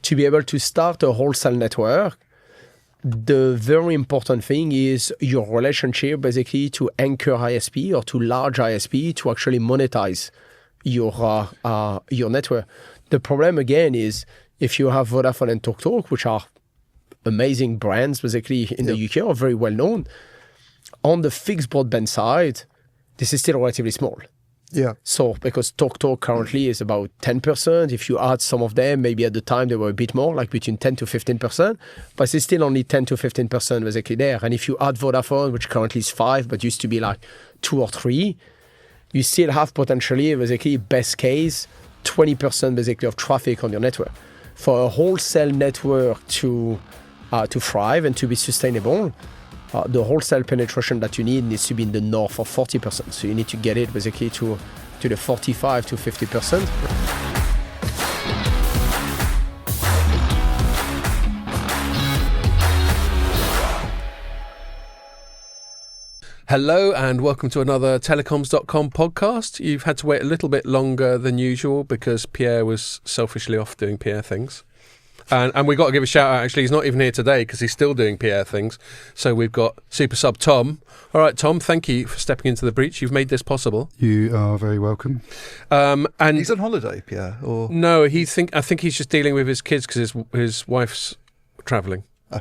to be able to start a wholesale network, the very important thing is your relationship basically to anchor ISP or to large ISP to actually monetize your network. The problem again is if you have Vodafone and TalkTalk, which are amazing brands basically in the UK or very well known, on the fixed broadband side, this is still relatively small. Yeah. So because TalkTalk currently is about 10%, if you add some of them, maybe at the time they were a bit more, like between 10 to 15%, but it's still only 10 to 15% basically there. And if you add Vodafone, which currently is 5, but used to be like 2 or 3, you still have potentially basically best case 20% basically of traffic on your network. For a wholesale network to thrive and to be sustainable, the wholesale penetration that you need needs to be in the north of 40%. So you need to get it basically to the 45 to 50%. Hello and welcome to another Telecoms.com podcast. You've had to wait a little bit longer than usual because Pierre was selfishly off doing Pierre things. And we've got to give a shout out, actually, he's not even here today because he's still doing Pierre things. So we've got super sub Tom. All right, Tom, thank you for stepping into the breach. You've made this possible. You are very welcome. And he's on holiday, Pierre? Or no, I think he's just dealing with his kids because his wife's travelling. Oh,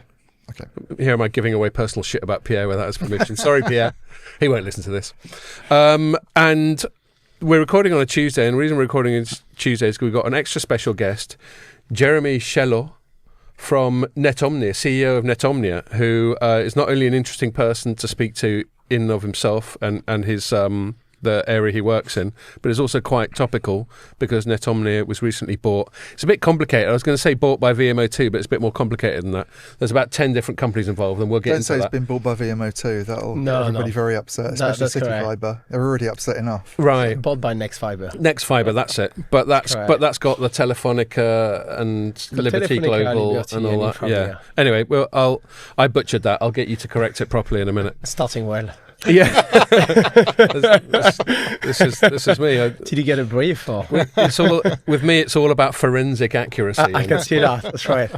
okay. Here am I giving away personal shit about Pierre without his permission. Sorry, Pierre. He won't listen to this. And we're recording on a Tuesday, and the reason we're recording on Tuesday is because we've got an extra special guest, Jeremy Schellor from Netomnia, CEO of Netomnia, who is not only an interesting person to speak to in and of himself and his the area he works in, but is also quite topical because Netomnia was recently bought. It's a bit complicated. I was going to say bought by VMO2, but it's a bit more complicated than that. There's about 10 different companies involved, and we'll get Don't into say that. it's been bought by VMO2. That'll get everybody very upset, especially City Fibre. They're already upset enough. Right. Bought by Next Fibre. Next Fibre, that's it. But that's got the Telefonica and the Liberty Global Liberty and all that. Yeah. Anyway, well, I butchered that. I'll get you to correct it properly in a minute. Starting well. Yeah. this is me. Did you get a brief? Or? With me, it's all about forensic accuracy. I can see that. That's right.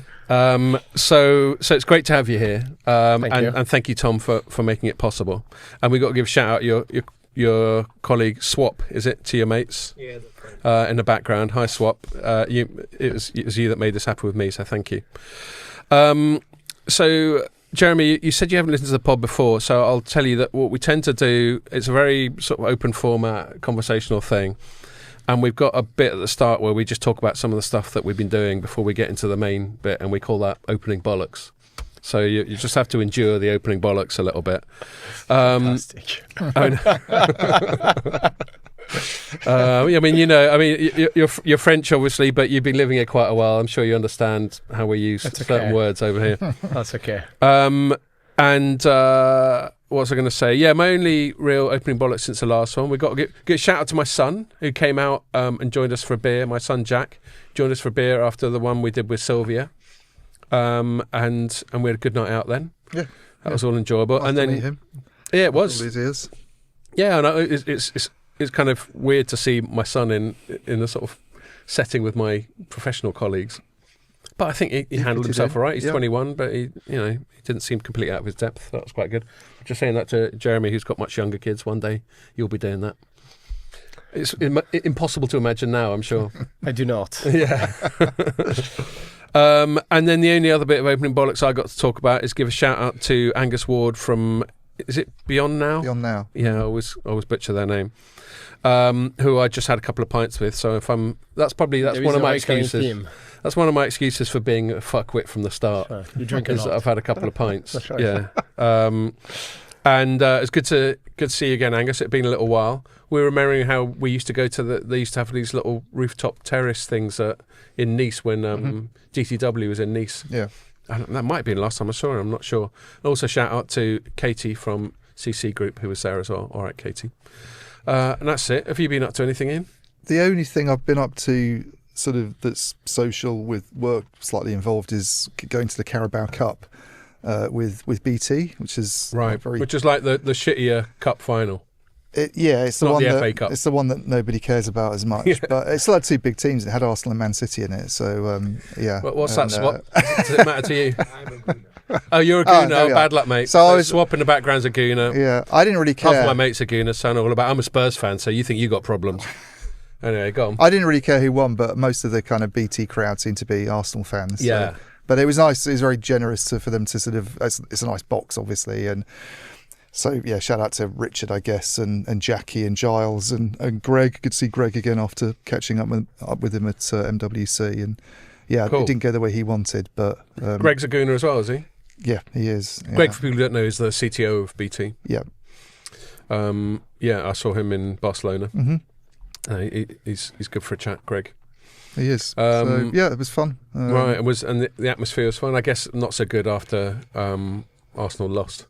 So it's great to have you here. Thank you. And thank you, Tom, for making it possible. And we've got to give a shout out your colleague Swap, is it, to your mates? Yeah, that's right. In the background. Hi, Swap. It was you that made this happen with me, so thank you. So Jeremy, you said you haven't listened to the pod before, so I'll tell you that what we tend to do, it's a very sort of open format, conversational thing. And we've got a bit at the start where we just talk about some of the stuff that we've been doing before we get into the main bit, and we call that opening bollocks. So you just have to endure the opening bollocks a little bit. Fantastic. You're French, obviously, but you've been living here quite a while. I'm sure you understand how we use certain words over here. That's okay. What was I going to say? Yeah, my only real opening bollocks since the last one. We've got to get a shout out to my son who came out and joined us for a beer. My son Jack joined us for a beer after the one we did with Sylvia, and we had a good night out then. Yeah, that was all enjoyable. Nice and then to meet him. Yeah, it was. All these years. Yeah, and it's kind of weird to see my son in a sort of setting with my professional colleagues. But I think he handled himself all right. He's 21, but he didn't seem completely out of his depth. That was quite good. Just saying that to Jeremy, who's got much younger kids. One day you'll be doing that. It's impossible to imagine now, I'm sure. I do not. Yeah. And then the only other bit of opening bollocks I got to talk about is give a shout out to Angus Ward from, is it Beyond Now? Beyond Now. Yeah, I always butcher their name. Who I just had a couple of pints with. So that's one of my excuses. That's one of my excuses for being a fuckwit from the start. Sure. You drink a lot. I've had a couple of pints. That's right. Yeah. And it's good to see you again, Angus. It'd been a little while. We were remembering how we used to go to they used to have these little rooftop terrace things in Nice when GTW was in Nice. Yeah. And that might have been the last time I saw her, I'm not sure. Also shout out to Katie from CC Group who was there as well. All right, Katie. And that's it. Have you been up to anything, Ian? The only thing I've been up to sort of that's social with work slightly involved is going to the Carabao Cup with BT, which is right, which is like the shittier cup final. It's the Not one the that FA Cup. it's the one that nobody cares about as much. But it still had two big teams. It had Arsenal and Man City in it. So yeah. What's that swap? Does it matter to you? Oh, you're a Gooner. there we are. Bad luck, mate. So I was- swap in the background's a Gooner. Yeah, I didn't really Half care. of my mates are Gooners, so I know all about. I'm a Spurs fan, so you think you got problems. Anyway, go on. I didn't really care who won, but most of the kind of BT crowd seemed to be Arsenal fans. Yeah. But it was nice. It was very generous for them to sort of. It's a nice box, obviously, and so yeah. Shout out to Richard, I guess, and Jackie and Giles and Greg. Could see Greg again after catching up with him at MWC, and yeah, Cool. it didn't go the way he wanted, but Greg's a Gooner as well, is he? yeah, he is. Yeah. Greg, for people who don't know, is the CTO of BT. Yeah. Yeah, I saw him in Barcelona. Mm-hmm. He's good for a chat, Greg. He is. So yeah, it was fun. Right, and the atmosphere was fun. I guess not so good after Arsenal lost.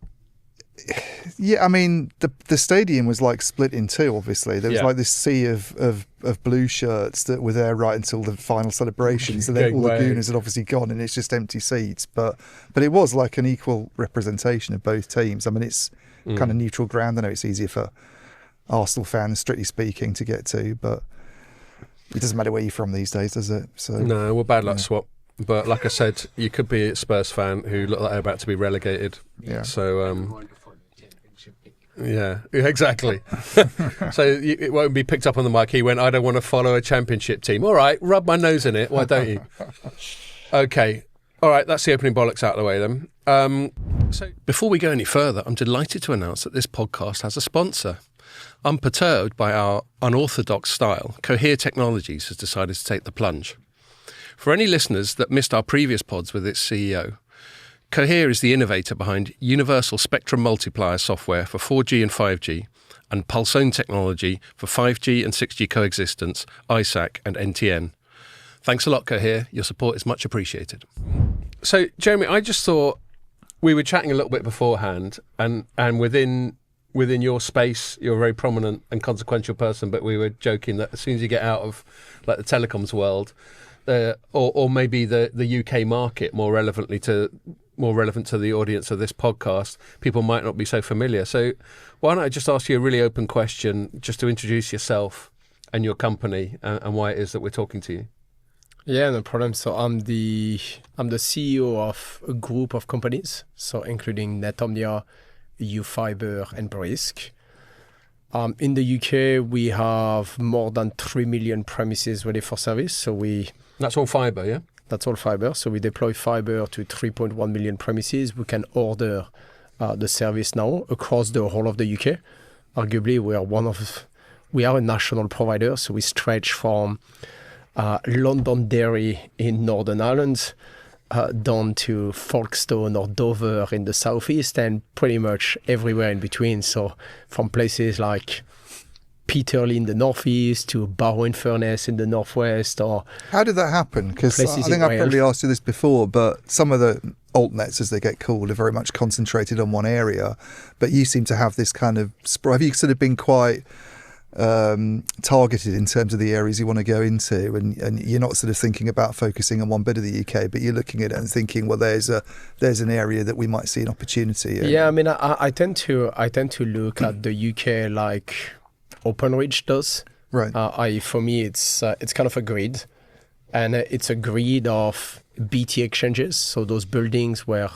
Yeah, I mean the stadium was like split in two. Obviously, there was Yeah. like this sea of blue shirts that were there right until the final celebrations, and then all the Gateway. Gooners had obviously gone, and it's just empty seats. But it was like an equal representation of both teams. I mean, it's kind of neutral ground. I know it's easier for Arsenal fans, strictly speaking, to get to, but it doesn't matter where you're from these days, does it? So No, well, bad luck swap. But like I said, you could be a Spurs fan who look like they're about to be relegated. yeah. So yeah, exactly. So it won't be picked up on the mic. He went, I don't want to follow a championship team. All right, rub my nose in it. Why don't you? Okay. All right, that's the opening bollocks out of the way then. So before we go any further, I'm delighted to announce that this podcast has a sponsor. Unperturbed by our unorthodox style, Cohere Technologies has decided to take the plunge. For any listeners that missed our previous pods with its CEO, Cohere is the innovator behind Universal Spectrum Multiplier software for 4G and 5G and Pulsone technology for 5G and 6G coexistence, ISAC and NTN. Thanks a lot, Cohere. Your support is much appreciated. So, Jeremy, I just thought we were chatting a little bit beforehand, and within your space, you're a very prominent and consequential person, but we were joking that as soon as you get out of like the telecoms world, or maybe the UK market, more relevant to the audience of this podcast, people might not be so familiar. So why don't I just ask you a really open question, just to introduce yourself and your company and why it is that we're talking to you. Yeah, no problem. So I'm the CEO of a group of companies, so including Netomnia, Fibre, and Brisk. In the UK, we have more than 3 million premises ready for service. So That's all fibre, yeah? that's all fibre. So we deploy fibre to 3.1 million premises. We can order the service now across the whole of the UK. Arguably, we are a national provider. So we stretch from Londonderry in Northern Ireland down to Folkestone or Dover in the southeast, and pretty much everywhere in between. So from places like Peterlee in the northeast to Barrow-in-Furness in the northwest, or How did that happen? Because I places think in I've Wales. probably asked you this before, but some of the altnets, as they get called, are very much concentrated on one area. But you seem to have this kind of have you sort of been quite targeted in terms of the areas you want to go into, and you're not sort of thinking about focusing on one bit of the UK, but you're looking at it and thinking, well, there's an area that we might see an opportunity in. Yeah, I mean, I tend to look at the UK like Openreach does. Right. For me, it's kind of a grid, and it's a grid of BT exchanges. So those buildings where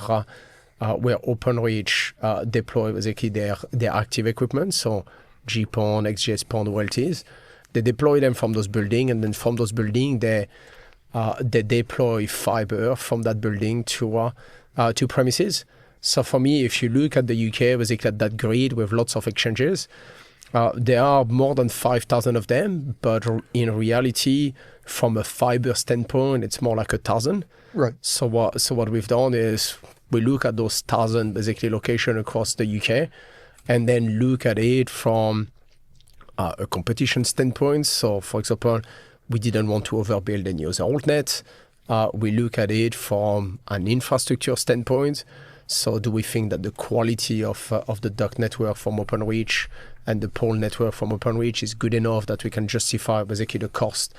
Openreach deploy basically their active equipment. So GPON, XGS-PON, OLTs, they deploy them from those buildings, and then from those buildings they deploy fiber from that building to premises. So for me, if you look at the UK, basically at that grid with lots of exchanges, there are more than 5,000 of them, but in reality, from a fiber standpoint, it's more like 1,000. Right. So what we've done is we look at those 1,000 basically locations across the UK, and then look at it from a competition standpoint. So, for example, we didn't want to overbuild any other altnet. We look at it from an infrastructure standpoint. So, do we think that the quality of the duct network from Openreach and the pole network from Openreach is good enough that we can justify basically the cost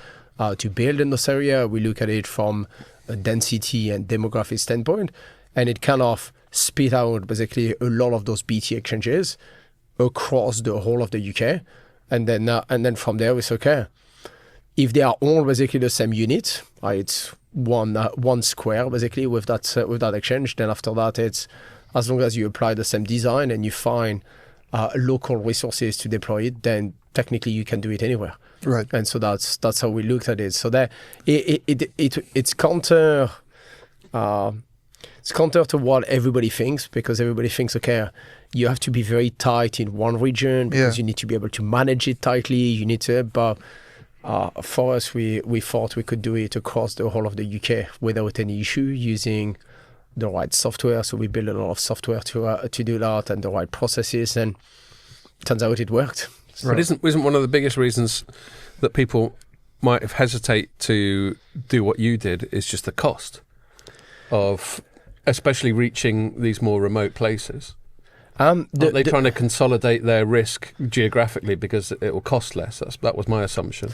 to build in this area? We look at it from a density and demographic standpoint, and it kind of spit out basically a lot of those BT exchanges. across the whole of the UK, and then from there it's okay. If they are all basically the same unit, it's one square basically with that exchange. Then after that, it's as long as you apply the same design and you find local resources to deploy it, then technically you can do it anywhere. Right. And so that's how we looked at it. So that it's counter. It's counter to what everybody thinks, because everybody thinks, okay, you have to be very tight in one region because you need to be able to manage it tightly. You need to, but for us, we thought we could do it across the whole of the UK without any issue using the right software. So we built a lot of software to do that and the right processes, and it turns out it worked. So. But isn't one of the biggest reasons that people might have hesitate to do what you did is just the cost of, especially reaching these more remote places? Aren't they trying to consolidate their risk geographically because it will cost less? That was my assumption.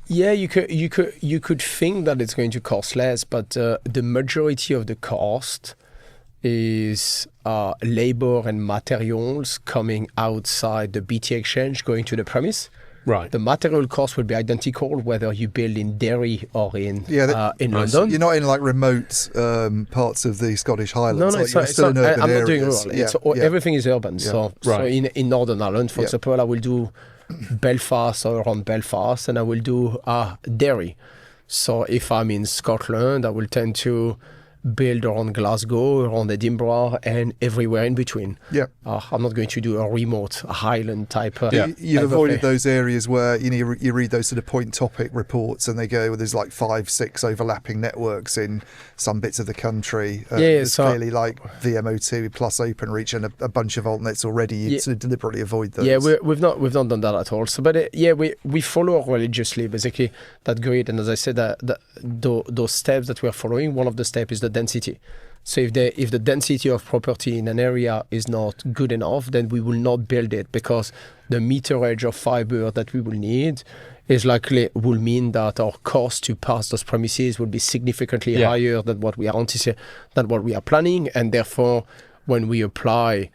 Yeah, you could think that it's going to cost less, but the majority of the cost is labor and materials coming outside the BT exchange going to the premise. Right. The material cost will be identical whether you build in Derry or in London. You're not in like remote parts of the Scottish Highlands. No, you're still in urban I'm not areas. doing rural. Everything is urban. Yeah. So in Northern Ireland, for example, I will do Belfast or around Belfast, and I will do Derry. So if I'm in Scotland, I will tend to build around Glasgow, around Edinburgh, and everywhere in between. Yeah, I'm not going to do a remote Highland type. You've avoided those areas where you read those sort of point topic reports, and they go, well, there's like 5-6 overlapping networks in some bits of the country. It's clearly like VMO2 plus OpenReach and a bunch of altnets already. You sort of deliberately avoid those. Yeah, we've not done that at all. So, but we follow religiously basically that grid, and as I said, those steps that we are following. One of the steps is the density. So if the density of property in an area is not good enough, then we will not build it, because the meterage of fiber that we will need will mean that our cost to pass those premises will be significantly higher than what we are planning, and therefore when we apply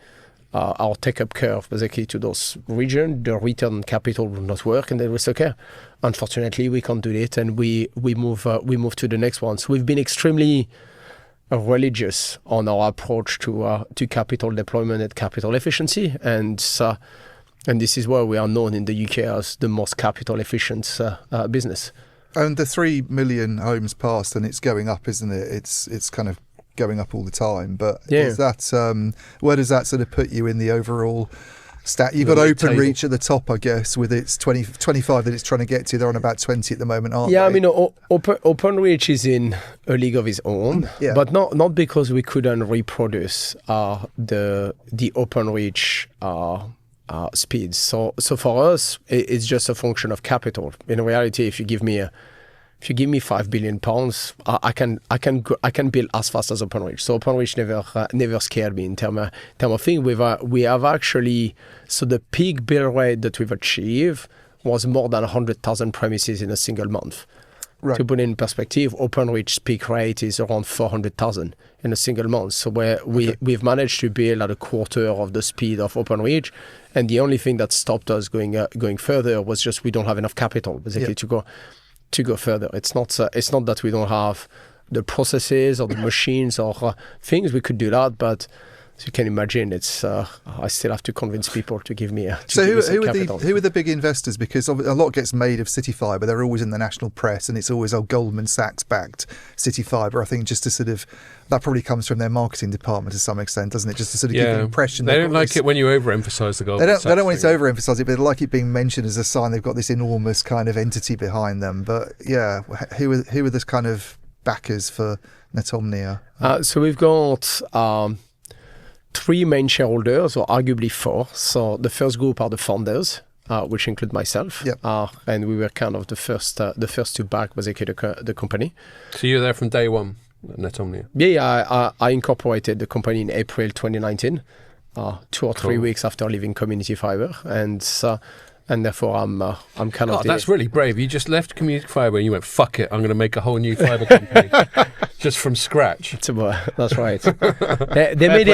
our take-up curve basically to those regions, the return on capital will not work, and then we say, okay, unfortunately we can't do it, and we move to the next one. So we've been extremely religious on our approach to capital deployment and capital efficiency, and this is why we are known in the UK as the most capital efficient business. And the 3 million homes passed, and it's going up, isn't it? It's kind of going up all the time. But is that where does that sort of put you in the overall stat? You've got OpenReach at the top, I guess, with its 25 that it's trying to get to. They're on about 20 at the moment, aren't they? Yeah, I mean, OpenReach is in a league of its own, but not because we couldn't reproduce the OpenReach speeds. So for us, it's just a function of capital. In reality, if you give me £5 billion, I can build as fast as OpenReach. So OpenReach never scared me in term of thing. We have actually, so the peak build rate that we've achieved was more than 100,000 premises in a single month. Right. To put it in perspective, OpenReach's peak rate is around 400,000 in a single month. So we've managed to build at a quarter of the speed of OpenReach, and the only thing that stopped us going further was just we don't have enough capital basically to go further. It's not that we don't have the processes or the machines or things. We could do that, but as you can imagine, it's I still have to convince people to give me who are the big investors? Because a lot gets made of CityFibre. They're always in the national press, and it's always Goldman Sachs backed CityFibre. I think just to sort of, that probably comes from their marketing department to some extent, doesn't it? Just to sort of give the impression they don't like it when you overemphasize the Goldman Sachs. They don't want it to overemphasize it, but they like it being mentioned as a sign they've got this enormous kind of entity behind them. But yeah, who are this kind of backers for Netomnia? So we've got 3 main shareholders, or arguably 4. So the first group are the founders, which include myself, and we were kind of the first to back basically the company. So you were there from day one, Netomnia? Yeah, I incorporated the company in April 2019, 2 or 3 weeks after leaving Community Fibre, and and therefore I'm kind of. That's really brave. You just left community fibre and you went, fuck it, I'm going to make a whole new fibre company just from scratch. That's right. They made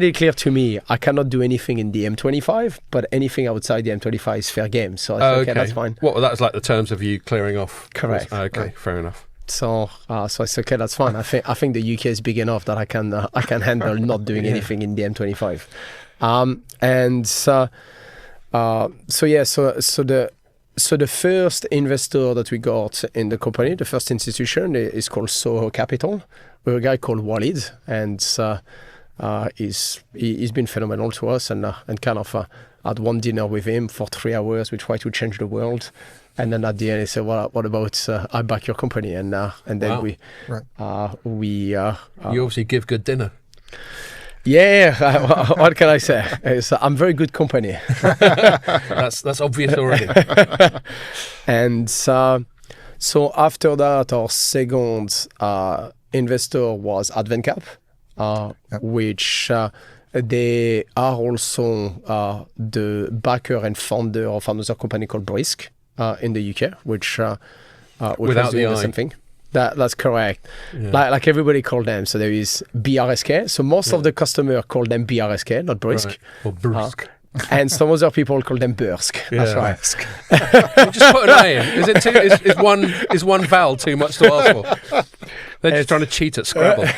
it clear to me I cannot do anything in the M25, but anything outside the M25 is fair game. So I said, okay, that's fine. What that was like the terms of you clearing off? Correct. Okay, fair enough. So I said, okay, that's fine. I think the UK is big enough that I can handle not doing anything in the M25. So the first investor that we got in the company, the first institution, is called Soho Capital, with a guy called Walid, and he's been phenomenal to us, and kind of had one dinner with him for 3 hours. We tried to change the world, and then at the end he said, "Well, what about I back your company?" And then wow. You obviously give good dinner. Yeah, what can I say? I'm very good company. That's obvious already. And so after that, our second investor was AdventCap, which they are also the backer and founder of another company called Brisk in the UK, which without was doing the same thing. That's correct. Yeah. Like everybody called them. So there is BRSK. So most of the customer call them BRSK, not Brisk. Right. Or Brisk. And some other people call them Bursk. Yeah. That's right. Just put an I in. Is one vowel too much to ask for? They're just trying to cheat at Scrabble.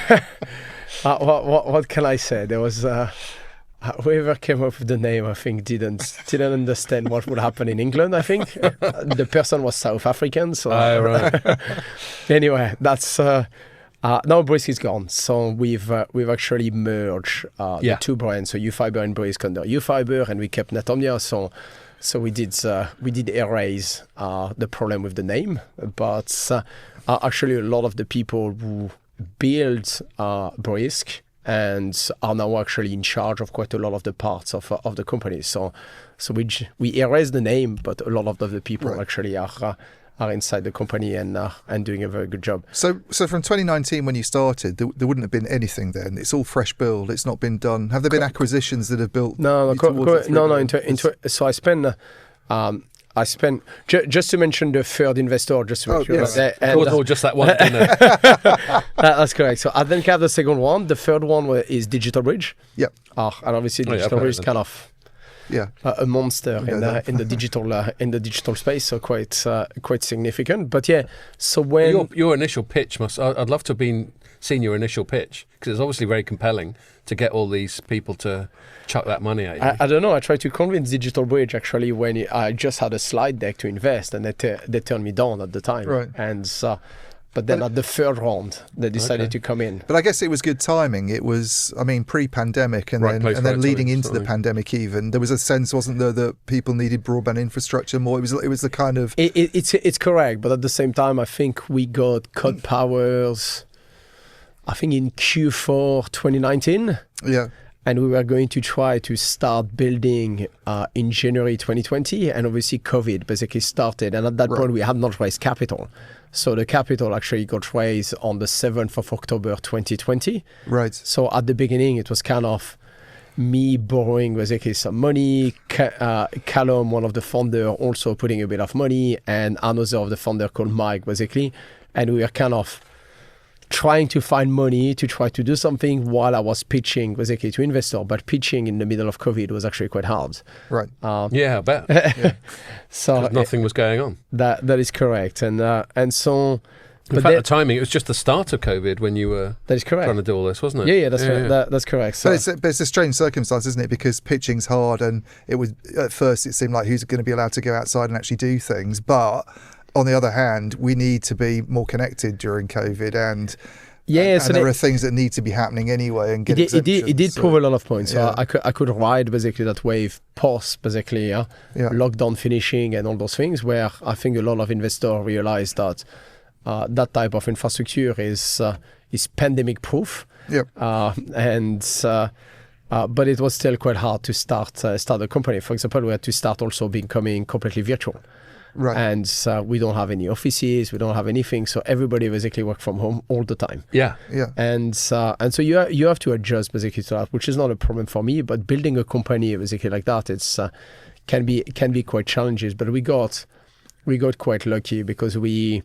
What can I say? There was whoever came up with the name, I think, didn't understand what would happen in England. I think the person was South African. So right. Anyway, that's now Brisk is gone. So we've actually merged the two brands, so UFibre and Brisk under UFibre, and we kept Netomnia. So we did erase the problem with the name, but actually a lot of the people who built Brisk and are now actually in charge of quite a lot of the parts of the company. So we erased the name, but a lot of the people actually are inside the company and doing a very good job. So from 2019 when you started, there wouldn't have been anything then. It's all fresh build. It's not been done. Have there been acquisitions that have built? No. So I spent just to mention the third investor, just to make sure. Yes. Or just that one dinner. That's correct. So AdventCap, the second one. The third one is Digital Bridge. Yeah. And obviously Digital Bridge is kind of a monster in the digital space, so quite significant. But yeah, so when your initial pitch I'd love to have seen your initial pitch, because it's obviously very compelling to get all these people to chuck that money at you. I don't know. I tried to convince Digital Bridge actually when I just had a slide deck to invest, and they turned me down at the time. Right. And but then at the third round, they decided to come in. But I guess it was good timing. It was, pre-pandemic, and then leading into the pandemic even, there was a sense, wasn't there, that people needed broadband infrastructure more? It was the kind of... It's correct, but at the same time, I think we got cut powers, I think in Q4 2019. Yeah. And we were going to try to start building in January 2020, and obviously COVID basically started. And at that point, we had not raised capital. So the capital actually got raised on the 7th of October 2020. Right. So at the beginning, it was kind of me borrowing basically some money, Callum, one of the founder, also putting a bit of money, and another of the founder called Mike, basically. And we were kind of trying to find money to try to do something while I was pitching basically to investor, but pitching in the middle of COVID was actually quite hard. Right. I bet. So nothing was going on. That is correct. And so... In fact, the timing, it was just the start of COVID when you were that is correct. trying to do all this, wasn't it? Yeah, that's right. That's correct. So, but it's a strange circumstance, isn't it? Because pitching's hard, and it was at first it seemed like who's going to be allowed to go outside and actually do things, but on the other hand, we need to be more connected during COVID, and there are things that need to be happening anyway. And it did prove a lot of points. So I could ride basically that wave post basically lockdown finishing and all those things, where I think a lot of investors realized that that type of infrastructure is pandemic proof. Yep. But it was still quite hard to start a company. For example, we had to start also becoming completely virtual. Right. And we don't have any offices, we don't have anything, so everybody basically work from home all the time. Yeah. And so you have to adjust basically to that, which is not a problem for me. But building a company basically like that, it's can be quite challenging. But we got quite lucky because the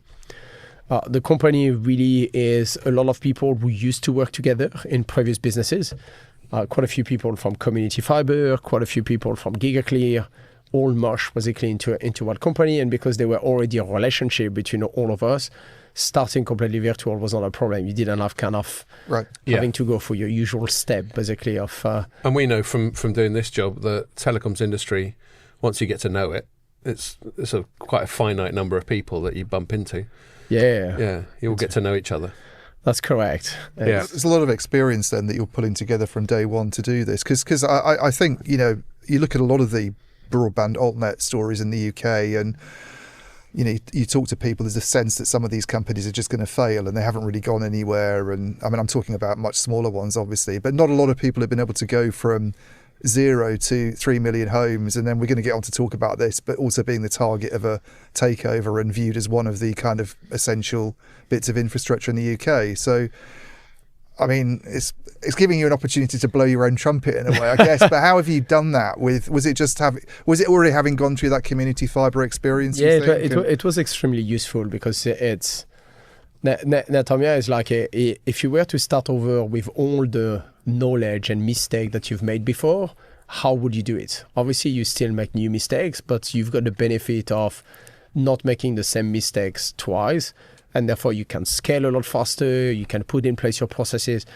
company really is a lot of people who used to work together in previous businesses. Quite a few people from Community Fibre, quite a few people from GigaClear, all meshed basically into one company. And because there were already a relationship between all of us, starting completely virtual was not a problem. You didn't have kind of having to go for your usual step basically of... And we know from doing this job, the telecoms industry, once you get to know it, it's quite a finite number of people that you bump into. Yeah, you all get to know each other. That's correct. Yeah. There's a lot of experience then that you're pulling together from day one to do this. Because I think, you look at a lot of the broadband altnet stories in the UK and, you talk to people, there's a sense that some of these companies are just going to fail and they haven't really gone anywhere. And I mean, I'm talking about much smaller ones, obviously, but not a lot of people have been able to go from 0 to 3 million homes, and then we're going to get on to talk about this, but also being the target of a takeover and viewed as one of the kind of essential bits of infrastructure in the UK. So, I mean, it's giving you an opportunity to blow your own trumpet in a way, I guess. But how have you done that? Was it already having gone through that community fibre experience? Yeah, it was extremely useful because it's Netomnia is like if you were to start over with all the knowledge and mistake that you've made before, how would you do it? Obviously, you still make new mistakes, but you've got the benefit of not making the same mistakes twice, and therefore you can scale a lot faster. You can put in place your processes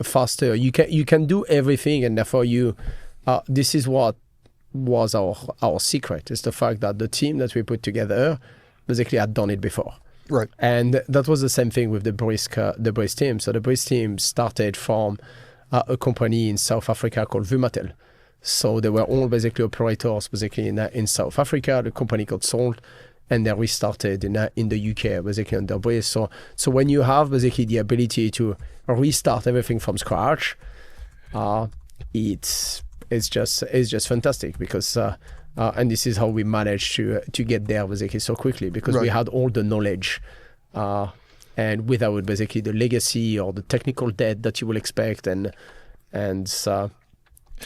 faster. You can do everything, and therefore this is what was our secret. Is the fact that the team that we put together basically had done it before. Right. And that was the same thing with the Brisk team. So the Brisk team started from a company in South Africa called Vumatel. So they were all basically operators basically in South Africa. The company got sold and they restarted in the UK basically under Brisk. So when you have basically the ability to restart everything from scratch, it's just fantastic because and this is how we managed to get there basically so quickly because we had all the knowledge and without basically the legacy or the technical debt that you will expect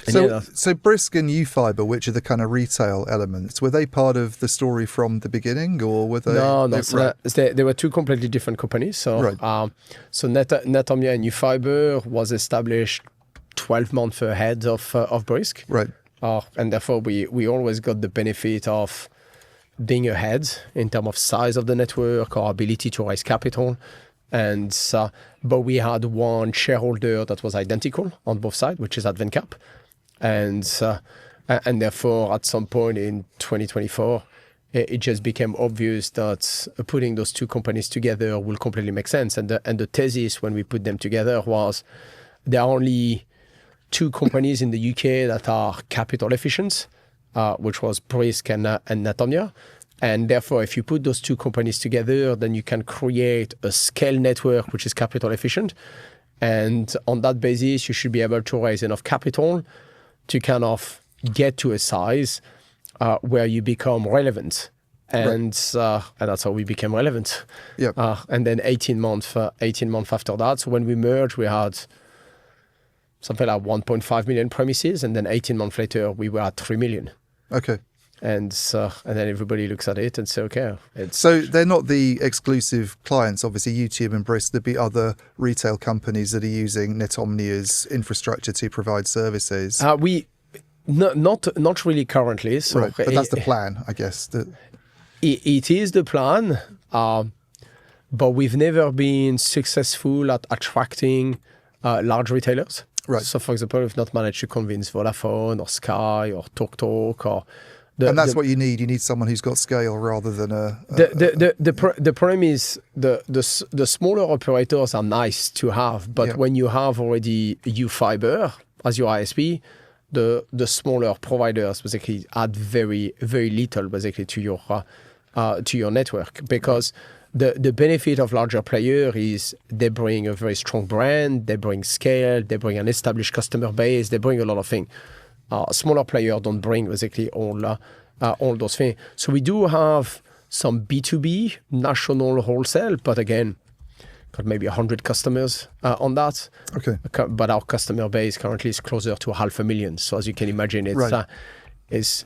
so Brisk and UFibre, which are the kind of retail elements, were they part of the story from the beginning, or were they? No. They were two completely different companies. So Netomnia and UFibre was established 12 months ahead of Brisk. Right. And therefore, we always got the benefit of being ahead in terms of size of the network or ability to raise capital. And but we had one shareholder that was identical on both sides, which is Advencap. And therefore, at some point in 2024, it just became obvious that putting those two companies together will completely make sense. And the thesis when we put them together was there are only two companies in the UK that are capital efficient, which was Brisk and Netomnia. And therefore, if you put those two companies together, then you can create a scale network which is capital efficient. And on that basis, you should be able to raise enough capital to kind of get to a size where you become relevant. And that's how we became relevant. Yep. And then 18 months after that, so when we merged, we had something like 1.5 million premises, and then 18 months later, we were at 3 million. Okay. And then everybody looks at it and say, okay. So they're not the exclusive clients, obviously, YouTube and Brisk. There'd be other retail companies that are using Netomnia's infrastructure to provide services. Not really currently. So right, but that's the plan, I guess. It is the plan, but we've never been successful at attracting large retailers. Right. So, for example, we've not managed to convince Vodafone or Sky or TalkTalk or... And that's what you need. You need someone who's got scale rather than The problem is the smaller operators are nice to have, but when you have already UFibre as your ISP, the smaller providers basically add very, very little basically to your network, because the benefit of larger player is they bring a very strong brand, they bring scale, they bring an established customer base, they bring a lot of things. Smaller players don't bring basically all those things. So we do have some B2B national wholesale, but again, got maybe 100 customers on that. Okay. But our customer base currently is closer to 500,000. So as you can imagine, is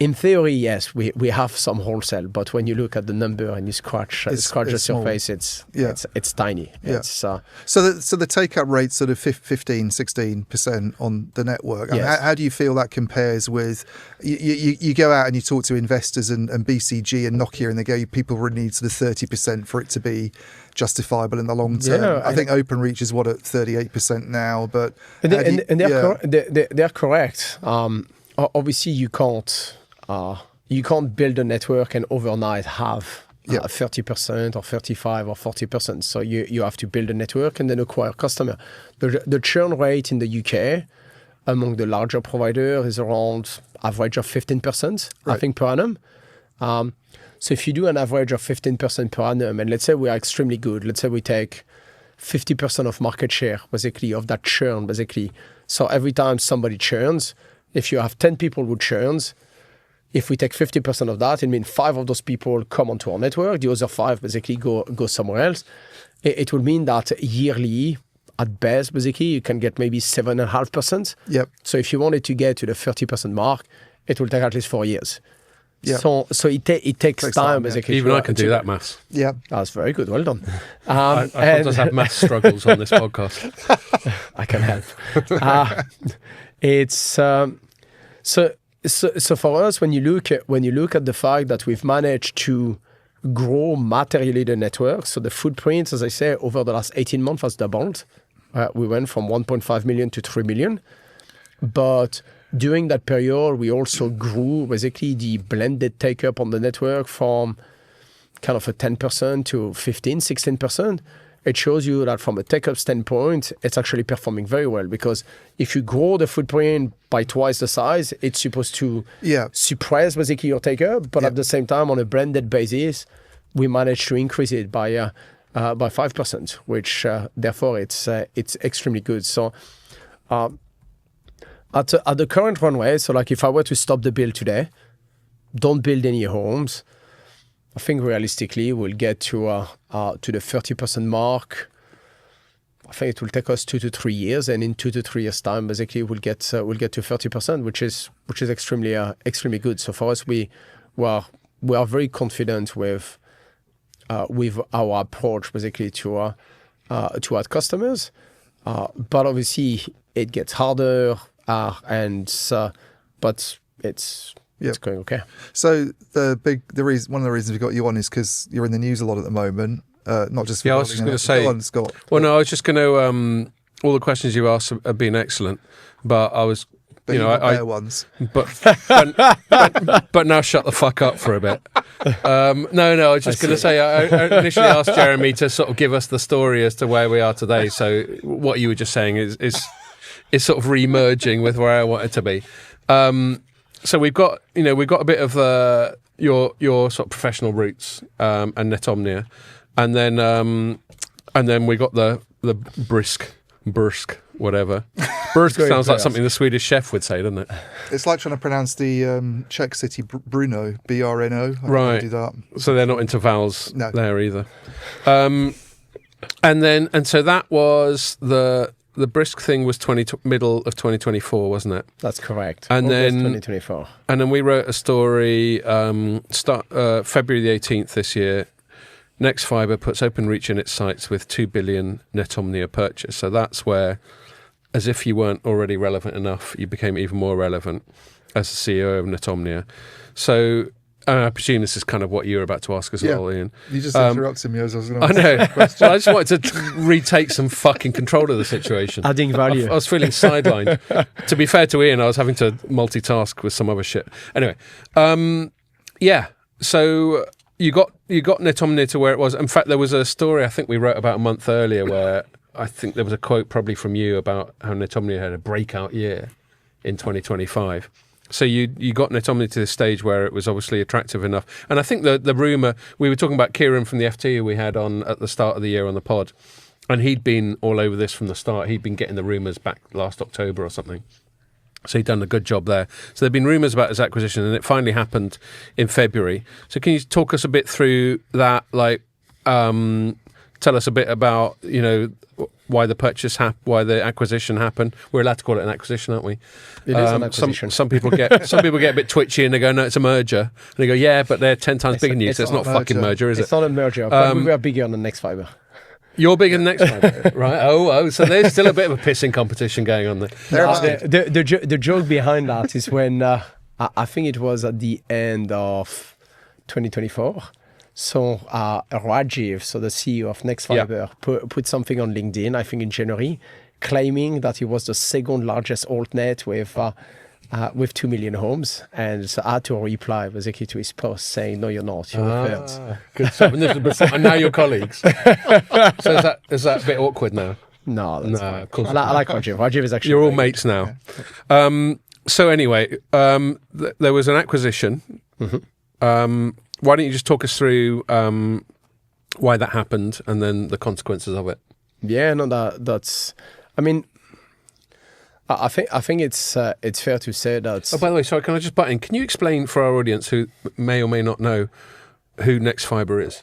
in theory, yes, we have some wholesale, but when you look at the number and you scratch the surface, it's tiny. Yeah. It's, so the take-up rate sort of 15-16% on the network. Yes. I mean, how do you feel that compares with you go out and you talk to investors and BCG and Nokia, and they go, people really need sort of 30% for it to be justifiable in the long term. Yeah, I think OpenReach is at 38% now, but they're correct. Obviously, you can't build a network and overnight have 30% or 35 or 40%. So you have to build a network and then acquire customer. The churn rate in the UK among the larger providers is around average of 15%, I think, per annum. So if you do an average of 15% per annum, and let's say we are extremely good, let's say we take 50% of market share, basically, of that churn, basically. So every time somebody churns, if you have 10 people who churns, if we take 50% of that, it means 5 of those people come onto our network. The other 5 basically go somewhere else. It will mean that yearly, at best, basically, you can get maybe 7.5%. Yep. So if you wanted to get to the 30% mark, it will take at least 4 years. Yeah. So it takes time, basically. Even I can do that maths. Yeah. That's very good. Well done. I sometimes have maths struggles on this podcast. I can help. It's so for us, when you look at the fact that we've managed to grow materially the network, so the footprint, as I say, over the last 18 months has doubled. We went from 1.5 million to 3 million. But during that period, we also grew basically the blended take-up on the network from kind of a 10% to 15, 16%. It shows you that from a take-up standpoint, it's actually performing very well, because if you grow the footprint by twice the size, it's supposed to suppress basically your take-up, but at the same time, on a blended basis, we managed to increase it by 5%, which therefore it's extremely good. So at the current runway, so like if I were to stop the build today, don't build any homes, I think realistically we'll get to the 30% mark. I think it will take us 2 to 3 years, and in 2 to 3 years' time, basically we'll get to 30%, which is extremely good. So for us, we are very confident with our approach, basically to our customers. But obviously it gets harder, but it's going okay. So one of the reasons we got you on is because you're in the news a lot at the moment. Not just for I was just going to say. Go on, Scott. Well, no, I was just going to. All the questions you asked have been excellent, but I was, ones. But now shut the fuck up for a bit. No, I was just going to say. I initially asked Jeremy to sort of give us the story as to where we are today. So what you were just saying is sort of re-merging with where I wanted to be. So we've got a bit of your sort of professional roots and Netomnia, and then we got the brisk whatever. Brisk sounds like something the Swedish chef would say, doesn't it? It's like trying to pronounce the Czech city Brno, BRNO. Right. Do that. So they're not into vowels there either. And so that was the brisk thing was middle of 2024, wasn't it? That's correct. And August then 2024. And then we wrote a story February the 18th this year. Next Fibre puts OpenReach in its sights with 2 billion Netomnia purchase. So that's where, as if you weren't already relevant enough, you became even more relevant as the CEO of Netomnia. So I presume this is kind of what you were about to ask as well, Ian. You just interrupted me as I was going to ask. I know. Well, I just wanted to retake some fucking control of the situation. Adding value. I was feeling sidelined. To be fair to Ian, I was having to multitask with some other shit. Anyway, so you got Netomnia to where it was. In fact, there was a story I think we wrote about a month earlier where I think there was a quote probably from you about how Netomnia had a breakout year in 2025. So you got Netomnia to the stage where it was obviously attractive enough. And I think the rumour, we were talking about Kieran from the FT who we had on at the start of the year on the pod, and he'd been all over this from the start. He'd been getting the rumours back last October or something. So he'd done a good job there. So there'd been rumours about his acquisition, and it finally happened in February. So can you talk us a bit through that? Like, tell us a bit about, why the acquisition happened. We're allowed to call it an acquisition, aren't we? It is an acquisition. Some people get a bit twitchy and they go, no, it's a merger. And they go, yeah, but they're 10 times bigger than you, so it's not a fucking merger, is it? It's not a merger, but we were bigger than Nextfibre. You're bigger than Nextfibre, right? Oh, so there's still a bit of a pissing competition going on there. The joke behind that is when I think it was at the end of 2024. So Rajiv, so the CEO of Nextfibre, put something on LinkedIn, I think in January, claiming that he was the second largest altnet with 2 million homes. And so I had to reply basically to his post saying, no, you're not. You're third. Good stuff. And this was before, and now you're colleagues. So is that a bit awkward now? No, that's fine. Of course. I like Rajiv. Rajiv is actually... You're all mates now. So anyway, there was an acquisition. Mm-hmm. Why don't you just talk us through why that happened and then the consequences of it? Yeah, no, that's. I mean, I think it's fair to say that. Oh, by the way, sorry, can I just butt in? Can you explain for our audience who may or may not know who Nextfibre is?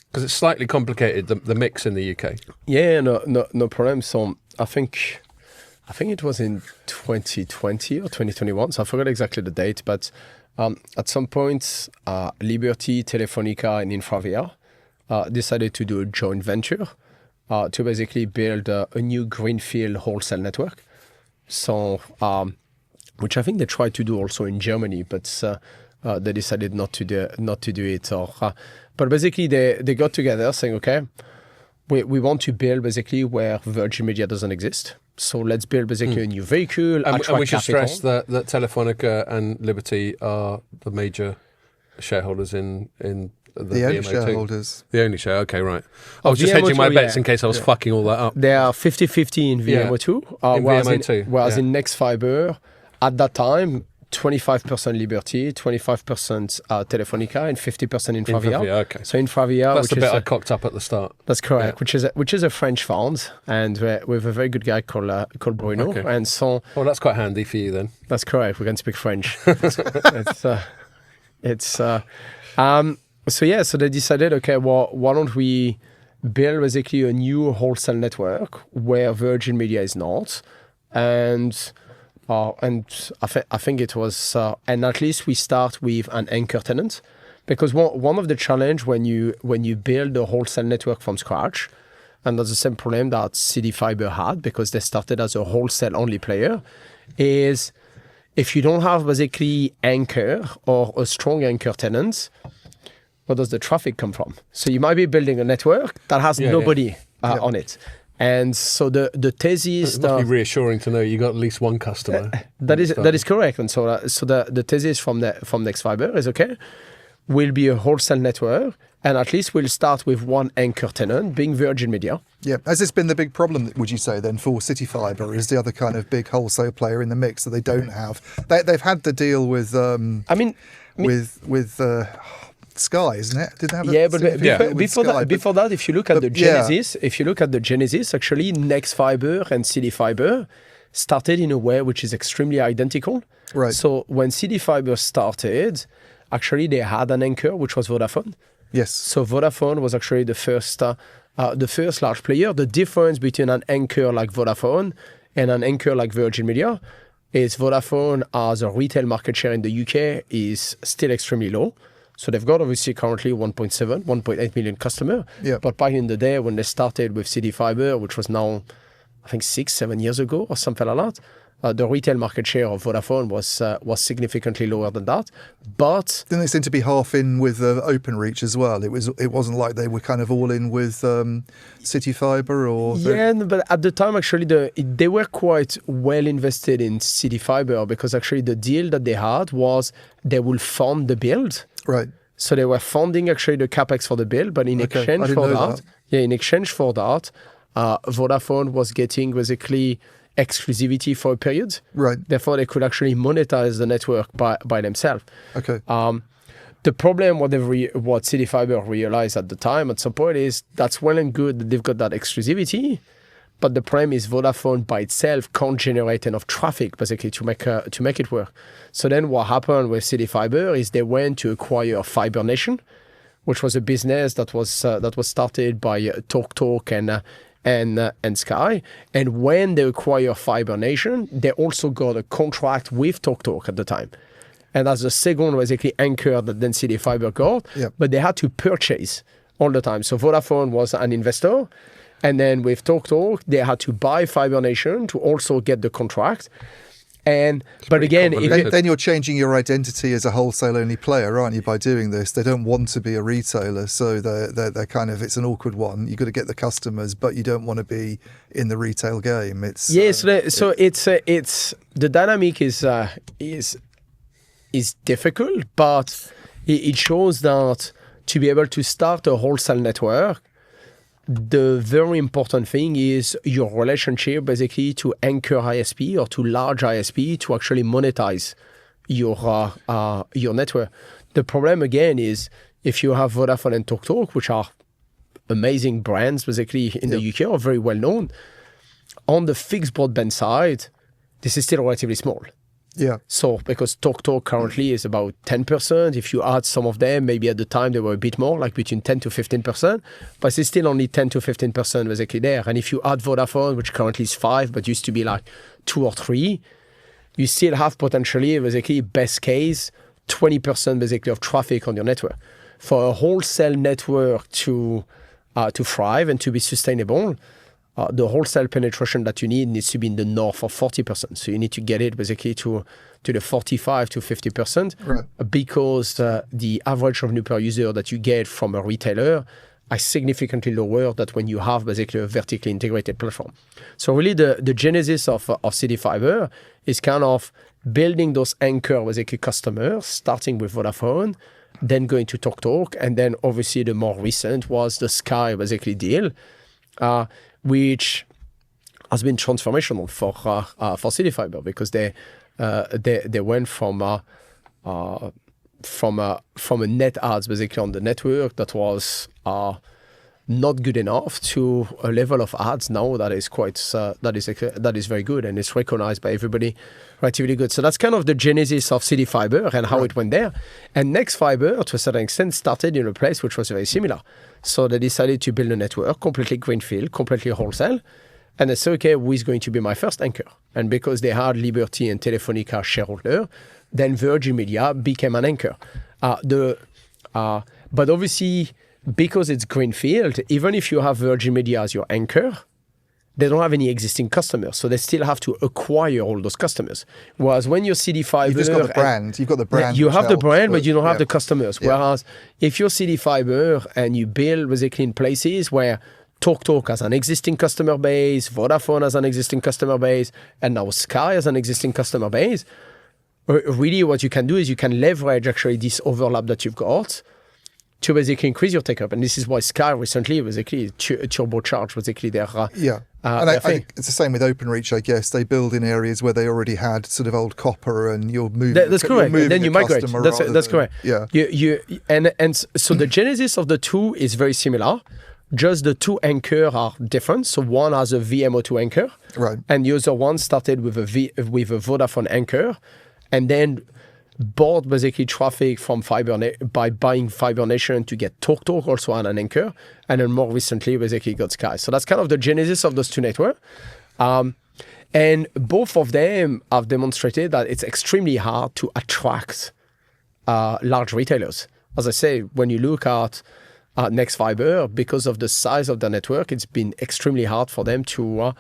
Because it's slightly complicated, the mix in the UK. Yeah, no problem. So I think it was in 2020 or 2021. So I forgot exactly the date, but. At some point, Liberty, Telefonica, and InfraVia decided to do a joint venture to basically build a new greenfield wholesale network. So, which I think they tried to do also in Germany, but they decided not to do it. But basically, they got together saying, okay, we want to build basically where Virgin Media doesn't exist. So let's build basically a new vehicle. And we should stress that Telefonica and Liberty are the major shareholders in the only VMO2. shareholders. The only share, okay, right. I was just hedging my bets in case I was fucking all that up. They are 50-50 in VMO2. Whereas in Nextfibre, at that time, 25% Liberty, 25% Telefonica, and 50% InfraVia. Okay. So InfraVia, that's the bit I cocked up at the start. That's correct. Yeah. Which is a French fund, and with a very good guy called Bruno. Okay. And so, well, that's quite handy for you then. That's correct. We can speak French. So they decided, okay, well, why don't we build basically a new wholesale network where Virgin Media is not, and I think it was, and at least we start with an anchor tenant, because one of the challenge when you build a wholesale network from scratch, and that's the same problem that CityFibre had because they started as a wholesale only player, is if you don't have basically anchor or a strong anchor tenant, where does the traffic come from? So you might be building a network that has nobody on it. And so the thesis... It must be reassuring to know you got at least one customer. That is correct. And so the thesis from Nextfibre is, okay, we'll be a wholesale network, and at least we'll start with one anchor tenant, being Virgin Media. Yeah. Has this been the big problem, would you say, then, for CityFibre? Is the other kind of big wholesale player in the mix that they don't have? They've had to deal with... with Sky, isn't it? Did they have before that, if you look at the genesis, actually Nextfibre and CityFibre started in a way which is extremely identical. Right. So when CityFibre started, actually they had an anchor which was Vodafone. Yes. So Vodafone was actually the first large player. The difference between an anchor like Vodafone and an anchor like Virgin Media is Vodafone as a retail market share in the UK is still extremely low. So they've got obviously currently 1.8 million customers. Yeah. But back in the day when they started with CityFibre, which was now, I think 6-7 years ago or something like that, the retail market share of Vodafone was significantly lower than that. But then they seem to be half in with OpenReach as well. It wasn't like they were kind of all in with CityFibre or... Yeah, but at the time actually they were quite well invested in CityFibre because actually the deal that they had was they will fund the build. Right. So they were funding actually the capex for the build, but in exchange for that, Vodafone was getting basically exclusivity for a period. Right. Therefore, they could actually monetize the network by themselves. Okay. The problem, what CityFibre realized at the time, at some point, is that's well and good that they've got that exclusivity, but the problem is Vodafone by itself can't generate enough traffic basically to make it work. So then what happened with CityFibre is they went to acquire Fibre Nation, which was a business that was started by TalkTalk and Sky. And when they acquire Fiber Nation, they also got a contract with TalkTalk at the time. And as the second basically anchor that density fiber got, but they had to purchase all the time. So Vodafone was an investor. And then with TalkTalk, they had to buy Fiber Nation to also get the contract. But again, then you're changing your identity as a wholesale-only player, aren't you? By doing this, they don't want to be a retailer, so they're kind of, it's an awkward one. You've got to get the customers, but you don't want to be in the retail game. It's it's the dynamic is difficult, but it shows that to be able to start a wholesale network, the very important thing is your relationship basically to anchor ISP or to large ISP to actually monetize your network. The problem again is if you have Vodafone and TalkTalk, which are amazing brands basically in the UK, are very well known, on the fixed broadband side, this is still relatively small. Yeah. So because TalkTalk currently is about 10%. If you add some of them, maybe at the time they were a bit more, like between 10 to 15%. But it's still only 10 to 15% basically there. And if you add Vodafone, which currently is 5, but used to be like 2 or 3, you still have potentially basically best case 20% basically of traffic on your network. For a wholesale network to thrive and to be sustainable, the wholesale penetration that you need needs to be in the north of 40%. So you need to get it basically to the 45 to 50%, because the average revenue per user that you get from a retailer is significantly lower than when you have basically a vertically integrated platform. So really the genesis of CityFibre is kind of building those anchor basically customers, starting with Vodafone, then going to TalkTalk, and then obviously the more recent was the Sky basically deal, which has been transformational for CityFibre, because they went from a net adds basically on the network that was not good enough to a level of ads now that is quite that is very good and it's recognized by everybody relatively good. So that's kind of the genesis of CityFibre and how it went there. And nexfibre, to a certain extent, started in a place which was very similar. So they decided to build a network completely greenfield, completely wholesale. And they said, okay, who is going to be my first anchor? And because they had Liberty and Telefonica shareholder, then Virgin Media became an anchor. But obviously, because it's greenfield, even if you have Virgin Media as your anchor, they don't have any existing customers. So they still have to acquire all those customers. Whereas when you're CityFibre... You've just got the brand. You've got the brand. You have the brand, but you don't have the customers. Whereas if you're CityFibre and you build basically in places where TalkTalk has an existing customer base, Vodafone has an existing customer base, and now Sky has an existing customer base, really what you can do is you can leverage actually this overlap that you've got to basically increase your take-up. And this is why Sky recently basically turbocharged basically their... and I think it's the same with OpenReach, I guess. They build in areas where they already had sort of old copper and you're moving... That's correct. And then you migrate. That's correct. Yeah. And so the genesis of the two is very similar. Just the two anchor are different. So one has a VMO2 anchor. Right. And the other one started with a Vodafone anchor. And then bought basically traffic from by buying Fibre Nation to get TalkTalk also on an anchor, and then more recently basically got Sky. So that's kind of the genesis of those two networks. And both of them have demonstrated that it's extremely hard to attract large retailers. As I say, when you look at nexfibre, because of the size of the network, it's been extremely hard for them to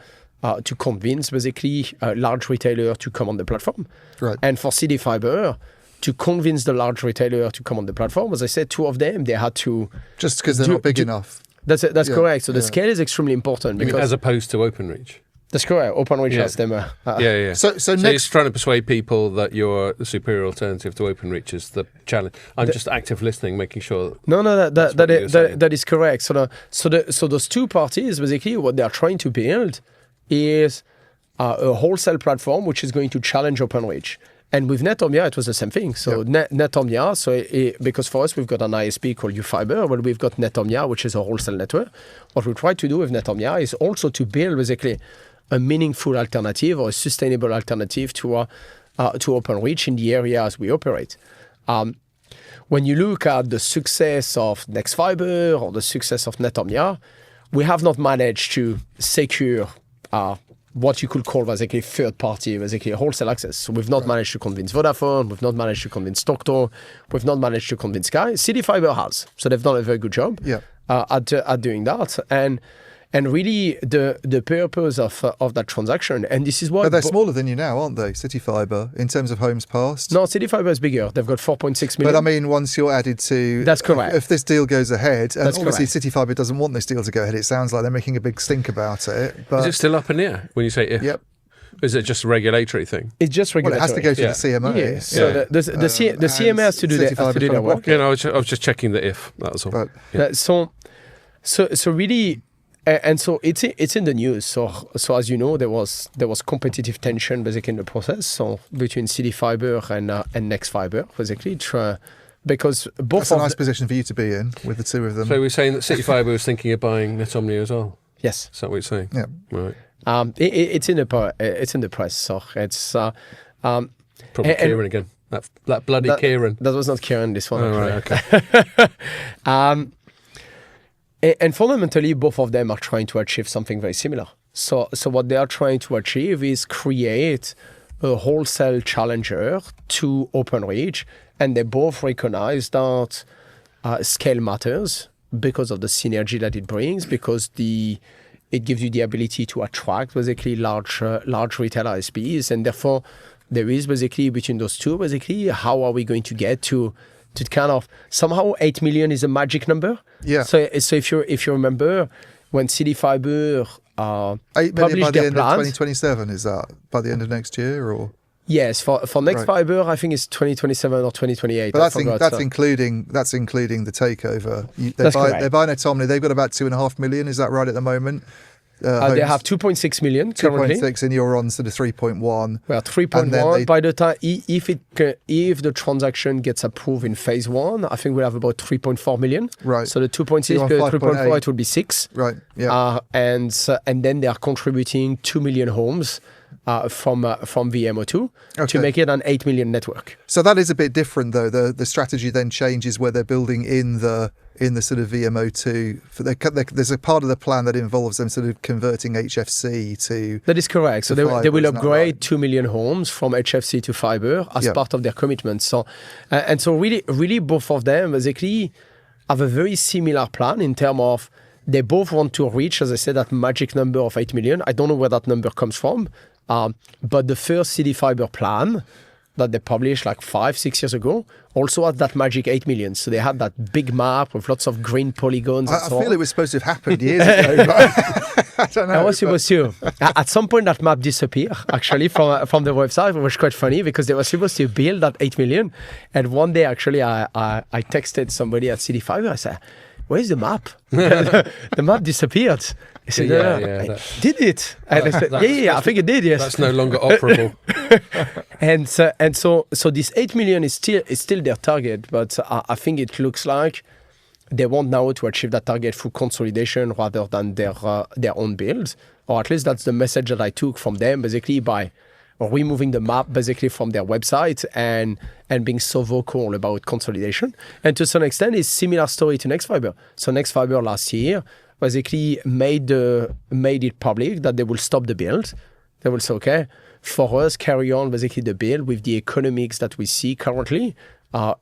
convince basically a large retailer to come on the platform. Right. And for CityFibre, to convince the large retailer to come on the platform, as I said, two of them, they had to... Just because they're not big enough. That's correct. So the scale is extremely important. Because as opposed to OpenReach. That's correct. OpenReach has them. So next, trying to persuade people that you're the superior alternative to OpenReach is the challenge. I'm just active listening, making sure. That is correct. So those two parties, basically, what they are trying to build is a wholesale platform which is going to challenge OpenReach. And with Netomnia, it was the same thing. So Netomnia, because for us, we've got an ISP called UFiber, but we've got Netomnia, which is a wholesale network. What we try to do with Netomnia is also to build basically a meaningful alternative or a sustainable alternative to OpenReach in the areas we operate. When you look at the success of nexfibre or the success of Netomnia, we have not managed to secure what you could call basically third party, basically wholesale access. So we've not managed to convince Vodafone, we've not managed to convince Tokto, we've not managed to convince Sky. City Fibre has. So they've done a very good job at doing that. And really the purpose of that transaction, and this is what... But they're smaller than you now, aren't they, City Fibre, in terms of homes passed? No, City Fibre is bigger. They've got 4.6 million. But I mean, once you're added to... That's correct. If this deal goes ahead, and That's obviously correct. City Fibre doesn't want this deal to go ahead, it sounds like they're making a big stink about it. But Is it still up in the air when you say if? Yep. Is it just a regulatory thing? It's just Well, regulatory. it has to go to Yeah. the CMA. Yeah. So Yeah. the CMA has to do City their, has to do Fibre their trying to work. block Yeah, no, I was just checking the if. That was all. Right. Yeah. So really, and so it's in the news. So as you know, there was competitive tension basically in the process. So between City Fibre and Next Fibre, basically, because both That's a of nice position for you to be in with the two of them. So we're saying that City Fibre was thinking of buying Netomnia as well. yes, Is that what you're saying? Yeah. Right. it's in the press. So it's Probably And- Kieran again. That bloody Kieran. that was not Kieran. This one. Oh, actually. right, okay. And fundamentally, both of them are trying to achieve something very similar. So what they are trying to achieve is create a wholesale challenger to OpenReach, and they both recognize that scale matters because of the synergy that it brings, because it gives you the ability to attract basically large retail ISPs, and therefore there is basically between those two, basically how are we going to get to kind of somehow 8 million is a magic number. Yeah. So if you remember when City Fibre 8 million by published the their end of plans. 2027, is that by the end of next year? Or Yes, for Next Right. Fibre, I think it's 2027 or 2028. But I that's, forgot, that's so. including the takeover. That's correct. They're buying Netomnia. They've got about 2.5 million. Is that right at the moment? They have 2.6 million currently. 2.6, and you're on sort of 3.1. We are And then 3.1 they- by the time if the transaction gets approved in phase one, I think we'll have about 3.4 million. Right. So the 2.6 You're on plus 3.4, 5.8. it will be 6. Right. Yeah. And then they are contributing 2 million homes from VMO2 to Okay. make it an 8 million network. So that is a bit different, though. The strategy then changes where they're building in the sort of VMO2. There's a part of the plan that involves them sort of converting HFC to. That is correct. So to they fibre, will isn't that upgrade right? 2 million homes from HFC to fiber as Yeah. part of their commitment. So and so really both of them basically have a very similar plan in terms of they both want to reach, as I said, that magic number of 8 million. I don't know where that number comes from, but the first City Fibre plan that they published like 5-6 years ago also had that magic 8 million. So they had that big map with lots of green polygons. I and so feel on. it was supposed to have happened years ago. But I don't know. I was supposed to. At some point, that map disappeared, actually, from the website, which was quite funny because they were supposed to build that 8 million. And one day, actually, I texted somebody at City Fibre. I said, where's the map? The map disappeared. He said, Yeah, no, yeah, I that- did it. And I said, yeah, I think it did, yes. That's no longer operable. And so this 8 million is still their target, but I think it looks like they want now to achieve that target through consolidation rather than their own build, or at least that's the message that I took from them, basically by removing the map basically from their website and being so vocal about consolidation. And to some extent, it's similar story to Next Fibre. So Next Fibre last year basically made it public that they will stop the build. They will say, okay, for us, carry on basically the build with the economics that we see currently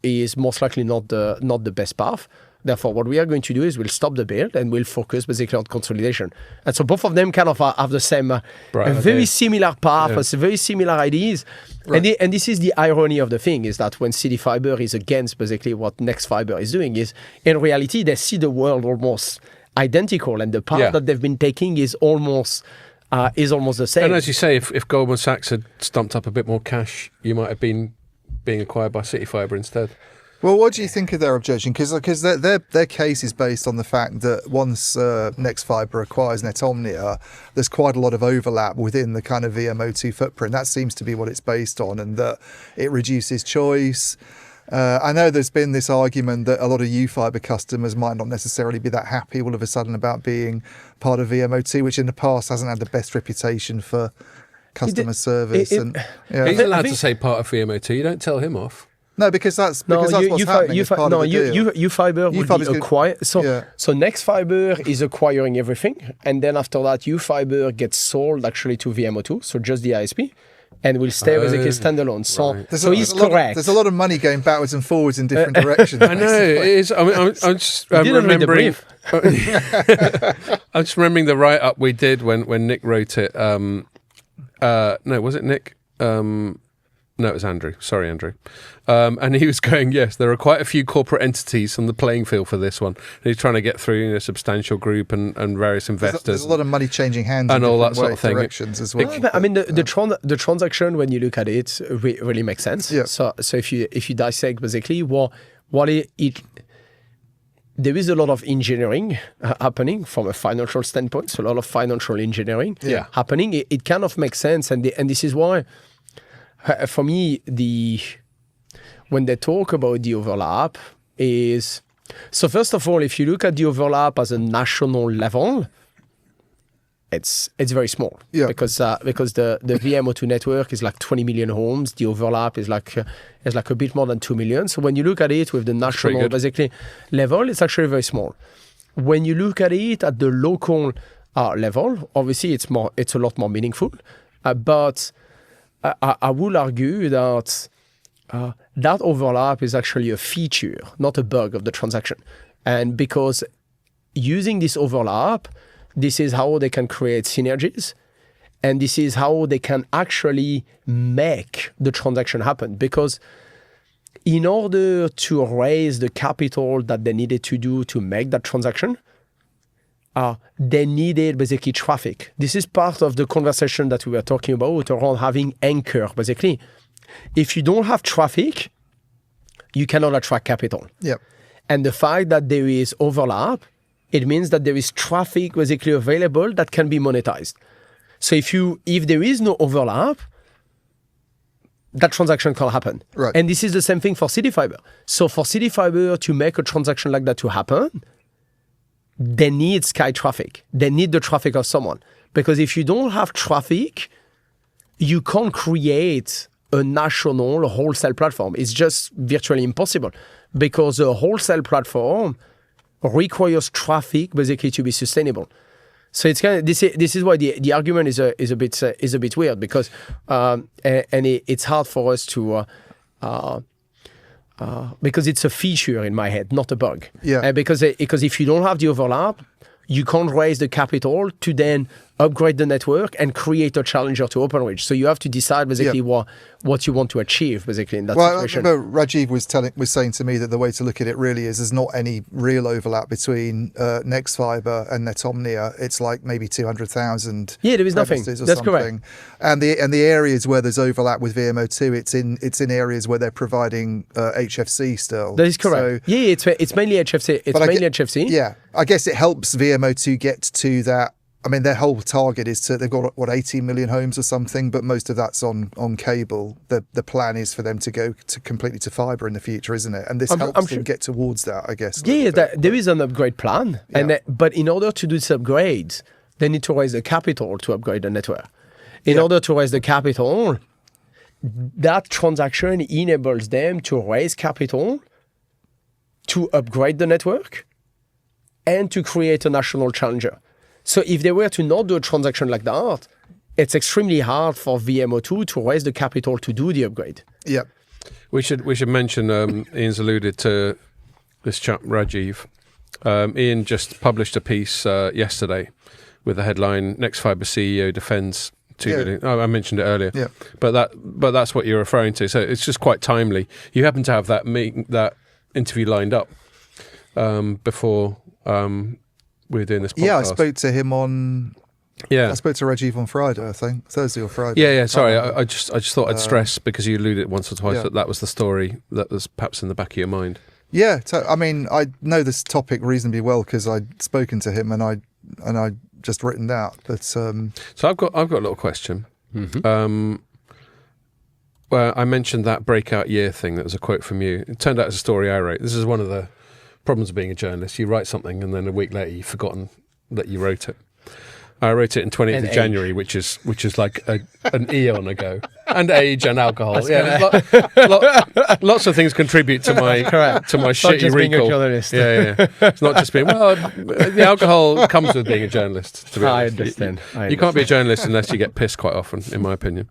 is most likely not the best path. Therefore, what we are going to do is we'll stop the build and we'll focus basically on consolidation. And so both of them kind of have the same, very similar path, very similar ideas. Right. And this is the irony of the thing, is that when City Fibre is against basically what Next Fibre is doing, is in reality they see the world almost identical, and the path that they've been taking is almost the same. And as you say, if Goldman Sachs had stumped up a bit more cash, you might have been being acquired by City Fibre instead. Well, what do you think of their objection? Because their case is based on the fact that once Next Fibre acquires Netomnia, there's quite a lot of overlap within the kind of VMO2 footprint. That seems to be what it's based on, and that it reduces choice. I know there's been this argument that a lot of U-Fibre customers might not necessarily be that happy all of a sudden about being part of VMO2, which in the past hasn't had the best reputation for customer service. He's allowed to say part of VMO2. You don't tell him off. No, because that's what's happening as part of the deal. UFiber will be acquired. So Next Fiber is acquiring everything, and then after that, UFiber gets sold actually to VMO2, so just the ISP, and will stay basically standalone. So, right. so he's correct. There's a lot of money going backwards and forwards in different directions. I know it is. I mean, I'm just remembering. I'm just remembering the write-up we did when Nick wrote it. No, was it Nick? No, it was Andrew. Sorry, Andrew. And he was going, yes, there are quite a few corporate entities on the playing field for this one. And he's trying to get through a substantial group and various investors. There's a lot of money changing hands and all that sort of thing. Directions as well. I mean, the transaction, when you look at it, really makes sense. Yeah. So if you dissect basically what it there is a lot of engineering happening from a financial standpoint. So a lot of financial engineering happening. It kind of makes sense, and this is why. For me, when they talk about the overlap is, so first of all, if you look at the overlap as a national level, it's very small. Yeah. Because the VMO2 network is like 20 million homes. The overlap is like a bit more than 2 million. So when you look at it with the national basically level, it's actually very small. When you look at it at the local level, obviously it's a lot more meaningful. But I will argue that that overlap is actually a feature, not a bug of the transaction. And because using this overlap, this is how they can create synergies, and this is how they can actually make the transaction happen. Because in order to raise the capital that they needed to do to make that transaction, they needed basically traffic. This is part of the conversation that we were talking about around having anchor, basically. If you don't have traffic, you cannot attract capital. Yep. And the fact that there is overlap, it means that there is traffic basically available that can be monetized. So if there is no overlap, that transaction can't happen. Right. And this is the same thing for CityFiber. So for CityFiber to make a transaction like that to happen, they need Sky traffic. They need the traffic of someone. Because if you don't have traffic, you can't create a national wholesale platform. It's just virtually impossible. Because a wholesale platform requires traffic basically to be sustainable. So it's kind of this is why the argument is a bit weird, because it's hard for us to because it's a feature in my head, not a bug. Yeah. Because if you don't have the overlap, you can't raise the capital to then upgrade the network and create a challenger to Openreach. So you have to decide basically what you want to achieve basically in that situation. Well, Rajiv was saying to me that the way to look at it really is there's not any real overlap between Next Fiber and Netomnia. It's like maybe 200,000. Yeah, there is nothing. That's correct. And the areas where there's overlap with VMO2, it's in areas where they're providing HFC still. That is correct. So, it's mainly HFC. HFC. Yeah, I guess it helps VMO2 get to that. I mean, their whole target is they've got 18 million homes or something, but most of that's on cable. The plan is for them to go completely to fibre in the future, isn't it? And this helps them get towards that, I guess. Yeah, there is an upgrade plan, but in order to do this upgrade, they need to raise the capital to upgrade the network. In order to raise the capital, that transaction enables them to raise capital to upgrade the network and to create a national challenger. So if they were to not do a transaction like that, it's extremely hard for VMO2 to raise the capital to do the upgrade. Yeah. We should mention, Ian's alluded to this chap, Rajiv. Ian just published a piece yesterday with the headline, Next Fiber CEO defends 2 billion. Oh, I mentioned it earlier. Yeah. But that's what you're referring to. So it's just quite timely. You happen to have that interview lined up before we're doing this podcast. Yeah, I spoke to him on... Yeah, I spoke to Rajiv on Friday, I think. Thursday or Friday. Yeah, sorry. I just thought I'd stress, because you alluded once or twice that was the story that was perhaps in the back of your mind. Yeah, I mean, I know this topic reasonably well because I'd spoken to him and I just written that. But so I've got a little question. Mm-hmm. Well, I mentioned that breakout year thing. That was a quote from you. It turned out it's a story I wrote. This is one of the problems of being a journalist. You write something and then a week later you've forgotten that you wrote it. I wrote it in 20th And of January, which is like an eon ago. And age and alcohol. Lots of things contribute to my shitty just being a recall. journalist. Yeah. It's not just being the alcohol comes with being a journalist. To be I honest. understand. You can't be a journalist unless you get pissed quite often, in my opinion.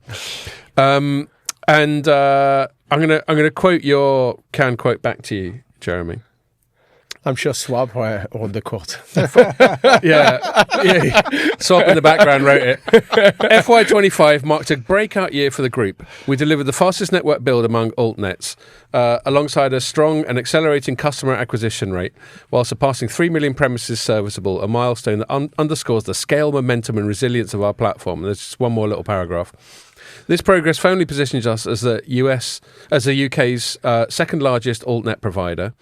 I'm gonna quote your canned quote back to you, Jeremy. I'm sure Swab wrote the quote. Yeah. Swap in the background wrote it. FY25 marked a breakout year for the group. We delivered the fastest network build among altnets, alongside a strong and accelerating customer acquisition rate, while surpassing 3 million premises serviceable, a milestone that underscores the scale, momentum, and resilience of our platform. And there's just one more little paragraph. This progress firmly positions us as the UK's second largest altnet provider.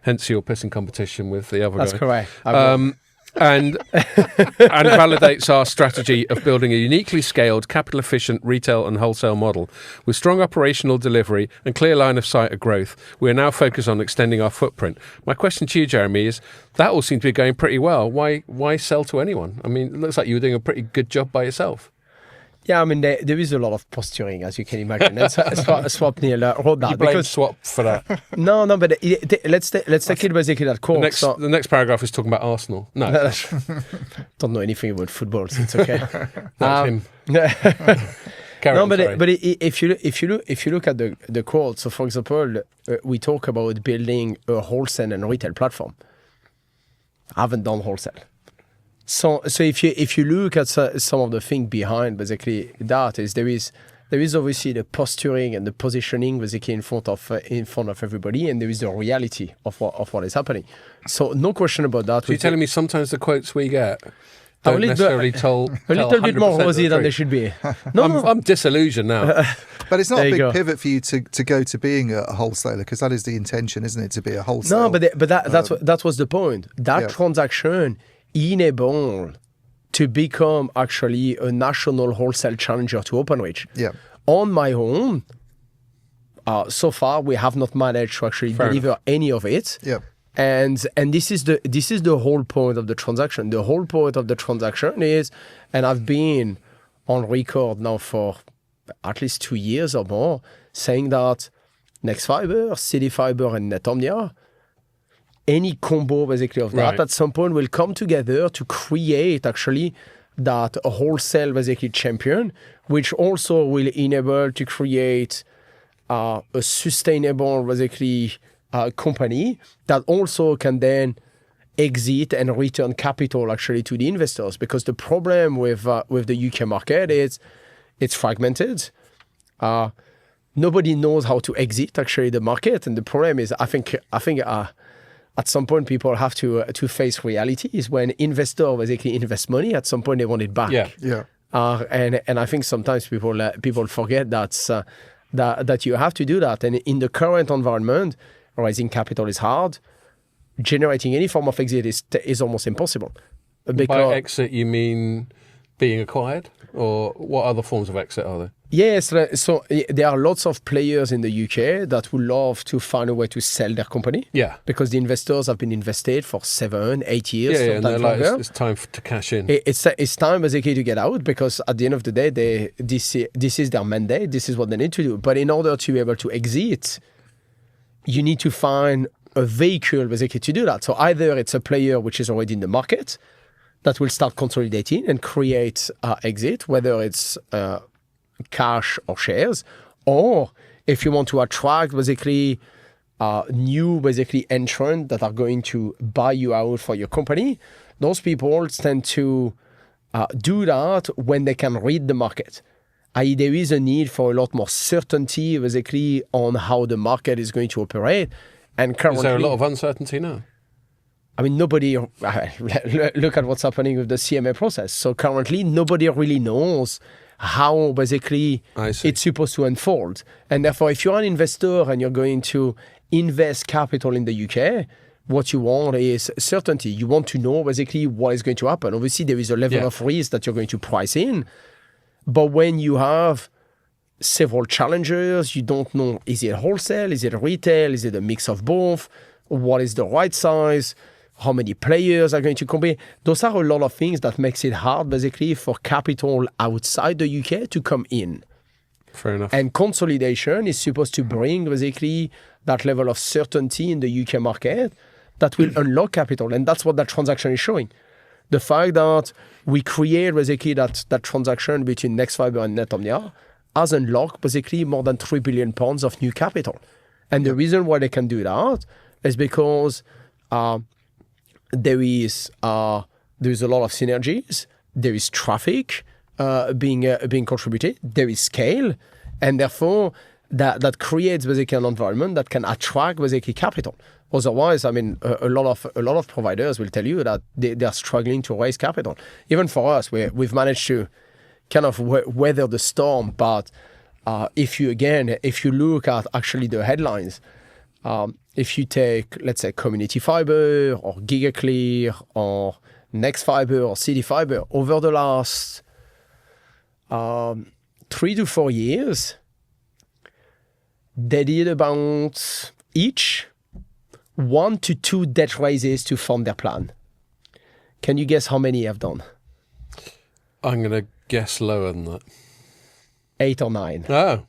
Hence your pissing competition with the other guy. That's correct. And validates our strategy of building a uniquely scaled, capital-efficient retail and wholesale model. With strong operational delivery and clear line of sight of growth, we are now focused on extending our footprint. My question to you, Jeremy, is that all seems to be going pretty well. Why sell to anyone? I mean, it looks like you were doing a pretty good job by yourself. Yeah, I mean, there is a lot of posturing, as you can imagine. And Swap nearly wrote that. You blame Swap for that. No, but let's take it basically that quote. The next paragraph is talking about Arsenal. No. Don't know anything about football, so it's okay. That's him. But if you look at the quote, so for example, we talk about building a wholesale and retail platform. I haven't done wholesale. So if you look at some of the thing behind basically that is there is obviously the posturing and the positioning basically in front of everybody, and there is the reality of what is happening. So no question about that. So you're telling me sometimes the quotes we get don't necessarily tell a little bit more rosy than they should be. I'm disillusioned now. But it's not a big pivot for you to go to being a wholesaler, because that is the intention, isn't it, to be a wholesaler? No, but that was the point. That transaction enabled to become actually a national wholesale challenger to Openreach. Yeah. On my own, so far we have not managed to actually deliver any of it. Yeah. And this is the whole point of the transaction. The whole point of the transaction is, and I've been on record now for at least 2 years or more, saying that Next Fibre, City Fibre, and Netomnia, any combo basically of that at some point will come together to create actually that wholesale basically champion, which also will enable to create a sustainable basically company that also can then exit and return capital actually to the investors. Because the problem with the UK market is it's fragmented. Nobody knows how to exit actually the market, and the problem is I think at some point people have to face reality. Is when investors basically invest money, at some point they want it back. Yeah. And I think sometimes people forget that you have to do that. And in the current environment, raising capital is hard. Generating any form of exit is almost impossible. By exit, you mean being acquired, or what other forms of exit are there? Yes, so there are lots of players in the UK that would love to find a way to sell their company. Yeah. Because the investors have been invested for 7-8 years. Yeah, and they're like, it's time to cash in. It's time basically to get out, because at the end of the day, this is their mandate. This is what they need to do. But in order to be able to exit, you need to find a vehicle basically to do that. So either it's a player which is already in the market that will start consolidating and create exit, whether it's cash or shares, or if you want to attract basically new basically entrants that are going to buy you out for your company, those people tend to do that when they can read the market. I.e., there is a need for a lot more certainty basically on how the market is going to operate. And currently, is there a lot of uncertainty now? I mean, nobody, look at what's happening with the CMA process. So currently, nobody really knows how basically it's supposed to unfold. And therefore, if you're an investor and you're going to invest capital in the UK, what you want is certainty. You want to know basically what is going to happen. Obviously, there is a level of risk that you're going to price in. But when you have several challengers, you don't know, is it wholesale, is it retail, is it a mix of both, what is the right size, how many players are going to compete. Those are a lot of things that makes it hard, basically, for capital outside the UK to come in. Fair enough. And consolidation is supposed to bring, basically, that level of certainty in the UK market that will unlock capital. And that's what that transaction is showing. The fact that we create, basically, that transaction between Nexfibre and Netomnia has unlocked, basically, more than £3 billion of new capital. And the reason why they can do that is because there is a lot of synergies, there is traffic being contributed, there is scale, and therefore that creates basically an environment that can attract basically capital. Otherwise, I mean, a lot of providers will tell you that they are struggling to raise capital. Even for us, we've managed to kind of weather the storm, but if you look at actually the headlines. If you take, let's say, Community Fibre or GigaClear or Nexfibre or City Fibre, over the last 3 to 4 years, they did about each 1 to 2 debt raises to fund their plan. Can you guess how many have done? I'm going to guess lower than that. 8 or 9. Oh.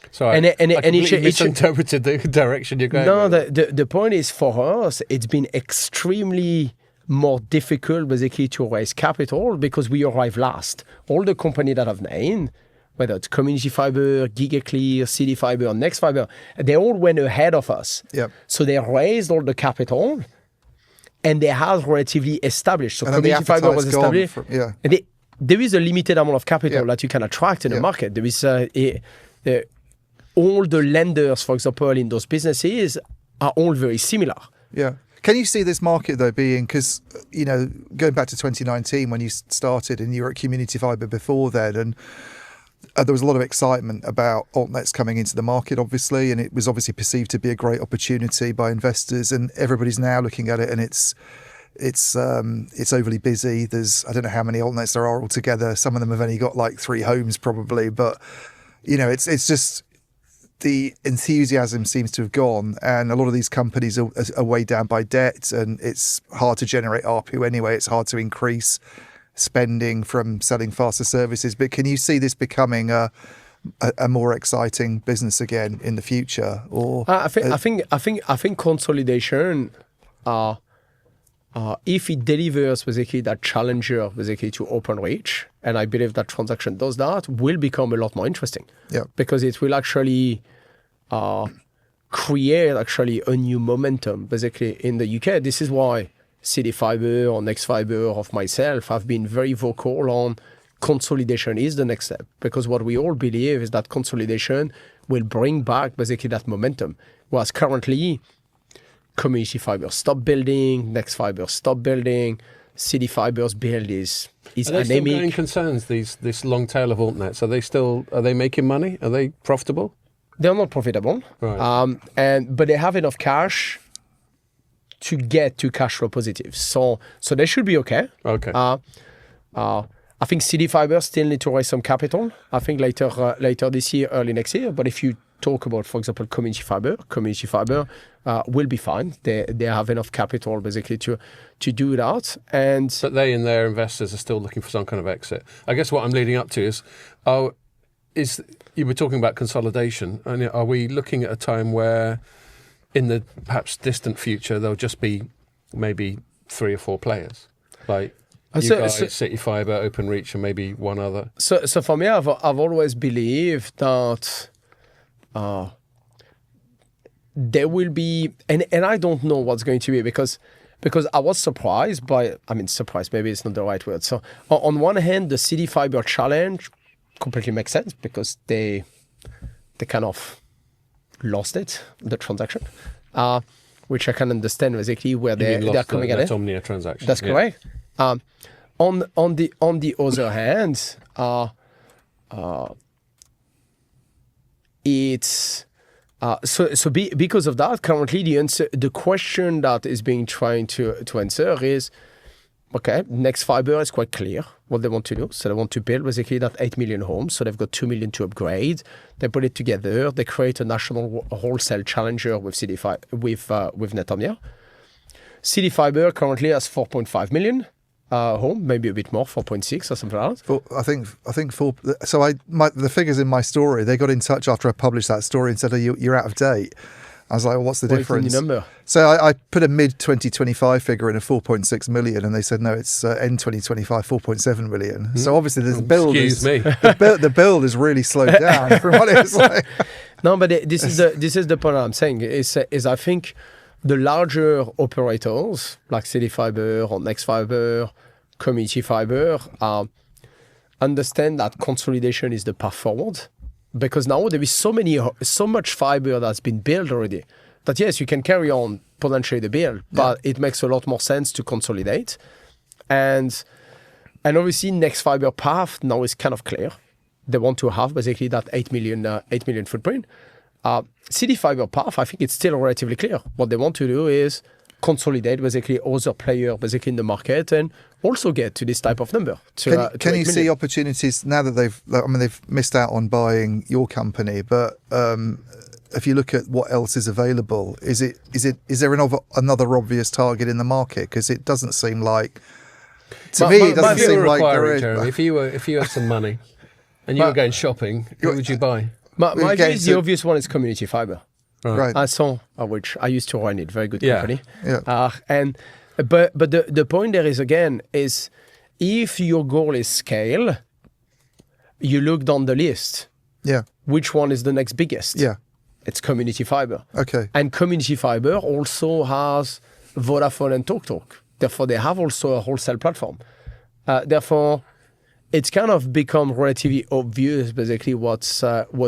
Sorry, I completely misinterpreted the direction you're going. No, the point is, for us, it's been extremely more difficult, basically, to raise capital because we arrived last. All the companies that I've named, whether it's Community Fibre, GigaClear, City Fibre, or Nexfibre, they all went ahead of us. Yep. So they raised all the capital, and they have relatively established. So and Community Fibre was established. And there is a limited amount of capital that you can attract in the market. There is all the lenders, for example, in those businesses are all very similar. Yeah. Can you see this market, though, being, because, you know, going back to 2019 when you started and you were at Community Fibre before then, and there was a lot of excitement about altnets coming into the market, obviously, and it was obviously perceived to be a great opportunity by investors, and everybody's now looking at it and it's overly busy. There's, I don't know how many altnets there are altogether. Some of them have only got like 3 homes probably, but, you know, it's just, the enthusiasm seems to have gone, and a lot of these companies are weighed down by debt, and it's hard to generate ARPU anyway. It's hard to increase spending from selling faster services. But can you see this becoming a more exciting business again in the future? Or I think consolidation, if it delivers basically that challenger basically to Openreach, and I believe that transaction does that, will become a lot more interesting. Yeah. Because it will actually create actually a new momentum basically in the UK. This is why City Fibre or Nexfibre or myself have been very vocal on consolidation is the next step. Because what we all believe is that consolidation will bring back basically that momentum. Whereas currently, Community Fibre stop building, Nexfibre stop building, City Fibre's build is anemic. Are they still going concerns, this long tail of altnets? Are they making money? Are they profitable? They're not profitable. Right. But they have enough cash to get to cash flow positive. So they should be okay. Okay. I think City Fibre still need to raise some capital. I think later this year, early next year. But if you talk about, for example, Community Fibre will be fine. They have enough capital basically to do that. But they and their investors are still looking for some kind of exit. I guess what I'm leading up to is you were talking about consolidation, and are we looking at a time where, in the perhaps distant future, there'll just be maybe 3 or 4 players, like you guys, City Fibre, Openreach, and maybe one other? So for me, I've always believed that there will be, and I don't know what's going to be, because I was surprised surprised, maybe it's not the right word. So on one hand, the City Fibre challenge completely makes sense because they kind of lost it, the transaction, which I can understand basically where they're coming at it. Netomnia transaction. That's correct. On the other hand, it's because of that, currently the question that is being trying to answer is, okay, Nexfibre is quite clear what they want to do. So they want to build basically that 8 million homes. So they've got 2 million to upgrade. They put it together. They create a national wholesale challenger with Netomnia. City Fibre currently has 4.5 million home, maybe a bit more, 4.6 or something like that. I think four. So the figures in my story, they got in touch after I published that story and said, "Oh, you're out of date." I was like, well, "What's the difference?" Number? So I put a mid 2025 figure in of 4.6 million, and they said, "No, it's end 2025 4.7 million." So obviously the build the build has really slowed down from what it was like. No, but this is the point I'm saying is I think the larger operators like City Fibre or Next Fibre, Community Fibre, understand that consolidation is the path forward, because now there is so much fiber that's been built already that yes, you can carry on potentially the build, but it makes a lot more sense to consolidate, and obviously Next Fibre path now is kind of clear. They want to have basically that 8 million footprint. City Fibre path, I think it's still relatively clear. What they want to do is consolidate basically other players basically in the market and also get to this type of number. Can you see opportunities now that they've missed out on buying your company, but if you look at what else is available, is there another obvious target in the market? Because it doesn't seem like, to me, it doesn't seem like there is. Jeremy, if you had some money and you were going shopping, who would you buy? My view is the obvious one is Community Fibre. Right. I saw, which I used to run it, very good company. Yeah. But the point there is, again, is if your goal is scale, you look down the list. Yeah. Which one is the next biggest? Yeah. It's Community Fibre. Okay. And Community Fibre also has Vodafone and TalkTalk. Therefore, they have also a wholesale platform. Therefore, it's kind of become relatively obvious, basically, what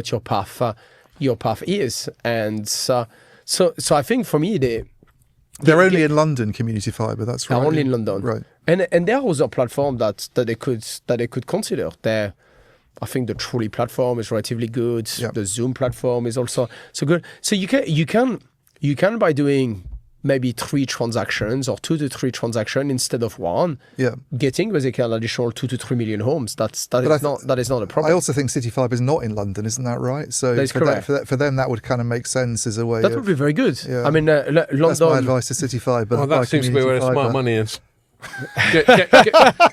your path is, and so I think for me they're only in London, Community Fibre. That's right. They're only in London, right? And there are other platforms that they could consider. I think the Truly platform is relatively good. Yeah. The Zoom platform is also so good. So you can by doing maybe 3 transactions or 2 to 3 transactions instead of one. Yeah. Getting basically an additional 2 to 3 million homes. That is not a problem. I also think City Fibre is not in London, isn't that right? So for them, that would kind of make sense as a way. That would be very good. Yeah. I mean, London. That's my advice to City Fibre. Well, that seems to be where the smart money is.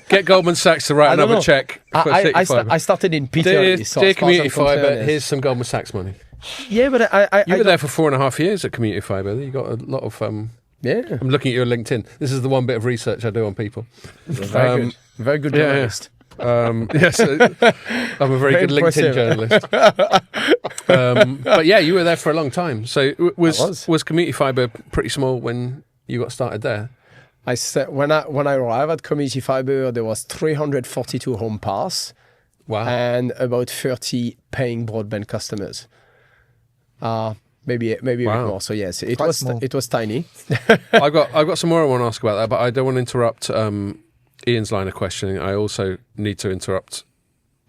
Get Goldman Sachs to write another check for City Fibre. I started in Peter. Dear Community Fibre, here's some Goldman Sachs money. Yeah, but you were there for 4.5 years at Community Fibre. You got a lot of. Yeah. I'm looking at your LinkedIn. This is the one bit of research I do on people. Very good journalist. Yes, I'm a very good impressive. LinkedIn journalist. But yeah, you were there for a long time. So was Community Fibre pretty small when you got started there? I said when I arrived at Community Fibre, there was 342 home pass. Wow. And about 30 paying broadband customers. Maybe a bit more. So yes, it was tiny. I've got some more I want to ask about that, but I don't want to interrupt Ian's line of questioning. I also need to interrupt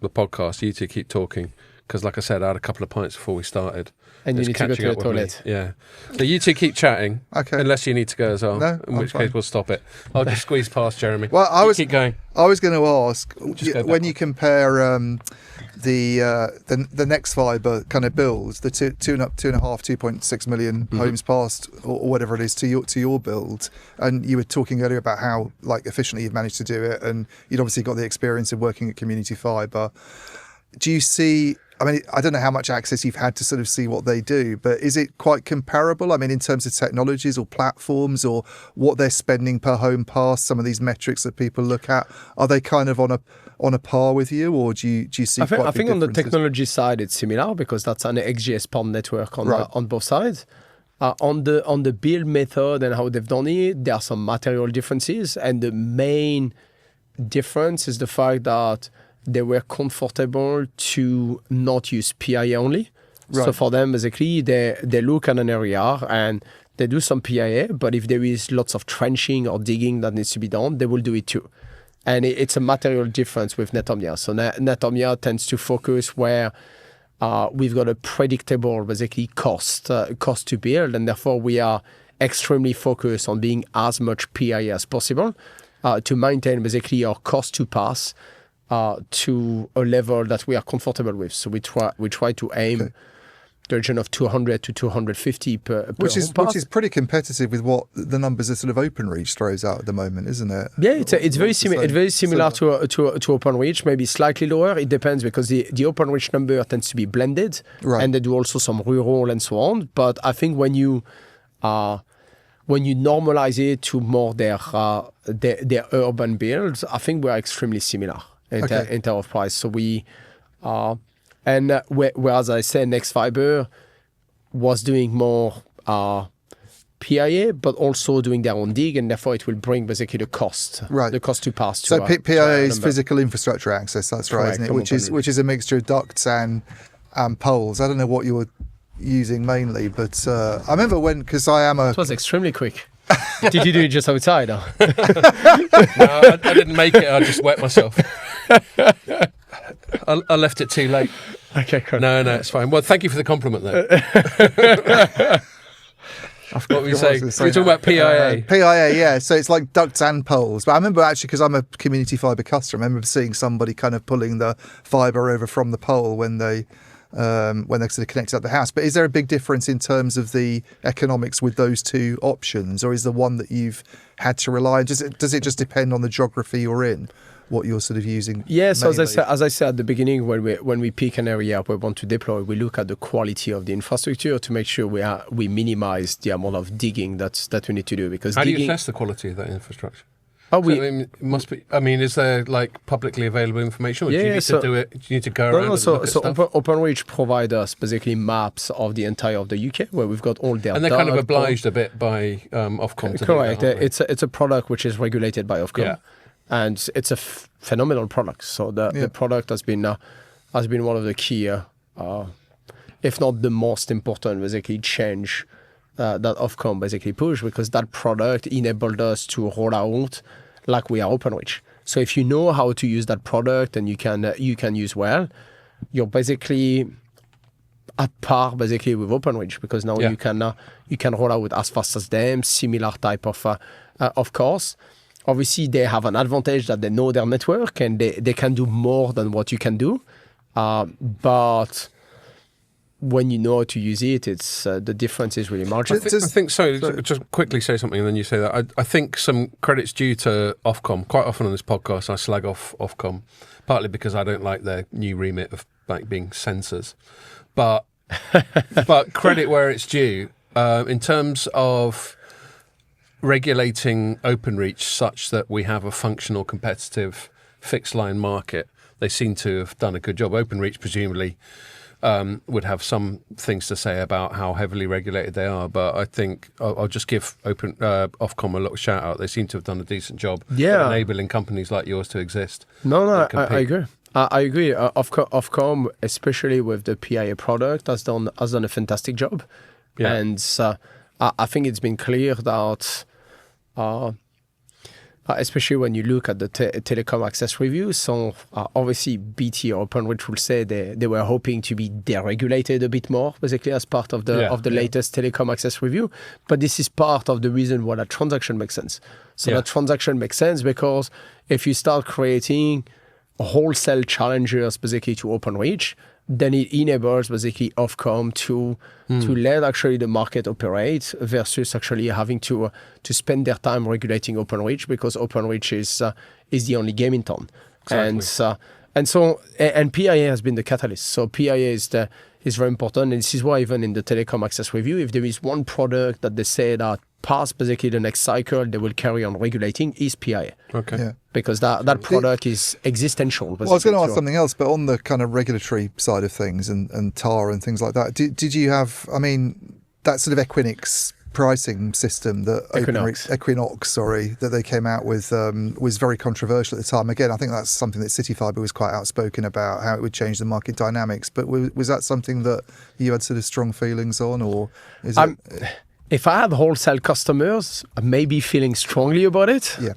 the podcast. You two keep talking because, like I said, I had a couple of pints before we started. And you need to go to the toilet. Yeah. So you two keep chatting. Okay. Unless you need to go as well. No, in which case we'll stop it. I'll just squeeze past Jeremy. Well, keep going. I was going to ask when you compare the Next Fibre kind of builds, the 2.6 million homes passed or whatever it is to your build, and you were talking earlier about how efficiently you've managed to do it, and you'd obviously got the experience of working at Community Fibre. Do you see? I mean, I don't know how much access you've had to sort of see what they do, but is it quite comparable? I mean, in terms of technologies or platforms or what they're spending per home pass, some of these metrics that people look at, are they kind of on a par with you, or do you see? I think on the technology side, it's similar because that's an XGS-PON network on both sides. On the build method and how they've done it, there are some material differences, and the main difference is the fact that they were comfortable to not use PIA only. Right. So for them, basically, they look at an area and they do some PIA, but if there is lots of trenching or digging that needs to be done, they will do it too. And it's a material difference with Netomnia. So Netomnia tends to focus where we've got a predictable, basically, cost to build, and therefore we are extremely focused on being as much PIA as possible to maintain, basically, our cost to pass to a level that we are comfortable with. So we try to aim the region of 200 to 250 per which home pass. is pretty competitive with what the numbers that sort of OpenReach throws out at the moment, isn't it? Yeah, it's very similar. It's very similar to OpenReach, maybe slightly lower. It depends because the OpenReach number tends to be blended, Right. and they do also some rural and so on. But I think when you normalize it to more their urban builds, I think we are extremely similar in terms of price. So we and whereas I say Next Fiber was doing more PIA, but also doing their own dig, and therefore it will bring basically the cost to pass. So PIA is physical infrastructure access. That's right, isn't it? Which is a mixture of ducts and poles. I don't know what you were using mainly, but I remember because I am a. It was extremely quick. Did you do it just outside? Or? No, I didn't make it. I just wet myself. I left it too late. Okay, cool. No, it's fine. Well, thank you for the compliment, though. What were you saying? We're talking about PIA. PIA, yeah. So it's like ducts and poles. But I remember actually, because I'm a community fibre customer, I remember seeing somebody kind of pulling the fibre over from the pole when they sort of connected up the house. But is there a big difference in terms of the economics with those two options, or is the one that you've had to rely on? Does it just depend on the geography you're in, what you're sort of using? Yeah, so as I said at the beginning, when we pick an area we want to deploy, we look at the quality of the infrastructure to make sure we minimize the amount of digging that we need to do. Because how do you assess the quality of that infrastructure? It must be. I mean, is there like publicly available information, or do you need to do it? Do you need to go around? So OpenReach provide us basically maps of the entire of the UK where we've got all their. And they're kind of obliged a bit by Ofcom. To correct. Do that, it's a product which is regulated by Ofcom. Yeah. And it's a phenomenal product. So the product has been one of the key, if not the most important, basically change that Ofcom basically pushed, because that product enabled us to roll out like we are OpenReach. So if you know how to use that product and you can use well, you're basically at par basically with OpenReach, because now you can roll out as fast as them, similar type of course. Obviously, they have an advantage that they know their network and they can do more than what you can do. But when you know how to use it, it's the difference is really marginal. I think so. Just quickly say something and then you say that. I think some credit's due to Ofcom. Quite often on this podcast, I slag off Ofcom, partly because I don't like their new remit of like being censors. But credit where it's due in terms of regulating OpenReach such that we have a functional, competitive, fixed line market. They seem to have done a good job. OpenReach presumably would have some things to say about how heavily regulated they are, but I think I'll just give Ofcom a little shout out. They seem to have done a decent job enabling companies like yours to exist. I agree. I agree. Ofcom, especially with the PIA product, has done a fantastic job. Yeah. And I think it's been clear that especially when you look at the telecom access review. So obviously BT or OpenReach will say they were hoping to be deregulated a bit more, basically as part of the latest telecom access review. But this is part of the reason why that transaction makes sense. So that transaction makes sense because if you start creating wholesale challengers basically to OpenReach, then it enables basically Ofcom to let actually the market operate versus actually having to spend their time regulating OpenReach, because OpenReach is the only game in town. Exactly. And PIA has been the catalyst. So PIA is very important, and this is why even in the telecom access review, if there is one product that they say that past basically the next cycle they will carry on regulating is PIA. Okay. Yeah. Because that product is existential. Well, I was going to ask something else, but on the kind of regulatory side of things and TAR and things like that, did you have, I mean, that sort of Equinix pricing system that Equinox, that they came out with was very controversial at the time. Again, I think that's something that CityFibre was quite outspoken about, how it would change the market dynamics. But was that something that you had sort of strong feelings on, or is it... If I had wholesale customers, I may be feeling strongly about it. Yeah.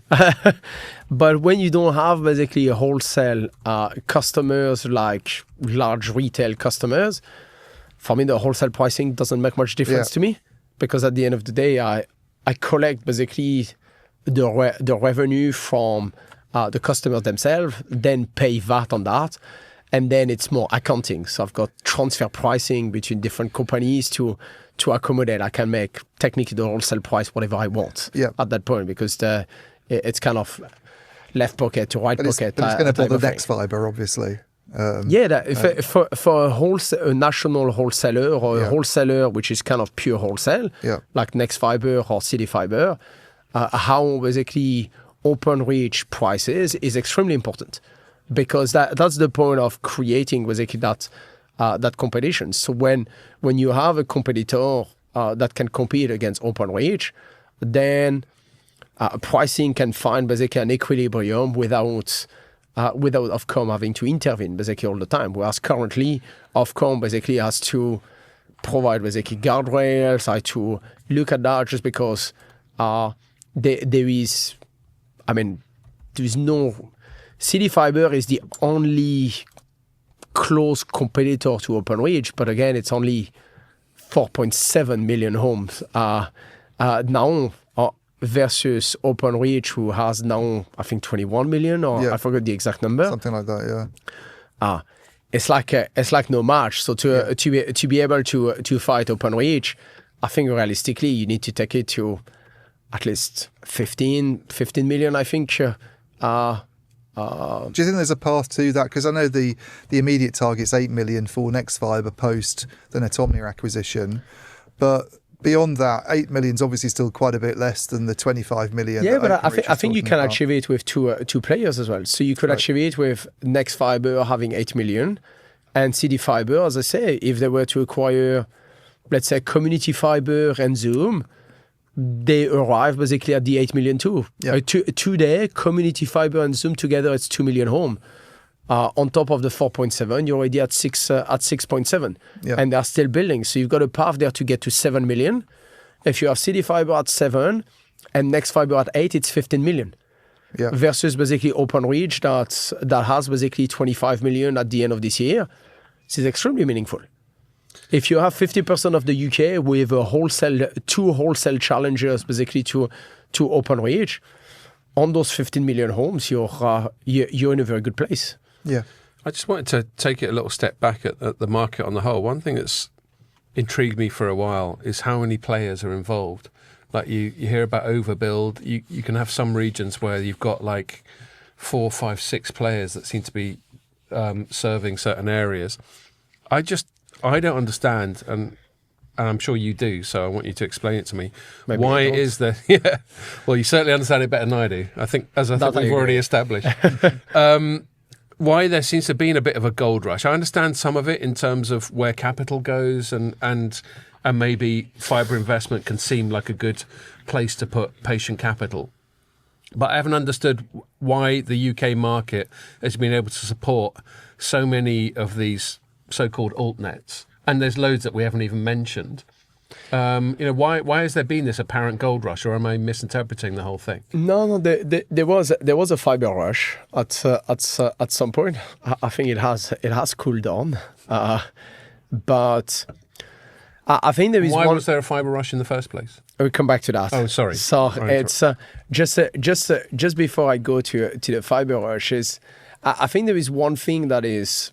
But when you don't have basically a wholesale customers like large retail customers, for me the wholesale pricing doesn't make much difference to me, because at the end of the day, I collect basically the revenue from the customers themselves, then pay VAT on that. And then it's more accounting. So I've got transfer pricing between different companies to accommodate. I can make technically the wholesale price whatever I want at that point, because it's kind of left pocket to right pocket. But it's going to pull the next fibre, obviously. For a national wholesaler or a wholesaler which is kind of pure wholesale, like Next Fibre or City Fibre, how basically Openreach prices is extremely important, because that's the point of creating basically that competition. So when you have a competitor that can compete against Openreach, then pricing can find basically an equilibrium without Ofcom having to intervene basically all the time. Whereas currently, Ofcom basically has to provide basically guardrails, I to look at that, just because there is no... City Fibre is the only close competitor to Openreach, but again, it's only 4.7 million homes now, versus Openreach, who has now, I think, 21 million, or I forgot the exact number. Something like that, yeah. It's like no match. So to be able to fight Openreach, I think realistically you need to take it to at least 15 million, I think. Do you think there's a path to that? Because I know the immediate target's 8 million for Next Fibre post the Netomnia acquisition, but beyond that, 8 million is obviously still quite a bit less than the 25 million. Yeah, but I think you can achieve it with two players as well. So you could achieve it with Next Fibre having 8 million, and City Fibre, as I say, if they were to acquire, let's say, Community Fibre and Zoom, they arrive basically at the 8 million too. Yeah. Today, Community Fibre and Zoom together, it's 2 million home. On top of the 4.7, you're already at 6.7, and they're still building. So you've got a path there to get to 7 million. If you have City Fibre at 7 and Next Fibre at 8, it's 15 million. Yeah. Versus basically Openreach that has basically 25 million at the end of this year. This is extremely meaningful. If you have 50% of the UK with two wholesale challengers basically to Openreach, on those 15 million homes, you're in a very good place. Yeah. I just wanted to take it a little step back at the market on the whole. One thing that's intrigued me for a while is how many players are involved. Like you hear about overbuild. You can have some regions where you've got like 4, 5, 6 players that seem to be serving certain areas. I don't understand, and I'm sure you do, so I want you to explain it to me. Maybe why is there... Yeah, well, you certainly understand it better than I do. I think we've already established. Why there seems to have been a bit of a gold rush. I understand some of it in terms of where capital goes, and maybe fibre investment can seem like a good place to put patient capital. But I haven't understood why the UK market has been able to support so many of these so-called altnets. And there's loads that we haven't even mentioned. Why has there been this apparent gold rush, or am I misinterpreting the whole thing? No. There was a fibre rush at some point. I think it has cooled down, but I think there is. Why was there a fibre rush in the first place? We'll come back to that. Oh, sorry. So it's just before I go to the fibre rushes, I think there is one thing that is.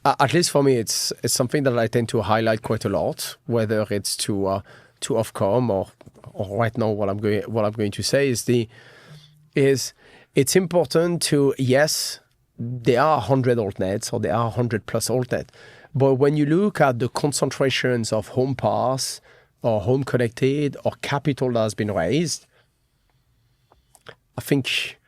At least for me, it's something that I tend to highlight quite a lot. Whether it's to Ofcom or right now, what I'm going to say is it's important to, yes, there are 100 altnets or there are 100 plus altnets, but when you look at the concentrations of home pass or home connected or capital that has been raised, I think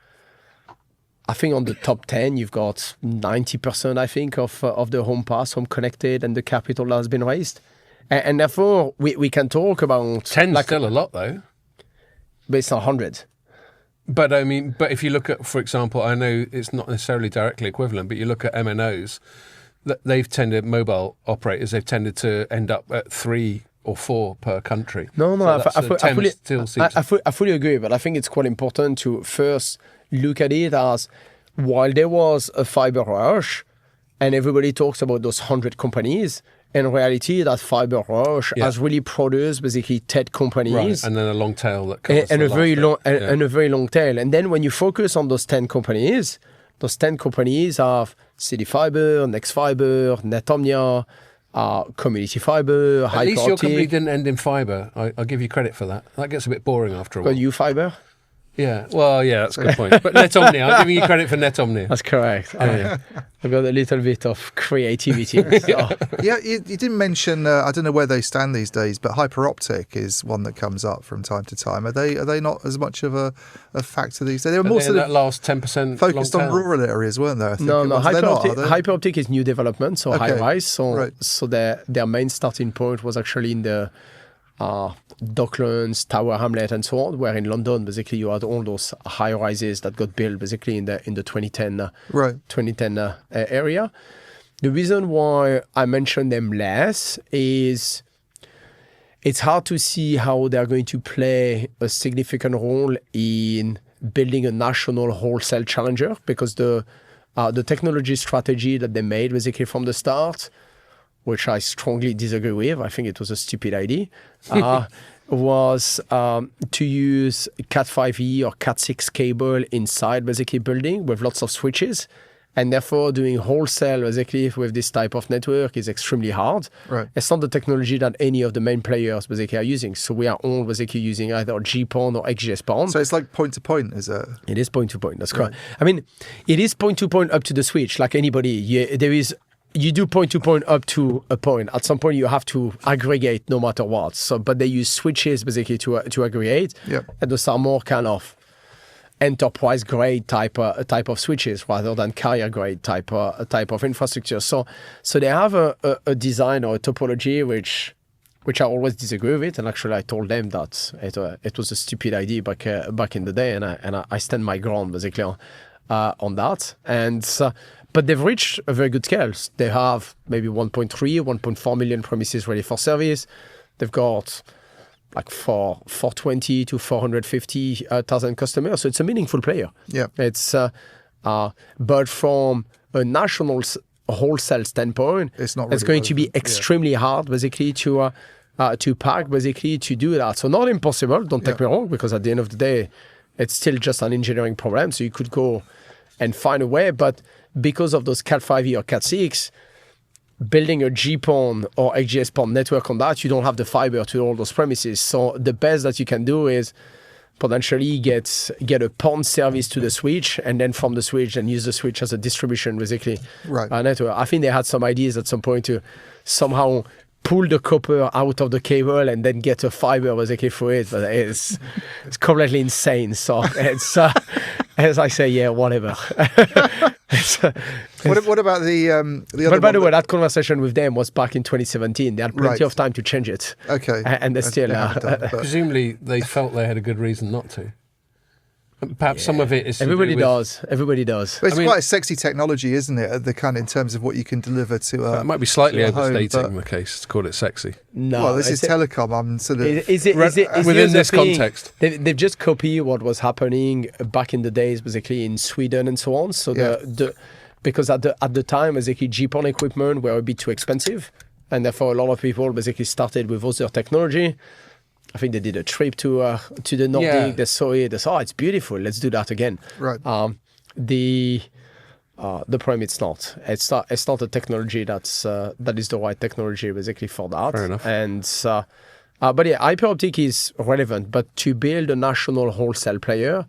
on the top 10, you've got 90%, I think, of the home pass, home connected, and the capital that has been raised. And therefore, we can talk about... 10's still a lot, though. But it's not 100. But if you look at, for example, I know it's not necessarily directly equivalent, but you look at MNOs, mobile operators, they've tended to end up at 3 or 4 per country. No, I fully agree, but I think it's quite important to first look at it as, while there was a fibre rush and everybody talks about those 100 companies, in reality that fibre rush has really produced basically 10 companies. Right. And then a long tail that covers and a very long tail. And then when you focus on those 10 companies have City Fibre, Next Fibre, Netomnia, Community Fibre, At Hyper least your company Optic. didn't end in fibre. I'll give you credit for that. That gets a bit boring after a while. Got you Fibre? Yeah, well, yeah, that's a good point. But Netomnia, I'm giving you credit for Netomnia. That's correct. I've got a little bit of creativity. So. Yeah, you didn't mention. I don't know where they stand these days, but hyper optic is one that comes up from time to time. Are they not as much of a factor these days? They were more sort that of last 10% focused long on tail. rural areas, weren't they? I think No, it no. was. They're not, are they? Hyper Optic is new development, so Okay. high rise. So, Right. so their main starting point was actually in the Docklands, Tower Hamlet, and so on. Where in London, basically, you had all those high rises that got built basically in the 2010 Right. 2010 area. The reason why I mention them less is it's hard to see how they're going to play a significant role in building a national wholesale challenger, because the technology strategy that they made basically from the start, which I strongly disagree with, I think it was a stupid idea, was to use Cat5e or Cat6 cable inside basically building with lots of switches. And therefore, doing wholesale basically with this type of network is extremely hard. Right. It's not the technology that any of the main players basically are using. So we are all basically using either GPON or XGS-PON. So it's like point to point, is it? It is point to point. That's correct. I mean, it is point to point up to the switch, like anybody. You do point to point up to a point. At some point, you have to aggregate no matter what. So, but they use switches basically to aggregate. Yep. And those are more kind of enterprise grade type of switches rather than carrier grade type of infrastructure. So they have a design or a topology which I always disagree with. And actually, I told them that it was a stupid idea back in the day, and I stand my ground basically on that. And but they've reached a very good scale. They have maybe 1.4 million premises ready for service. They've got like 420 to 450,000 customers. So it's a meaningful player. Yeah. It's but from a national wholesale standpoint, It's not it's really going to be relevant, yeah. extremely hard basically to pack basically to do that. So not impossible, don't take me wrong, because at the end of the day, it's still just an engineering problem. So you could go and find a way, but because of those Cat5e or Cat6, building a GPON or XGS-PON network on that, you don't have the fiber to all those premises. So the best that you can do is potentially get a PON service to the switch, and then from the switch and use the switch as a distribution basically Right. network. I think they had some ideas at some point to somehow pull the copper out of the cable and then get a fiber basically through it, but it's completely insane. So it's as I say, yeah, whatever. What about the other? But by the one way, that conversation with them was back in 2017. They had plenty Right. of time to change it. Okay. And they still haven't done, but- Presumably, they felt they had a good reason not to. Perhaps some of it is... to do Everybody with- does. Everybody does. But it's I mean- quite a sexy technology, isn't it? The kind in terms of what you can deliver to. It might be slightly to a home, overstating but- the case to call it sexy. No. Well, this is it's- telecom. I'm sort of. Is it Within here's this the thing. context. They've just copied what was happening back in the days, basically in Sweden and so on. So because at the time, basically GPON equipment were a bit too expensive, and therefore a lot of people basically started with other technology. I think they did a trip to the Nordic. Yeah. They saw it. They saw, it's beautiful. Let's do that again. Right. The problem it's not. It's not a technology that is the right technology basically for that. Fair enough. And but yeah, hyper optic is relevant. But to build a national wholesale player,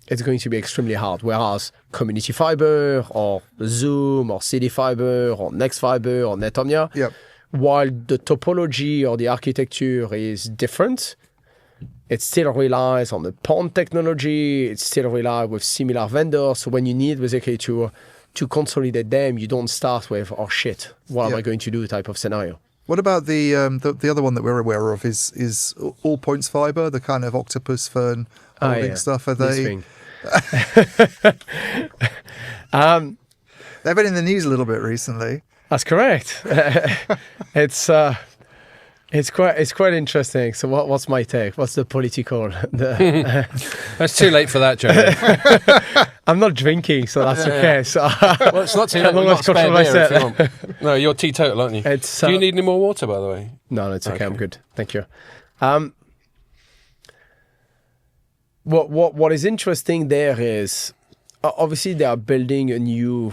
it's going to be extremely hard. Whereas community fiber or Zoom or City Fiber or Next Fiber or Netomnia, Yep. while the topology or the architecture is different, it still relies on the PON technology. It still relies with similar vendors. So when you need basically to consolidate them, you don't start with, oh shit, what am I going to do type of scenario. What about the other one that we're aware of is all points fiber, the kind of octopus fern holding stuff? Are This they? thing. They've been in the news a little bit recently. That's correct. It's quite interesting. So what's my take? What's the political? That's too late for that, Jeremy. I'm not drinking, so that's okay. So Well, it's not too late. I've We've almost got spare got beer if you want. No, you're teetotal, aren't you? it's Do you need any more water, by the way? no, it's okay. I'm Okay. good. Thank you. What is interesting there is obviously they are building a new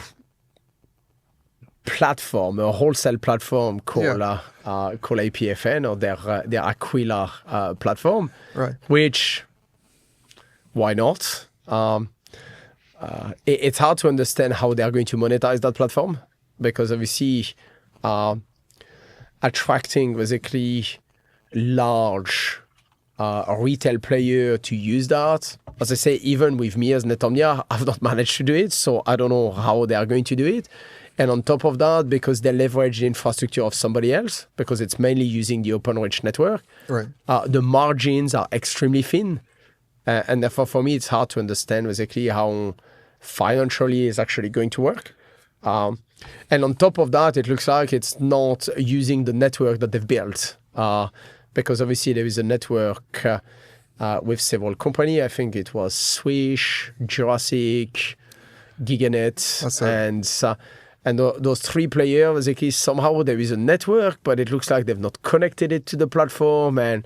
platform, a wholesale platform called APFN, or their Aquila platform. Right. Which, why not? It's hard to understand how they are going to monetize that platform, because obviously attracting basically large retail player to use that. As I say, even with me as Netomnia, I've not managed to do it, so I don't know how they are going to do it. And on top of that, because they leverage the infrastructure of somebody else, because it's mainly using the OpenReach network, Right. the margins are extremely thin. And therefore, for me, it's hard to understand basically how financially it's actually going to work. And on top of that, it looks like it's not using the network that they've built. Because obviously there is a network with several companies. I think it was Swish, Jurassic, Giganet, and those three players, basically somehow there is a network, but it looks like they've not connected it to the platform, and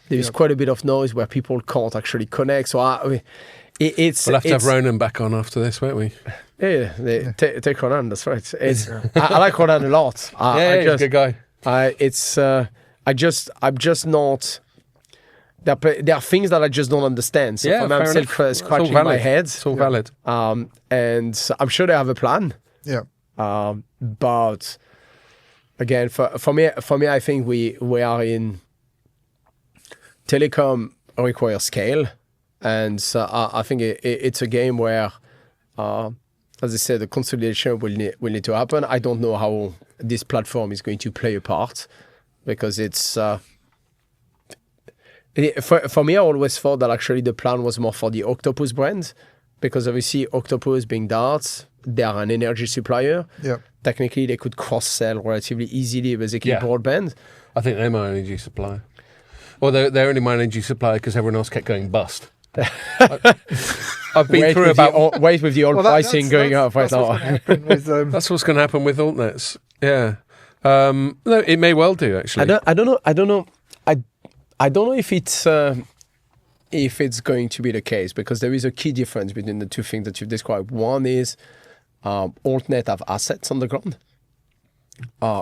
there is quite a bit of noise where people can't actually connect. So we'll have to have Ronan back on after this, won't we? Yeah, take Ronan. That's right. I like Ronan a lot. He's a good guy. I'm just not. There are things that I just don't understand. So for me, I'm still scratching my head. It's all valid. And I'm sure they have a plan. Yeah. But again, for me, I think we are in telecom requires scale, and I think it's a game where, as I said, the consolidation will need to happen. I don't know how this platform is going to play a part, because it's for me, I always thought that actually the plan was more for the Octopus brand, because obviously Octopus being that, they are an energy supplier. Yeah. Technically, they could cross-sell relatively easily, basically broadband. I think they're my energy supplier. Well, they're only my energy supplier because everyone else kept going bust. I've been through about... Wait with the old pricing going up right now. That's what's going to happen with altnets. Yeah. No, it may well do, actually. I don't know if it's going to be the case, because there is a key difference between the two things that you've described. One is altnet have assets on the ground,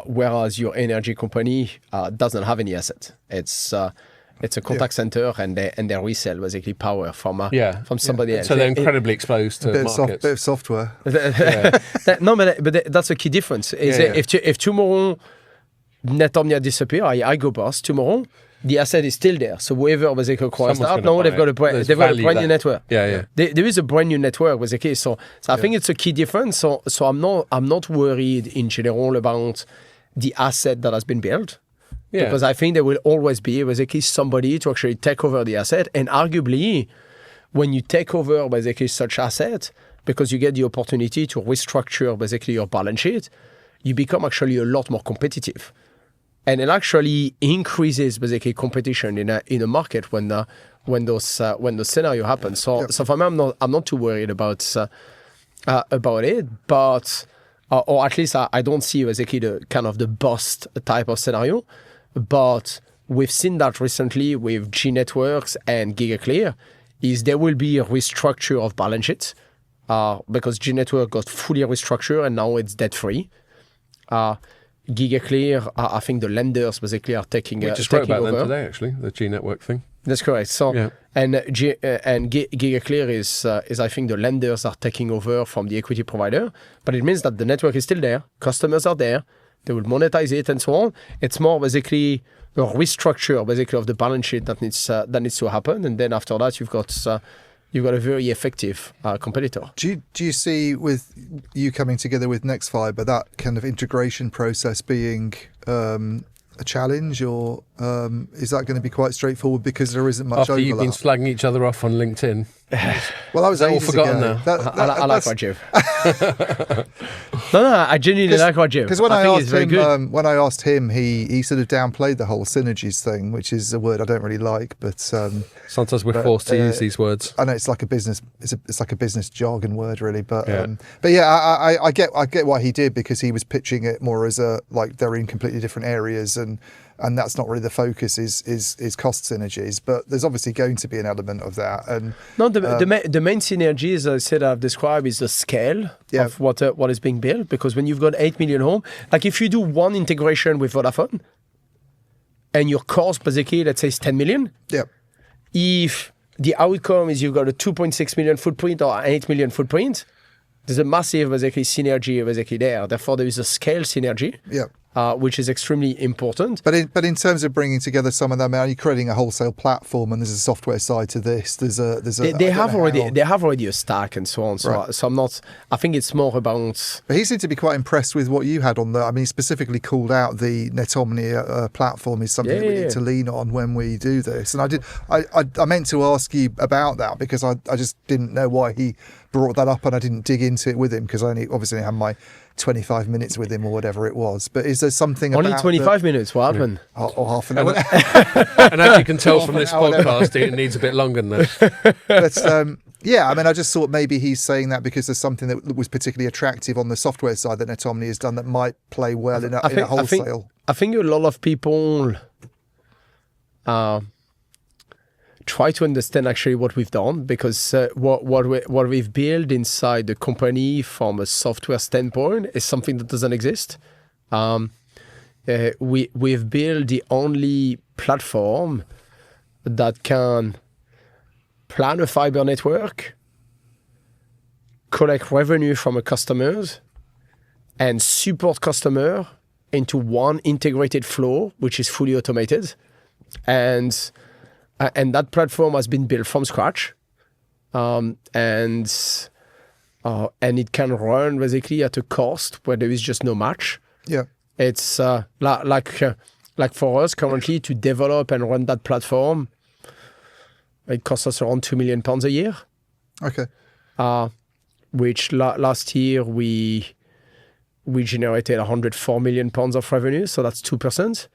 whereas your energy company doesn't have any assets. It's a contact center, and they resell basically power from somebody else. So they're incredibly exposed to markets. Bit of software. No, but that's a key difference. If tomorrow Netomnia disappear, I go bust tomorrow, the asset is still there. So whoever basically acquires that, now they've got a brand new network. Yeah. There is a brand new network with the case. So I think it's a key difference. So I'm not worried in general about the asset that has been built. Yeah. Because I think there will always be basically somebody to actually take over the asset. And arguably, when you take over basically such asset, because you get the opportunity to restructure basically your balance sheet, you become actually a lot more competitive. And it actually increases basically competition in a market when those scenario happen. So for me, I'm not too worried about it, but or at least I don't see basically the kind of the bust type of scenario. But we've seen that recently with G Networks and GigaClear, is there will be a restructure of balance sheets because G Network got fully restructured and now it's debt free. GigaClear, I think the lenders basically are taking over. We just wrote about them today, actually, the G Network thing. That's correct. So and GigaClear is I think the lenders are taking over from the equity provider, but it means that the network is still there, customers are there, they will monetize it and so on. It's more basically a restructure basically of the balance sheet that needs to happen, and then after that you've got a very effective competitor. Do you see, with you coming together with Nexfibre, that kind of integration process being a challenge, or is that going to be quite straightforward because there isn't much After overlap? You've been slagging each other off on LinkedIn. Well, I was all forgotten now. I like Rajiv. No, I genuinely like Rajiv. Because when I asked him, he sort of downplayed the whole synergies thing, which is a word I don't really like. But sometimes we're forced to use these words. I know it's like a business. It's like a business jargon word, really. But I get what he did, because he was pitching it more as like they're in completely different areas, and and that's not really the focus. Is cost synergies, but there's obviously going to be an element of that. And No, the main synergy, as I said, I've described, is the scale of what is being built. Because when you've got 8 million homes, like if you do one integration with Vodafone, and your cost basically, let's say, is 10 million. Yeah. If the outcome is you've got a 2.6 million footprint or 8 million footprint, there's a massive basically synergy basically there. Therefore, there is a scale synergy. Yeah. Which is extremely important. But in terms of bringing together some of them, are you creating a wholesale platform? And there's a software side to this. They have already a stack and so on. So, Right. so I'm not. I think it's more about. But he seemed to be quite impressed with what you had on there. I mean, he specifically called out the Netomnia platform is something that we need to lean on when we do this. And I meant to ask you about that because I just didn't know why he brought that up, and I didn't dig into it with him because I obviously had my 25 minutes with him or whatever it was. But is there something Only 25 minutes? What happened? Or half an hour? And as you can tell from this podcast, it needs a bit longer than that. But yeah, I mean, I just thought maybe he's saying that because there's something that was particularly attractive on the software side that Netomnia has done that might play well in a wholesale. I think a lot of people try to understand actually what we've done, because what we've built inside the company from a software standpoint is something that doesn't exist. We've built the only platform that can plan a fiber network, collect revenue from a customers, and support customer into one integrated flow, which is fully automated. And that platform has been built from scratch, and it can run basically at a cost where there is just no match. Yeah, it's like for us currently to develop and run that platform, it costs us around £2 million a year. Okay. Which last year we generated £104 million of revenue, so that's 2%.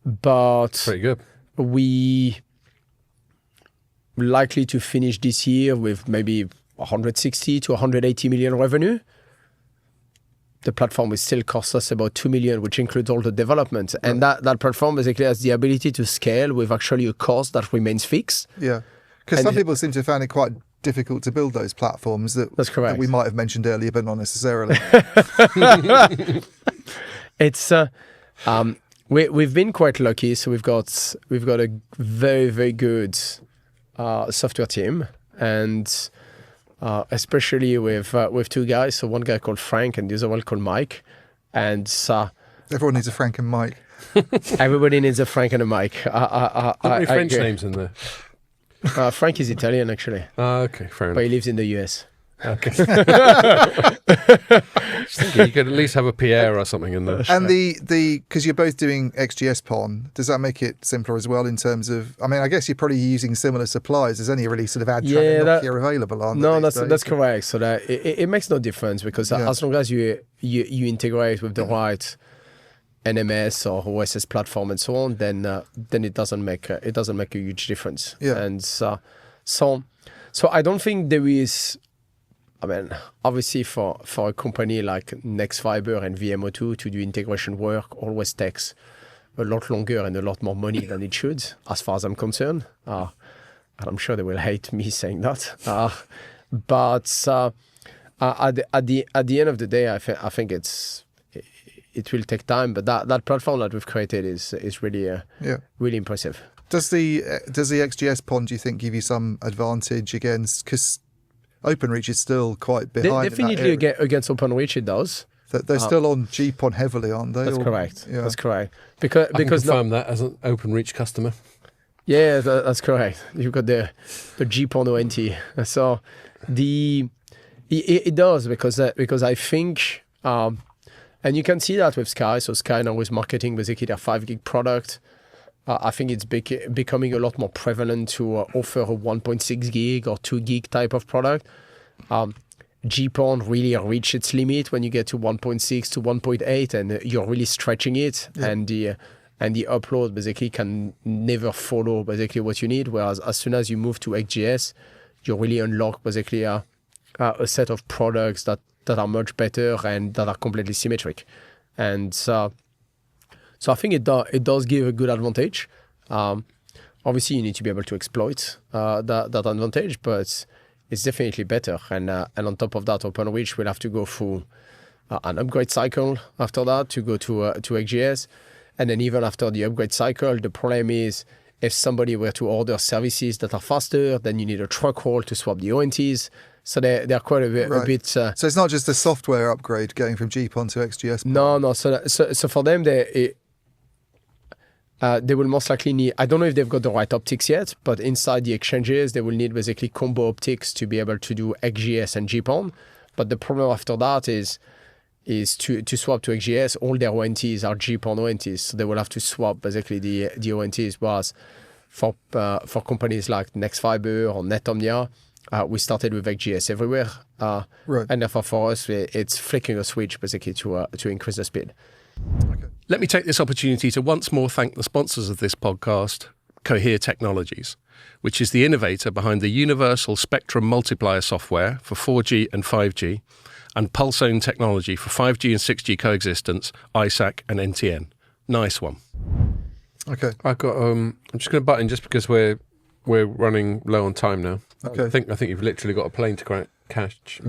But pretty good. We likely to finish this year with maybe 160 to 180 million revenue. The platform will still cost us about 2 million, which includes all the development. Right. And that platform basically has the ability to scale with actually a cost that remains fixed. Yeah. Because some people seem to have found it quite difficult to build those platforms that's correct. That we might have mentioned earlier, but not necessarily. It's we've been quite lucky. So we've got a very, very good software team, and especially with two guys. So one guy called Frank and the other one called Mike. And everyone needs a Frank and Mike. Everybody needs a Frank and a Mike. How many French names in there? Frank is Italian, actually. Okay, fair enough. But he lives in the US. Okay. You could at least have a Pierre or something in there. And because you're both doing XGS-PON, does that make it simpler as well in terms of? I mean, I guess you're probably using similar suppliers. There's only really sort of Adtran and Nokia available, aren't there? No, that's correct. So that it makes no difference, because as long as you integrate with the right NMS or OSS platform and so on, then it doesn't make a huge difference. Yeah. And so I don't think there is. I mean, obviously for a company like Nexfibre and VMO2 to do integration work always takes a lot longer and a lot more money than it should, as far as I'm concerned. And I'm sure they will hate me saying that. But at the end of the day, I think it will take time. But that platform that we've created is really really impressive. Does the XGS-PON, do you think, give you some advantage against? Because OpenReach is still quite behind. Definitely against OpenReach, it does. They're still on GPON heavily, aren't they? That's correct. Yeah. That's correct. I can confirm that as an OpenReach customer. Yeah, that's correct. You've got the GPON ONT. So it does, because I think, and you can see that with Sky. So Sky now is marketing basically their 5 gig product. I think it's becoming a lot more prevalent to offer a 1.6 gig or 2 gig type of product. GPON really reached its limit when you get to 1.6 to 1.8, and you're really stretching it, and the upload basically can never follow basically what you need. Whereas as soon as you move to XGS, you really unlock basically a set of products that are much better and that are completely symmetric. And so So I think it does give a good advantage. Obviously, you need to be able to exploit that advantage, but it's definitely better. And on top of that, OpenReach will have to go through an upgrade cycle after that to go to XGS. And then even after the upgrade cycle, the problem is if somebody were to order services that are faster, then you need a truck roll to swap the ONTs. So they're quite a bit. So it's not just a software upgrade going from GPON to XGS. No. So for them, they will most likely need, I don't know if they've got the right optics yet, but inside the exchanges, they will need basically combo optics to be able to do XGS and GPON. But the problem after that is to swap to XGS, all their ONTs are GPON ONTs. So they will have to swap basically the ONTs. Whereas for companies like Fibre or Netomnia, we started with XGS everywhere. Right. And therefore for us, it's flicking a switch basically to increase the speed. Okay. Let me take this opportunity to once more thank the sponsors of this podcast, Cohere Technologies, which is the innovator behind the Universal Spectrum Multiplier software for 4G and 5G, and Pulsone technology for 5G and 6G coexistence, ISAC and NTN. Nice one. Okay. I've got. I'm just going to butt in just because we're running low on time now. Okay. I think you've literally got a plane to catch,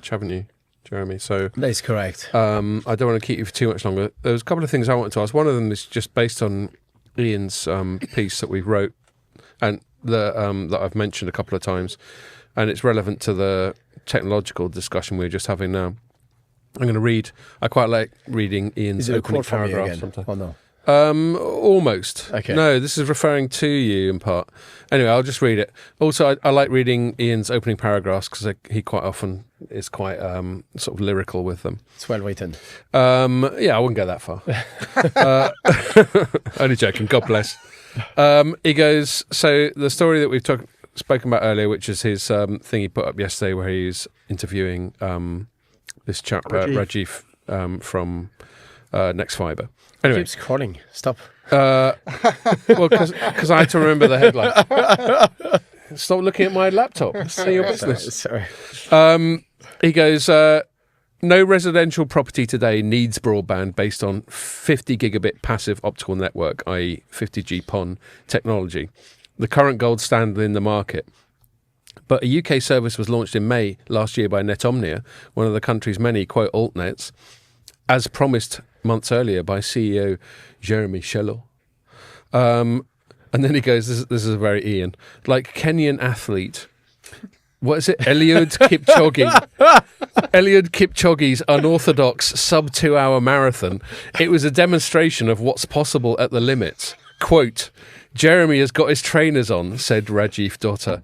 haven't you, Jeremy? So That is correct. I don't want to keep you for too much longer. There was a couple of things I wanted to ask. One of them is just based on Ian's piece that we wrote and that I've mentioned a couple of times, and it's relevant to the technological discussion we were just having now. I'm going to read. I quite like reading Ian's Is it a opening quote from me paragraph again? sometimes. Oh no. Almost. Okay. No, this is referring to you in part. Anyway, I'll just read it. Also, I like reading Ian's opening paragraphs because he quite often is quite sort of lyrical with them. It's well written. Yeah, I wouldn't go that far. Only joking. God bless. He goes, so the story that we've spoken about earlier, which is his thing he put up yesterday where he's interviewing this chap, Rajiv from Fibre. Anyway. Keep scrolling. Stop. Well, because I had to remember the headline. Stop looking at my laptop. It's your business. Sorry. He goes, no residential property today needs broadband based on 50 gigabit passive optical network, i.e. 50G PON technology, the current gold standard in the market. But a UK service was launched in May last year by Netomnia, one of the country's many, quote, altnets, as promised months earlier by CEO Jeremy Shellor. And then he goes, this is very Ian, like Kenyan athlete. What is it? Eliud Kipchoge's unorthodox sub 2 hour marathon. It was a demonstration of what's possible at the limits. Quote, Jeremy has got his trainers on, said Rajiv Dotta.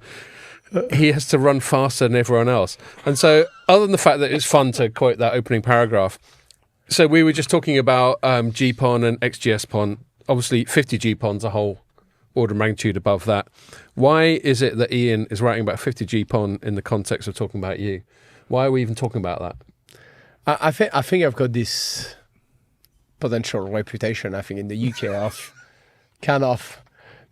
He has to run faster than everyone else. And so, other than the fact that it's fun to quote that opening paragraph, so we were just talking about GPON and XGS PON. Obviously, 50 GPON's a whole order of magnitude above that. Why is it that Ian is writing about 50 GPON in the context of talking about you? Why are we even talking about that? I think I've got this potential reputation, I think, in the UK of kind of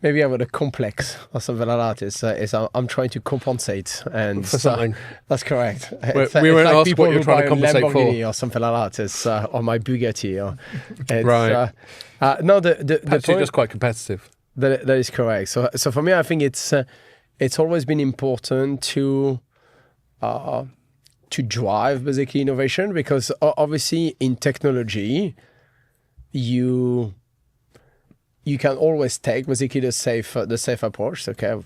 maybe I've got a complex or something like that. I'm trying to compensate, and for something. That's correct. We won't like ask what you're trying to compensate for, or something like that. It's or my Bugatti, or right. No, the Perhaps you're just quite competitive. That is correct. So for me, I think it's always been important to drive basically innovation, because obviously in technology you can always take basically the safe approach. Okay,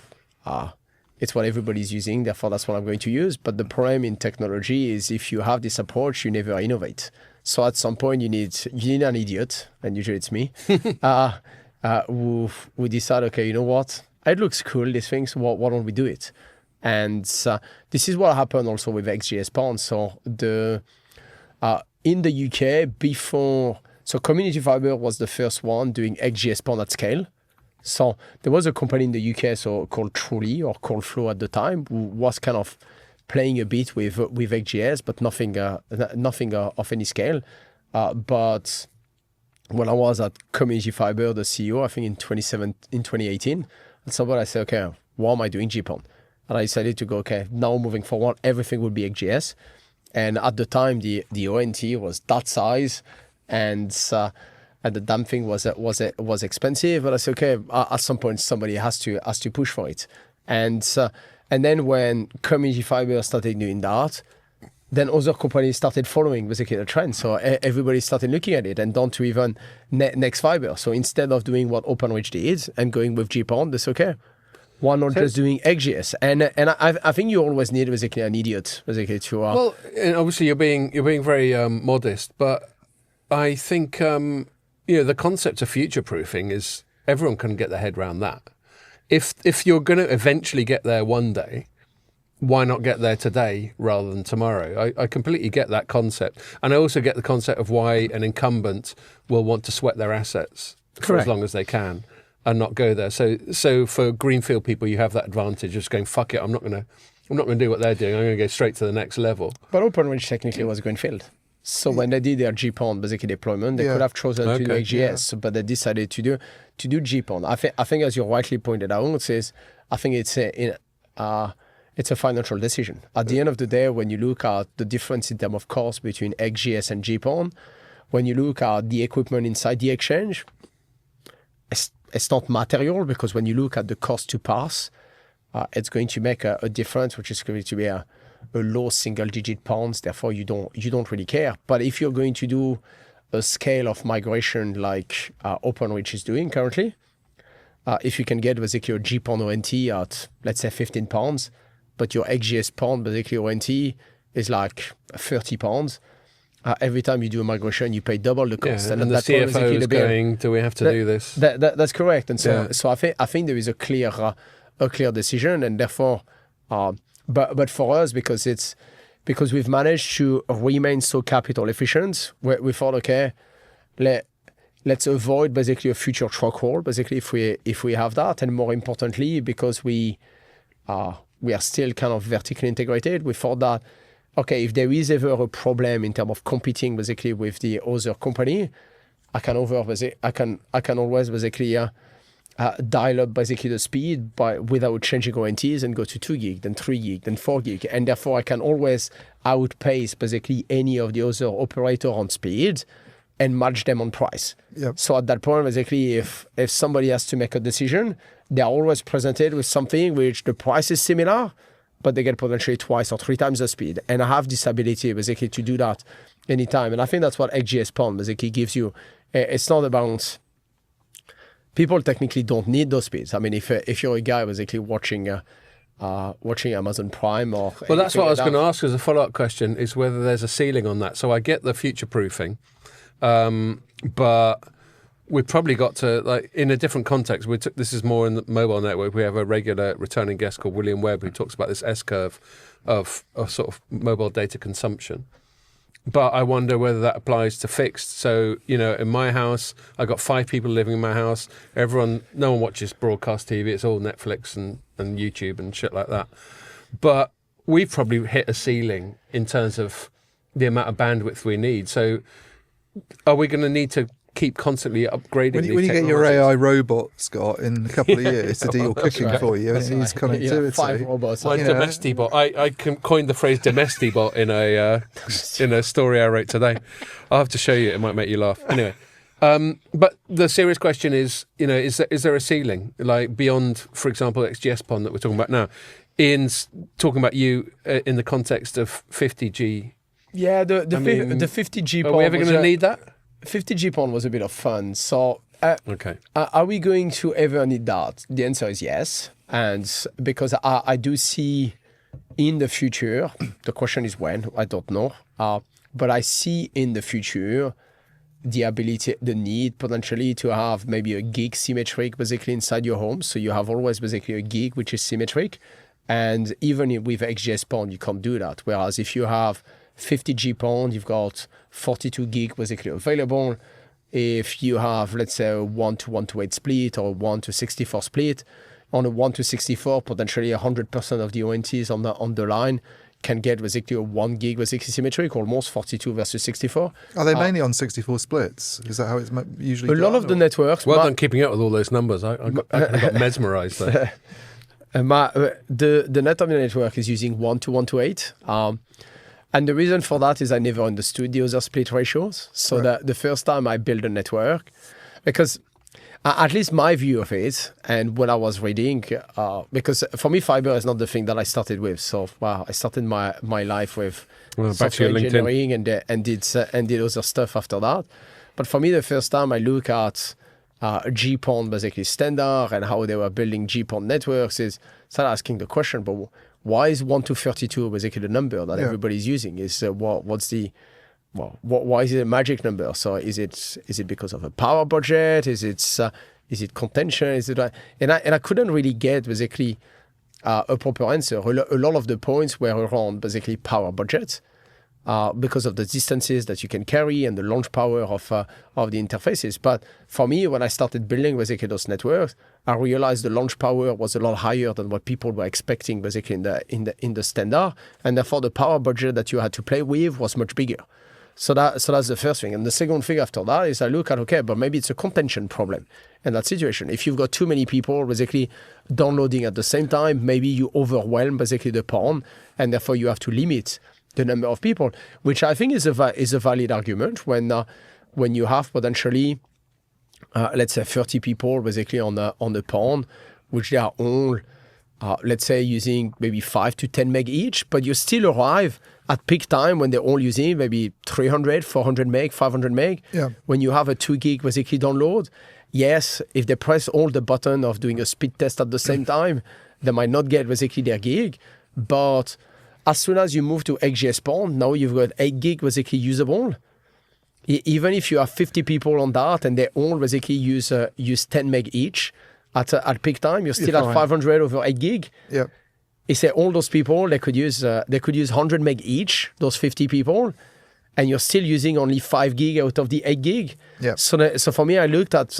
it's what everybody's using, therefore that's what I'm going to use. But the problem in technology is if you have this approach, you never innovate. So at some point you need an idiot, and usually it's me, who decide, okay, you know what? It looks cool, these things. Why don't we do it? And this is what happened also with XGS PON. So in the UK before. So Community Fibre was the first one doing XGS PON at scale. So there was a company in the UK called Truly or Cold Flow at the time, who was kind of playing a bit with XGS, but nothing of any scale. But when I was at Community Fibre, the CEO, I think in 2018, at some point I said, okay, why am I doing GPON? And I decided to go, okay, now moving forward, everything will be XGS. And at the time, the ONT was that size. And and the damn thing was expensive. But I said, okay, at some point somebody has to push for it, and then when community fiber started doing that, then other companies started following basically the trend. So everybody started looking at it, and down to even Next Fiber. So instead of doing what Openreach did and going with GPON, that's okay. Why not just doing XGS? And I think you always need basically an idiot basically to. Well, and obviously you're being very modest, but I think the concept of future proofing is everyone can get their head around that. If you're going to eventually get there one day, why not get there today rather than tomorrow? I completely get that concept. And I also get the concept of why an incumbent will want to sweat their assets for as long as they can and not go there. So for greenfield people, you have that advantage of just going, fuck it, I'm not going to do what they're doing. I'm going to go straight to the next level. But Openreach technically was greenfield. So when they did their GPON basically deployment, they could have chosen to do XGS, but they decided to do GPON. I think as you rightly pointed out, I think it's a financial decision. At the end of the day, when you look at the difference in terms of cost between XGS and GPON, when you look at the equipment inside the exchange, it's not material, because when you look at the cost to pass, it's going to make a difference, which is going to be a low single-digit pounds. Therefore, you don't really care. But if you're going to do a scale of migration like Openreach is doing currently, if you can get basically a GPON ONT at, let's say, £15, but your XGS PON, basically ONT, is like £30. Every time you do a migration, you pay double the cost. And the CFO is going, do we have to do this? That's correct. And so I think there is a clear decision, and therefore, but for us, because we've managed to remain so capital efficient, we thought, okay, let's avoid basically a future truck roll, basically if we have that, and more importantly, because we are still kind of vertically integrated, we thought that, okay, if there is ever a problem in terms of competing basically with the other company, I can always basically dial up basically the speed without changing ONTs and go to 2 gig, then 3 gig, then 4 gig, and therefore I can always outpace basically any of the other operator on speed and match them on price. Yep. So at that point, basically, if somebody has to make a decision, they're always presented with something which the price is similar, but they get potentially 2 or 3 times the speed. And I have this ability basically to do that anytime. And I think that's what XGS PON basically gives you. It's not about... People technically don't need those speeds. I mean, if you're a guy basically watching Amazon Prime or... Well, that's what I was going to ask as a follow-up question, is whether there's a ceiling on that. So I get the future-proofing, but we've probably got to, like, in a different context, this is more in the mobile network. We have a regular returning guest called William Webb who talks about this S-curve of sort of mobile data consumption. But I wonder whether that applies to fixed. So, in my house, I've got 5 people living in my house. No one watches broadcast TV. It's all Netflix and YouTube and shit like that. But we've probably hit a ceiling in terms of the amount of bandwidth we need. So are we going to need to keep constantly upgrading when you get your AI robot, Scott, in a couple of years to do your cooking for you and use connectivity. 5 robots. My Domestibot. I coined the phrase Domestibot in a story I wrote today. I'll have to show you. It might make you laugh. Anyway, but the serious question is, is there a ceiling, like beyond, for example, XGS PON that we're talking about now, in talking about you in the context of 50G? Yeah, the 50G PON. Are we ever going to need that? 50G PON was a bit of fun. So, okay. Are we going to ever need that? The answer is yes. And because I do see in the future, the question is when, I don't know. But I see in the future the need potentially to have maybe a gig symmetric basically inside your home. So you have always basically a gig which is symmetric. And even with XGS PON, you can't do that. Whereas if you have 50G PON, you've got 42 gig basically available. If you have, let's say, a 1:128 split or a 1:64 split, on a 1:64, potentially 100% of the ONTs on the line can get basically a 1 gig basically symmetric, almost 42 versus 64. Are they mainly on 64 splits? Is that how it's usually done? A lot of the networks... Well done keeping up with all those numbers. I got mesmerised there. The Netomnia network is using 1:128. And the reason for that is I never understood the other split ratios. So the first time I built a network, because at least my view of it, and when I was reading, because for me, fiber is not the thing that I started with. So I started my life with software engineering and did other stuff after that. But for me, the first time I look at GPON basically standard and how they were building GPON networks is start asking the question, but why is 1 to 32 basically the number that everybody's using? Is why is it a magic number? So is it because of a power budget? Is it contention? And I couldn't really get basically a proper answer. A lot of the points were around basically power budget because of the distances that you can carry and the launch power of the interfaces. But for me, when I started building basically those networks, I realized the launch power was a lot higher than what people were expecting basically in the standard, and therefore the power budget that you had to play with was much bigger. So that's the first thing. And the second thing after that is I look at, okay, but maybe it's a contention problem in that situation. If you've got too many people basically downloading at the same time, maybe you overwhelm basically the PON, and therefore you have to limit the number of people, which I think is a valid argument when you have potentially, let's say 30 people basically on the PON, which they are all, let's say using maybe 5 to 10 meg each, but you still arrive at peak time when they're all using maybe 300, 400 meg, 500 meg. Yeah. When you have a 2 gig basically download, yes, if they press all the button of doing a speed test at the same time, they might not get basically their gig. But as soon as you move to XGS-PON, now you've got 8 gig basically usable. Even if you have 50 people on that and they all basically use 10 meg each at peak time, you're still at 500 over 8 gig. Yeah. You say all those people, they could use 100 meg each, those 50 people, and you're still using only 5 gig out of the 8 gig. Yeah. So for me, I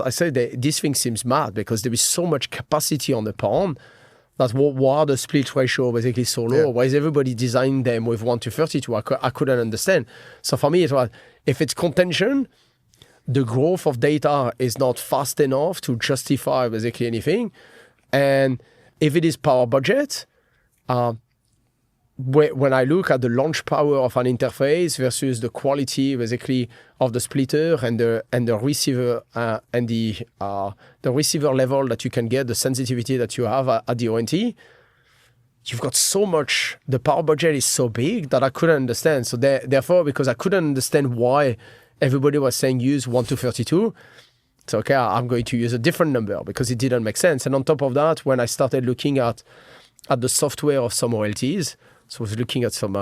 said this thing seems mad because there is so much capacity on the PON that why are the split ratio basically so low? Yeah. Why is everybody designing them with 1 to 32? I couldn't understand. So for me, it was, if it's contention, the growth of data is not fast enough to justify basically anything. And if it is power budget, when I look at the launch power of an interface versus the quality basically of the splitter and the receiver and the receiver level that you can get, the sensitivity that you have at the ONT, you've got so much, the power budget is so big that I couldn't understand. So therefore, because I couldn't understand why everybody was saying use 1 to 32, so okay, I'm going to use a different number because it didn't make sense. And on top of that, when I started looking at the software of some OLTs, so I was looking at some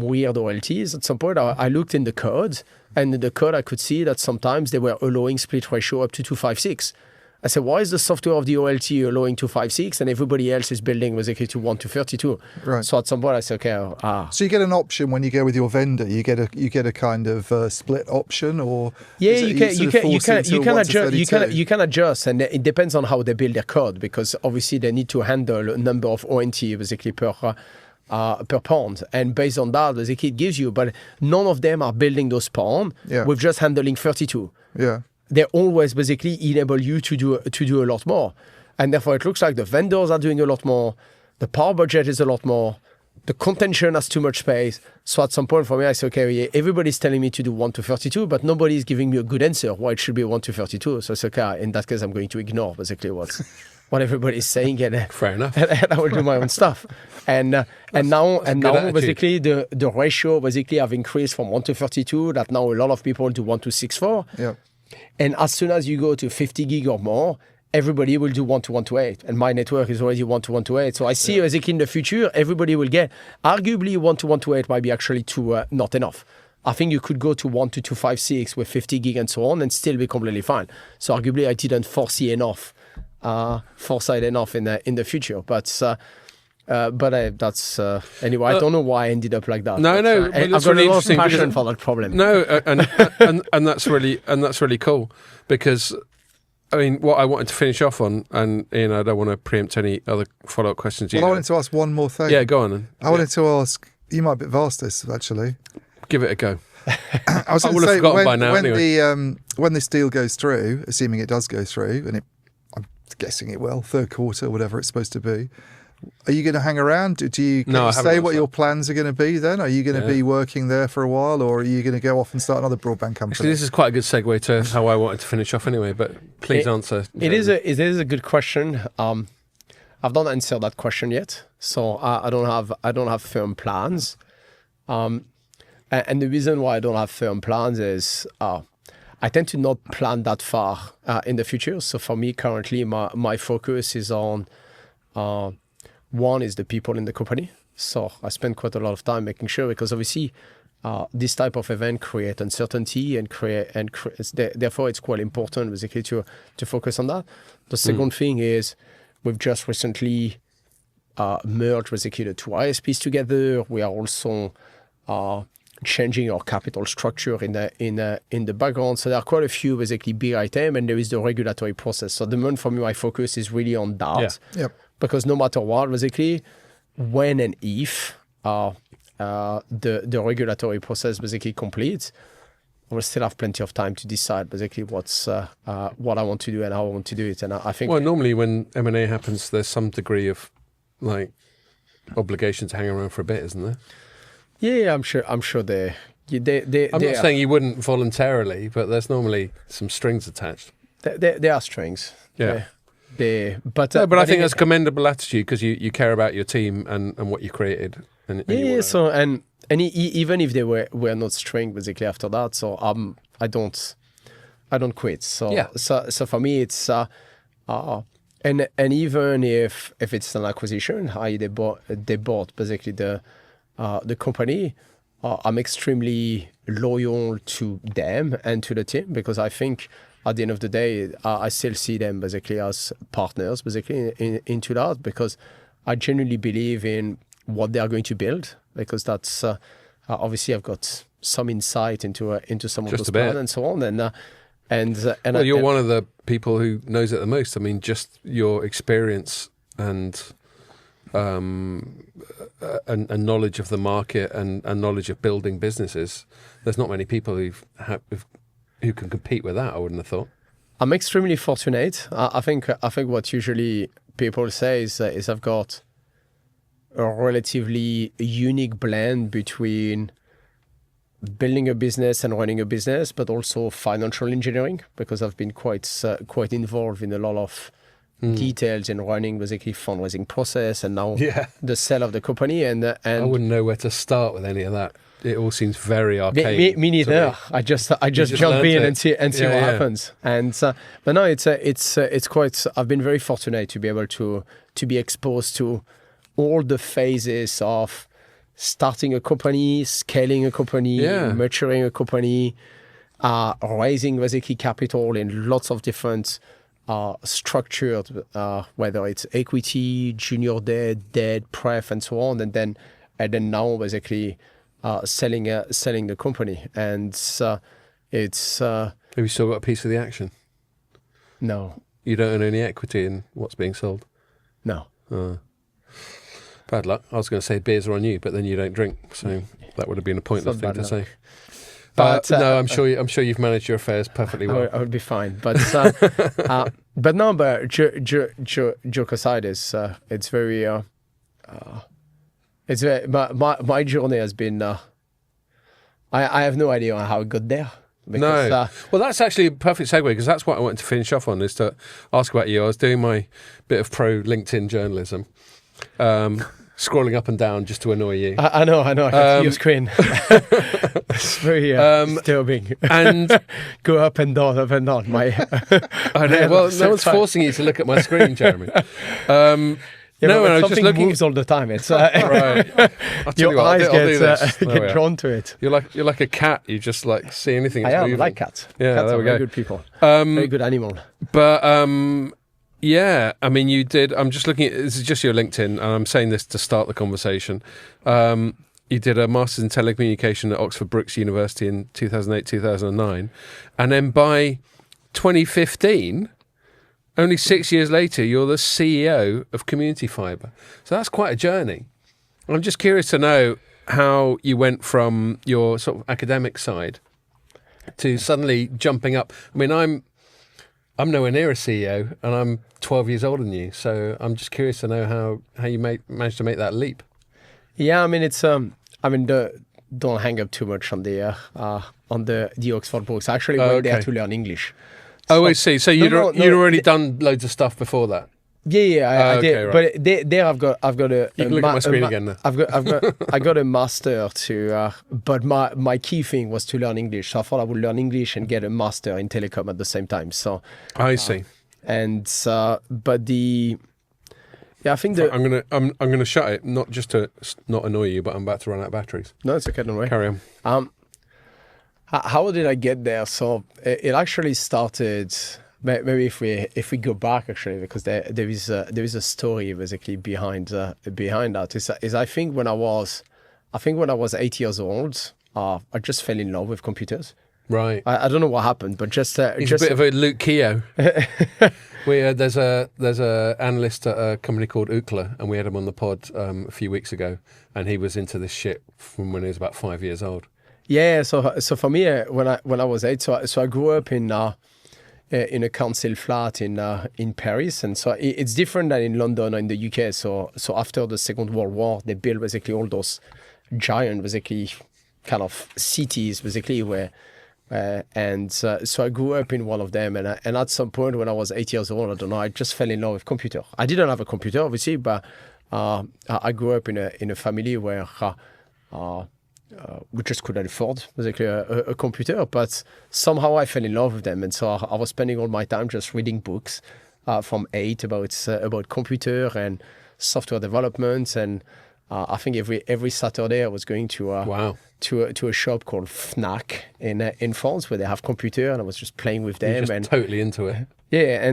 weird OLTs. At some point, I looked in the code, and in the code, I could see that sometimes they were allowing split ratio up to 256. I said, why is the software of the OLT allowing 256 and everybody else is building basically to 1 to 32? Right. So at some point, I said, okay, So you get an option when you go with your vendor. You get a kind of split option, or yeah, is it you can adjust, and it depends on how they build their code because obviously they need to handle a number of ONT basically per pound, and based on that, basically it gives you. But none of them are building those pound with just handling 32. Yeah. They always basically enable you to do a lot more, and therefore it looks like the vendors are doing a lot more. The power budget is a lot more. The contention has too much space. So at some point for me, I say, okay, everybody's telling me to do 1 to 32, but nobody's giving me a good answer why it should be 1 to 32. So I say, okay, in that case, I'm going to ignore basically what everybody's saying, and fair enough. And I will do my own stuff. And now basically the ratio basically have increased from 1 to 32. That now a lot of people do 1 to 64. Yeah. And as soon as you go to 50 gig or more, everybody will do 1 to 128. And my network is already 1 to 128. So I see basically in the future, everybody will get, arguably 1 to 128 might be actually not enough. I think you could go to 1 to 256 with 50 gig and so on and still be completely fine. So arguably I didn't foresight enough in the future. But that's anyway. I don't know why I ended up like that. No, but that's I've got really a lot of interesting passion for that problem. No, and that's really cool because I mean, what I wanted to finish off on, and Ian, I don't want to preempt any other follow-up questions. Well, I wanted to ask one more thing. Yeah, go on then. I wanted to ask. You might be vast this actually. Give it a go. I was going to say when this deal goes through, assuming it does go through, and I'm guessing it will, third quarter, whatever it's supposed to be. Are you going to hang around? Do you No, I haven't say what asked your that. plans are going to be then? Are you going to be working there for a while, or are you going to go off and start another broadband company? Actually, this is quite a good segue to how I wanted to finish off anyway, but please answer. It is a good question. I've not answered that question yet, so I don't have firm plans. And the reason why I don't have firm plans is I tend to not plan that far in the future. So for me, currently, my focus is on one is the people in the company. So I spend quite a lot of time making sure, because obviously this type of event create uncertainty and therefore it's quite important basically to focus on that. The second thing is we've just recently merged basically the two ISPs together. We are also changing our capital structure in the background. So there are quite a few basically big items, and there is the regulatory process. So the moment for me, my focus is really on that. Yeah. Yep. Because no matter what, basically, when and if the regulatory process basically completes, I will still have plenty of time to decide basically what I want to do and how I want to do it. And I think... Well, normally when M&A happens, there's some degree of like obligation to hang around for a bit, isn't there? Yeah, I'm sure they I'm not saying you wouldn't voluntarily, but there's normally some strings attached. There are strings. Yeah. But I think that's a commendable attitude, because you care about your team and what you created. And you wanna... So and even if they were not string basically after that, so I don't quit. So so for me it's and even if it's an acquisition, i.e. they bought basically the company, I'm extremely loyal to them and to the team, because I think at the end of the day, I still see them basically as partners basically into that, because I genuinely believe in what they are going to build, because that's obviously I've got some insight into some of those plans and so on, and you're one of the people who knows it the most. I mean, just your experience and knowledge of the market and knowledge of building businesses. There's not many people who can compete with that, I wouldn't have thought. I'm extremely fortunate. I think what usually people say is I've got a relatively unique blend between building a business and running a business, but also financial engineering, because I've been quite involved in a lot of details in running basically fundraising process and now the sale of the company. And I wouldn't know where to start with any of that. It all seems very archaic. Me neither. I just jump in and see what happens. And but no, it's quite. I've been very fortunate to be able to be exposed to all the phases of starting a company, scaling a company, maturing a company, raising basically capital in lots of different structured, whether it's equity, junior debt, pref, and so on, and then now basically selling the company. And it's. Have you still got a piece of the action? No. You don't own any equity in what's being sold? No. Bad luck. I was going to say beers are on you, but then you don't drink, so that would have been a pointless thing to say. But no, I'm sure you've managed your affairs perfectly well. I would be fine, but no. But joke aside, it's very. It's very. My journey has been. I have no idea how I got there. Because, no. Well, that's actually a perfect segue, because that's what I wanted to finish off on, is to ask about you. I was doing my bit of pro LinkedIn journalism. Scrolling up and down just to annoy you. I know. I can see your screen. It's very disturbing. And go up and down. I know. Well, no one's forcing you to look at my screen, Jeremy. No, I was just looking. Moves all the time. It's right. Your eyes get drawn to it. You're like a cat. You just like see anything. I like cats. Yeah, cats there are we go. Very good people. Very good animal. But yeah, I mean, you did. I'm just looking at this is just your LinkedIn, and I'm saying this to start the conversation. You did a master's in telecommunication at Oxford Brookes University in 2008-2009, and then by 2015, only 6 years later, you're the CEO of Community Fibre. So that's quite a journey. I'm just curious to know how you went from your sort of academic side to suddenly jumping up. I mean, I'm nowhere near a CEO, and I'm 12 years older than you. So I'm just curious to know how you managed to make that leap. Yeah, I mean, it's don't hang up too much on the Oxford books. I actually went there to learn English. Oh, I see. So you'd already done loads of stuff before that. Yeah, I did. Right. But there, I've got a. You can look at my screen again now. I got a master to. But my key thing was to learn English. So I thought I would learn English and get a master in telecom at the same time. So I see. But the. Yeah, I think that I'm gonna shut it, not just to not annoy you, but I'm about to run out of batteries. No, it's okay. Don't worry. Carry on. How did I get there? So it actually started. Maybe if we go back actually, because there is a story basically behind that. Is I think when I was 8 years old, I just fell in love with computers. Right. I don't know what happened, but he's a bit of a Luke Keogh. There's a analyst at a company called Ookla, and we had him on the pod a few weeks ago, and he was into this shit from when he was about 5 years old. Yeah. So for me, when I was 8, so I grew up in a council flat in Paris, and so it's different than in London or in the UK. So after the Second World War, they built basically all those giant basically kind of cities basically where. So I grew up in one of them, and at some point when I was 8 years old, I don't know, I just fell in love with computer. I didn't have a computer, obviously, but I grew up in a family where we just couldn't afford basically a computer, but somehow I fell in love with them, and so I was spending all my time just reading books from 8 about computer and software development, and I think every Saturday I was going to a shop called Fnac in France where they have computer, and I was just playing with them. You're just totally into it. Yeah,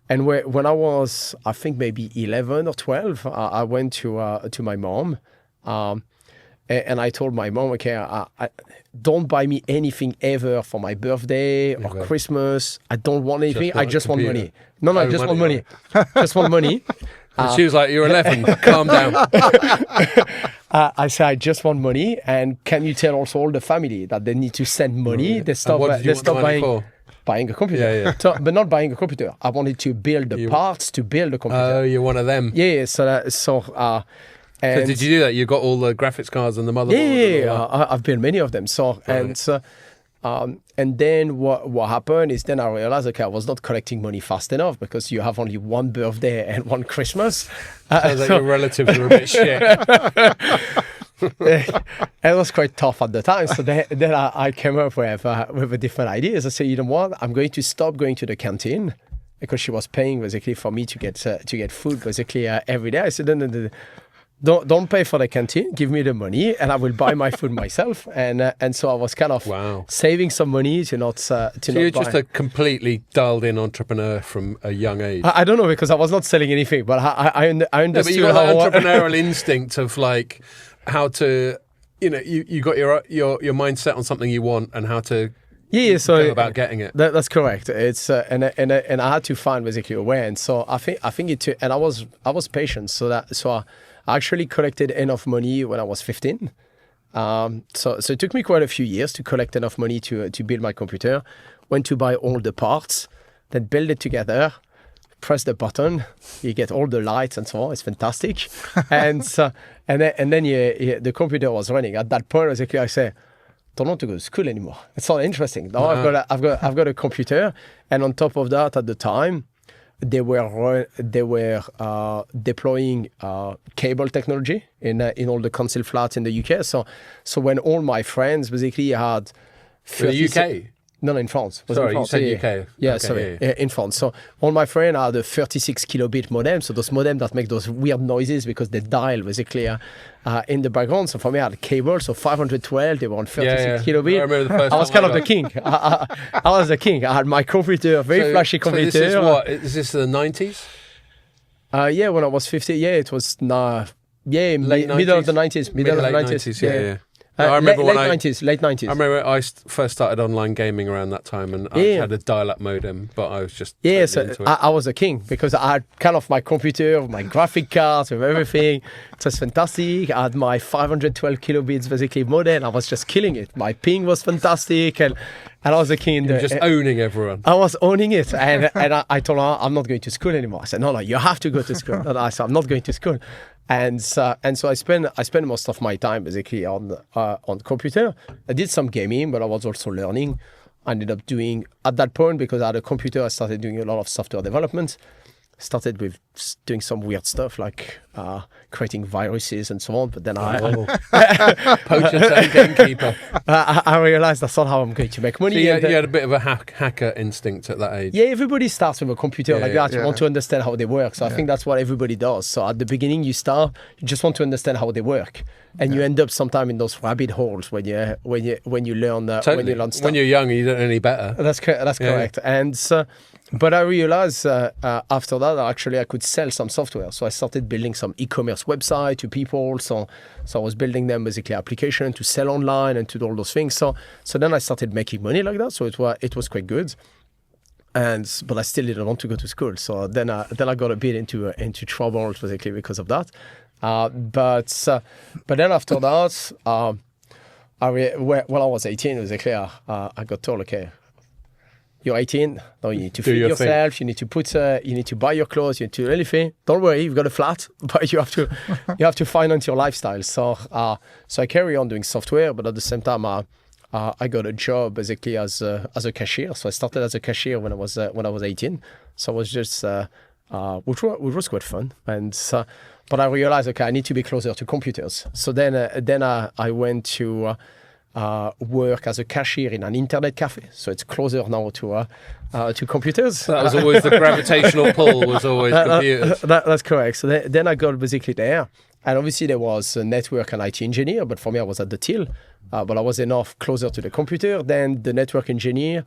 and when I was, I think maybe 11 or 12, I went to my mom, and I told my mom, okay, I don't buy me anything ever for my birthday or Christmas. I don't want anything. I just want money. No, I just want money. Just want money. She was like, "You're 11. Calm down." I said, "I just want money, and can you tell also all the family that they need to send money? They stop buying a computer. Yeah. So, but not buying a computer. I wanted to build the parts to build a computer. Oh, you're one of them. Yeah. So did you do that? You got all the graphics cards and the motherboard? Yeah. I've built many of them. And then what happened is then I realized, okay, I was not collecting money fast enough because you have only one birthday and one Christmas. Sounds like your relatives were a bit shit. It was quite tough at the time. So then I came up with a different idea. I said, you know what? I'm going to stop going to the canteen because she was paying basically for me to get food basically every day. I said, no. Don't pay for the canteen. Give me the money, and I will buy my food myself. And so I was kind of saving some money to not. So you're just a completely dialed-in entrepreneur from a young age. I don't know, because I was not selling anything, but I understood. But you got that entrepreneurial instinct of like how to, you got your mindset on something you want and how to. Yeah, so go about getting it. That's correct. It's and I had to find basically a way, and so I think it took, and I was patient, so I actually collected enough money when I was 15. So it took me quite a few years to collect enough money to build my computer. Went to buy all the parts, then build it together, press the button, you get all the lights and so on. It's fantastic. and then the computer was running. At that point, basically, I said, don't want to go to school anymore. It's not interesting. Now I've got a computer, and on top of that, at the time, they were deploying cable technology in all the council flats in the UK. So when all my friends basically had in the UK. No, in France. Sorry, in France. you said UK. Yeah, okay, sorry, yeah. In France. So all my friends had a 36 kilobit modem. So those modems that make those weird noises because they dial basically in the background. So for me, I had cable. So 512, they were on 36 kilobit. I remember the first I was kind of the king. I was the king. I had my computer, very flashy computer. So this is what? Is this the 90s? Yeah, when I was 50, it was middle of the 90s. Middle of the 90s, yeah. I remember late 90s. I remember I first started online gaming around that time, and I had a dial-up modem, but I was just so I was a king because I had kind of my computer, my graphic cards, with everything. It was fantastic. I had my 512 kilobits basically modem. I was just killing it. My ping was fantastic, And I was a kid. You're just owning everyone. I was owning it, and I told her I'm not going to school anymore. I said, no, you have to go to school. And I said, I'm not going to school, and so I spent most of my time basically on computer. I did some gaming, but I was also learning. I ended up doing at that point, because I had a computer, I started doing a lot of software development. Started with doing some weird stuff like creating viruses and so on, but then Poacher and gamekeeper. I realized that's not how I'm going to make money. So you had a bit of a hacker instinct at that age. Yeah, everybody starts with a computer like that. You yeah. want to understand how they work. So I think that's what everybody does. So at the beginning, you just want to understand how they work, and you end up sometime in those rabbit holes when you learn Totally. when you learn stuff. When you're young, you don't know any better. That's correct. And but I realized after that, actually, I could sell some software. So I started building some e-commerce website to people. So I was building them basically application to sell online and to do all those things. So then I started making money like that. So it was quite good. But I still didn't want to go to school. So then I got a bit into trouble basically because of that. But then after that, when I was 18, basically, I got told, okay, you're 18. Now you need to feed yourself. You need to buy your clothes. You need to do anything. Don't worry, you've got a flat, but you have to finance your lifestyle. So I carry on doing software, but at the same time, I got a job basically as a cashier. So I started as a cashier when I was 18. So I was just which was quite fun. But I realized, okay, I need to be closer to computers. So then I went to work as a cashier in an internet cafe. So it's closer now to computers. That was always the gravitational pull. Was always computers. That's correct. So then I got basically there, and obviously there was a network and IT engineer. But for me, I was at the till. But I was enough closer to the computer. Then the network engineer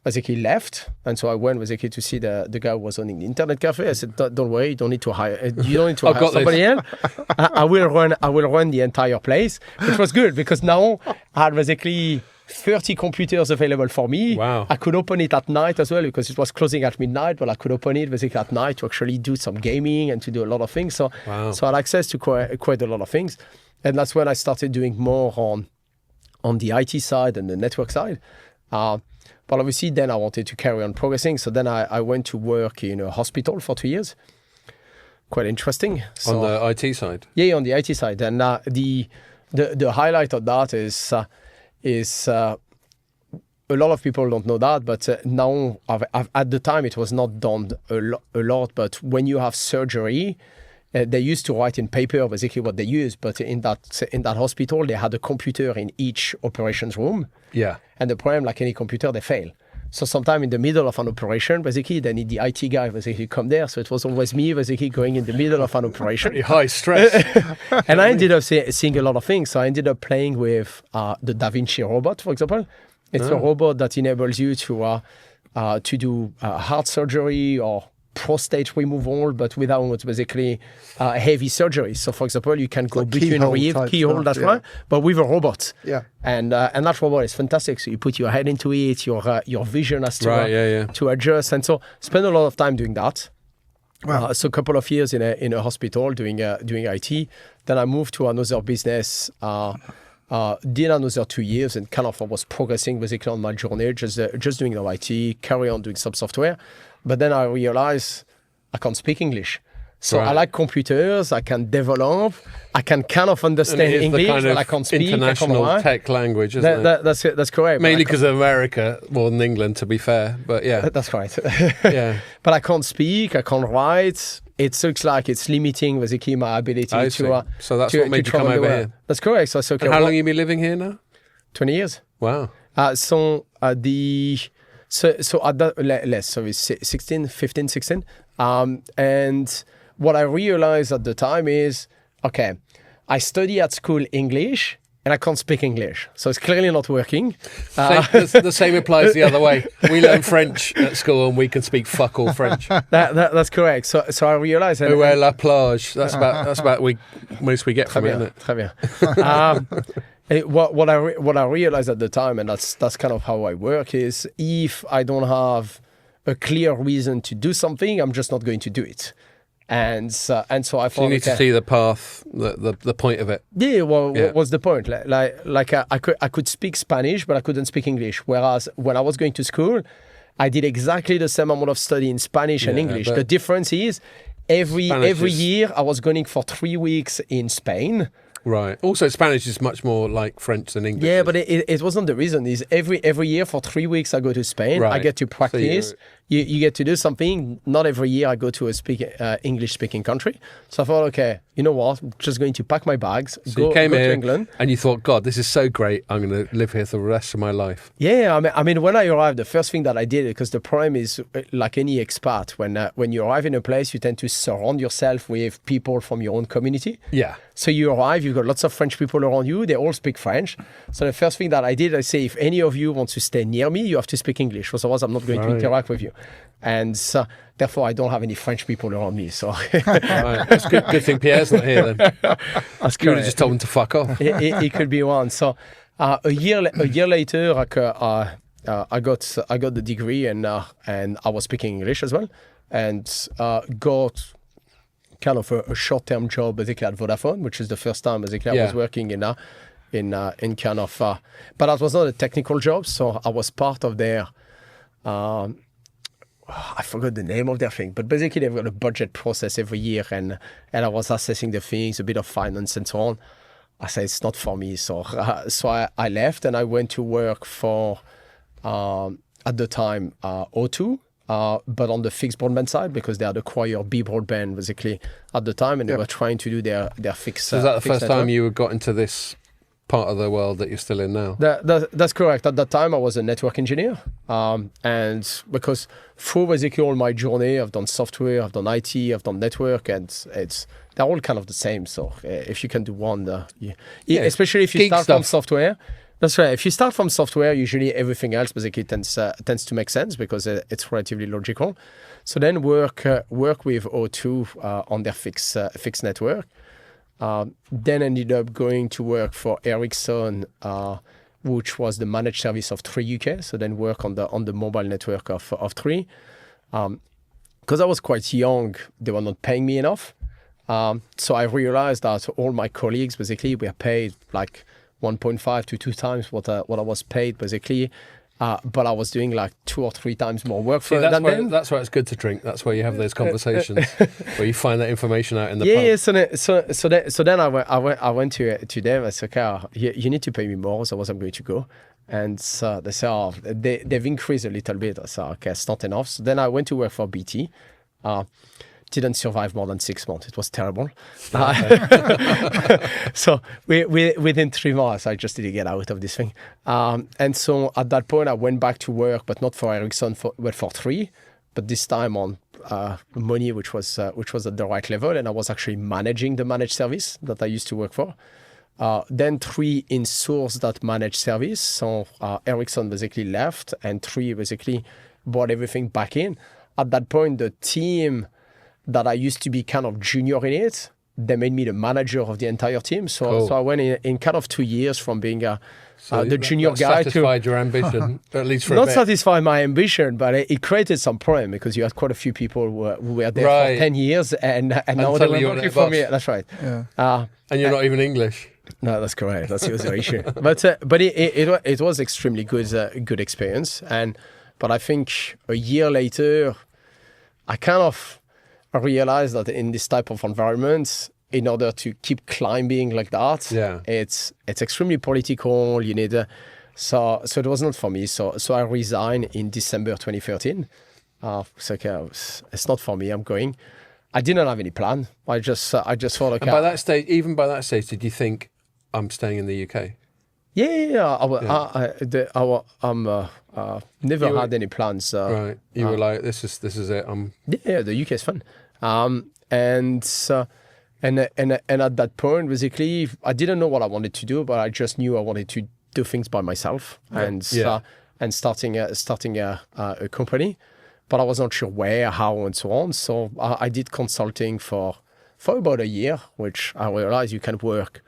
basically left, and so I went basically to see the guy who was owning the internet cafe. I said, "Don't worry, you don't need to hire somebody else. I will run the entire place," which was good because now I had basically 30 computers available for me. Wow. I could open it at night as well because it was closing at midnight, but I could open it basically at night to actually do some gaming and to do a lot of things. So I had access to quite a lot of things, and that's when I started doing more on the IT side and the network side. But obviously, then I wanted to carry on progressing. So then I went to work in a hospital for 2 years. Quite interesting. On the IT side? Yeah, on the IT side. And the highlight of that is a lot of people don't know that, but now at the time it was not done a lot. But when you have surgery, they used to write in paper basically what they use, but in that hospital they had a computer in each operations room. Yeah. And the problem, like any computer, they fail. So sometime in the middle of an operation, basically they need the IT guy basically come there. So it was always me basically going in the middle of an operation. Pretty high stress. And I ended up seeing a lot of things. So I ended up playing with the Da Vinci robot, for example. It's a robot that enables you to do heart surgery or prostate removal, but without basically heavy surgery. So, for example, you can go between keyhole, that's right, but with a robot. Yeah. And that robot is fantastic. So you put your head into it, your vision has to adjust, and so spend a lot of time doing that. Wow. So a couple of years in a hospital doing IT. Then I moved to another business. Did another 2 years and kind of was progressing basically on my journey, just doing the IT, carry on doing some software. But then I realized I can't speak English. So I like computers, I can develop, I can kind of understand English, but I can't speak. International tech language, isn't it? That's correct. Mainly because of America more than England, to be fair. But yeah. That's right. Yeah. But I can't speak, I can't write. It looks like it's limiting basically my ability to So that's what made you come over here. That's correct. So okay. And how long have you been living here now? 20 years. Wow. So at that, so it's 15, 16. And what I realized at the time is, okay, I study at school English and I can't speak English. So it's clearly not working. The same applies the other way. We learn French at school and we can speak fuck all French. That's correct. So I realized... Où est la plage? That's about most we get from it, isn't it? Très bien. What I realized at the time, and that's kind of how I work, is if I don't have a clear reason to do something, I'm just not going to do it. And so I thought, So you need to see the path, the point of it. yeah, well, Yeah. what's the point? I could speak Spanish, but I couldn't speak English. Whereas when I was going to school, I did exactly the same amount of study in Spanish and Yeah, English. but The difference is every Spanish is- year I was going for 3 weeks in Spain. Right. Also, Spanish is much more like French than English. Yeah, but it wasn't the reason. Is every year for 3 weeks I go to Spain. I Right. get to So practice. You get to do something. Not every year I go to a English speaking country. So I thought, okay, you know what? I'm just going to pack my bags, So go, you came go to here England. and you thought, God, this is so great. I'm going to live here for the rest of my life. Yeah, I mean, when I arrived, the first thing that I did, because the problem is, like any expat, when you arrive in a place, you tend to surround yourself with people from your own community. Yeah. So you arrive, you've got lots of French people around you. They all speak French. So the first thing that I did, I say, if any of you want to stay near me, you have to speak English. Otherwise, I'm not going to Right. interact with you. And therefore, I don't have any French people around me. So Right. It's good thing Pierre's not here then. that's You would have correct. just told him to fuck off. It could be one. So a year later, I got the degree and I was speaking English as well, and got kind of a short-term job basically at Vodafone, which is the first time basically I was Yeah. working in kind of, but that was not a technical job, so I was part of their. I forgot the name of their thing, but basically they've got a budget process every year, and I was assessing the things, a bit of finance and so on. I said it's not for me, so I left and I went to work for at the time O2, but on the fixed broadband side because they had acquired B broadband basically at the time, and they were trying to do their fixed. So is that the fixed first time network. you got into this part of the world that you're still in now? That's correct. At that time, I was a network engineer, and because through basically all my journey, I've done software, I've done IT, I've done network, and they're all kind of the same. So if you can do one, especially if you geek start stuff. from software, that's right. If you start from software, usually everything else basically tends to make sense because it's relatively logical. So then work with O2 on their fixed network. Then ended up going to work for Ericsson, which was the managed service of 3 UK. So then work on the mobile network of 3. Because I was quite young, they were not paying me enough. So I realized that all my colleagues basically were paid like 1.5 to 2 times what I was paid basically. But I was doing like 2 or 3 times more work See, than them. that's why it's good to drink. That's where you have those conversations where you find that information out in the pub. Yeah. So then I went to them. I said, okay, you need to pay me more, so I'm going to go. And so they said, they've increased a little bit. I said, okay, it's not enough. So then I went to work for BT. Didn't survive more than 6 months. It was terrible. So within 3 months, I just didn't get out of this thing. And so at that point, I went back to work, but not for Ericsson, but for 3. But this time on money, which was at the right level, and I was actually managing the managed service that I used to work for. Then 3 insourced that managed service. So Ericsson basically left, and 3 basically brought everything back in. At that point, the team that I used to be kind of junior in it, they made me the manager of the entire team. So, Cool. so I went in kind of 2 years from being the that- junior that guy to satisfied your ambition, at least for a not bit. satisfy my ambition, but it created some problem because you had quite a few people who were there Right. for 10 years and now they suddenly were you're working their for me. boss. That's right. Yeah. And you're not even English. No, that's correct. That's the other issue. But it was extremely good experience. But I think a year later, I kind of realized that in this type of environment, in order to keep climbing like that, Yeah. it's extremely political. You need so it was not for me. So I resigned in December 2013. It's okay, it's not for me. I'm going. I didn't have any plan. I just thought, okay. And by that stage, even by that stage, did you think I'm staying in the UK? Yeah. Never You were- had any plans. Right. You were like, this is it. Yeah, the UK is fun. And at that point, basically, I didn't know what I wanted to do, but I just knew I wanted to do things by myself and starting a company. But I wasn't sure where, how, and so on. So I did consulting for about a year, which I realized you can work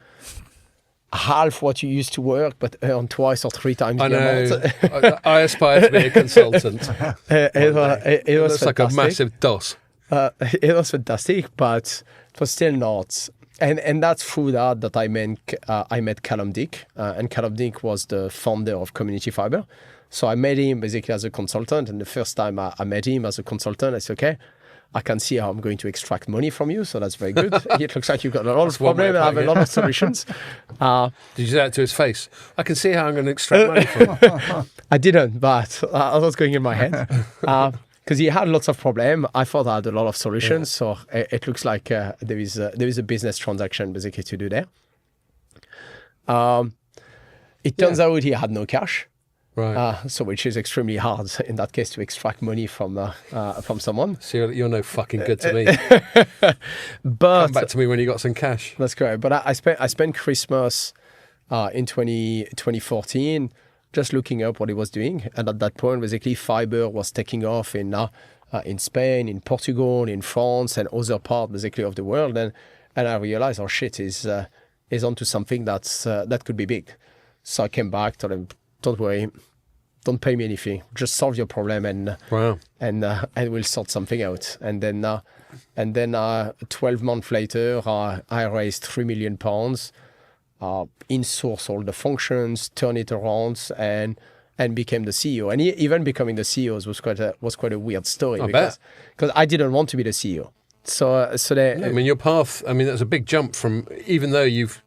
half what you used to work, but earn 2 or 3 times I the know. amount. I aspire to be a consultant. It was It looks like a fantastic. massive DOS. It was fantastic, but it was still not. And that's through that I met Callum Dick, and Callum Dick was the founder of Community Fibre. So I met him basically as a consultant, and the first time I met him as a consultant, I said, okay, I can see how I'm going to extract money from you, so that's very good. It looks like you've got a lot of problems and I have a lot of solutions. Did you say that to his face? I can see how I'm going to extract money from you. I didn't, but I was going in my head. Because he had lots of problems. I thought I had a lot of solutions, so it looks like there is a business transaction basically to do there. It turns out he had no cash. Right. So which is extremely hard in that case to extract money from someone. So you're no fucking good to me. But come back to me when you got some cash. That's correct. But I spent Christmas in 2014 just looking up what he was doing, and at that point, basically, fiber was taking off in Spain, in Portugal, in France, and other parts basically of the world. And I realized, oh shit, is onto something that could be big. So I came back, told him, don't worry, don't pay me anything. Just solve your problem, and we'll sort something out. And then 12 months later, I raised £3 million, in-source all the functions, turn it around, and became the CEO. And even becoming the CEO was quite a weird story because I didn't want to be the CEO. I mean, your path. I mean, that's a big jump from, even though you've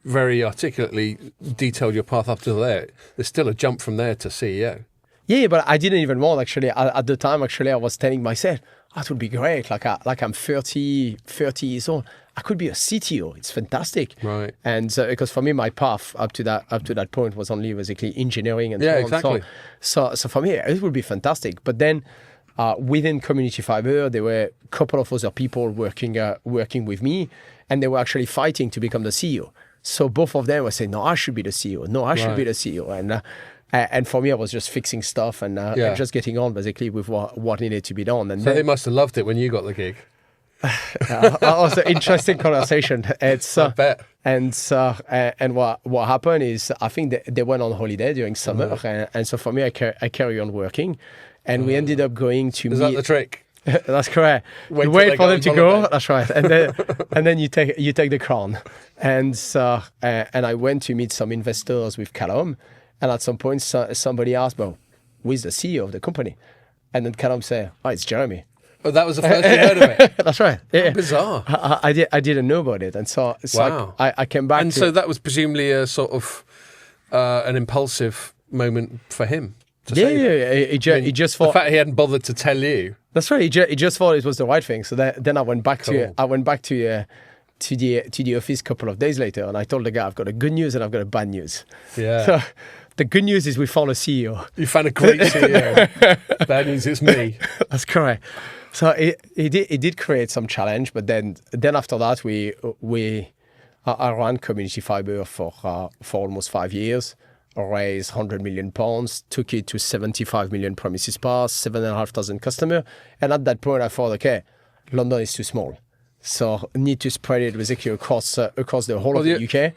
very articulately detailed your path up to there, there's still a jump from there to CEO. Yeah, but I didn't even want, actually. At the time, actually, I was telling myself, that would be great. Like I'm 30 years old. I could be a CTO. It's fantastic. Right. And because for me, my path up to that point was only basically engineering and so on. Exactly. So for me, it would be fantastic. But then within Community Fibre, there were a couple of other people working with me, and they were actually fighting to become the CEO. So both of them were saying, no, I should be the CEO. No, I should be the CEO. And for me, I was just fixing stuff and just getting on basically with what needed to be done. And so they must have loved it when you got the gig. That was an interesting conversation. I bet. And what happened is, I think they went on holiday during summer, and so for me, I carry on working, and we ended up going to. Is that the trick? That's correct. You wait for them to go. That's right, and then you take the crown, and I went to meet some investors with Callum, and at some point somebody asked, "Well, who is the CEO of the company?" And then Callum said, "Oh, it's Jeremy." Oh, that was the first you heard of it? That's right. Yeah. Bizarre. I didn't know about it. And so wow. I came back. And so that was presumably a sort of an impulsive moment for him. He just thought. The fact he hadn't bothered to tell you. That's right. He just thought it was the right thing. So then I went back to the office a couple of days later, and I told the guy, I've got a good news and I've got a bad news. Yeah. So the good news is we found a CEO. You found a great CEO. Bad news, it's me. That's correct. So it did create some challenge, but then after that I ran Community Fibre for almost 5 years, raised £100 million, took it to 75 million premises passed, 7,500 customers, and at that point I thought, okay, London is too small, so need to spread it basically across the whole of the UK.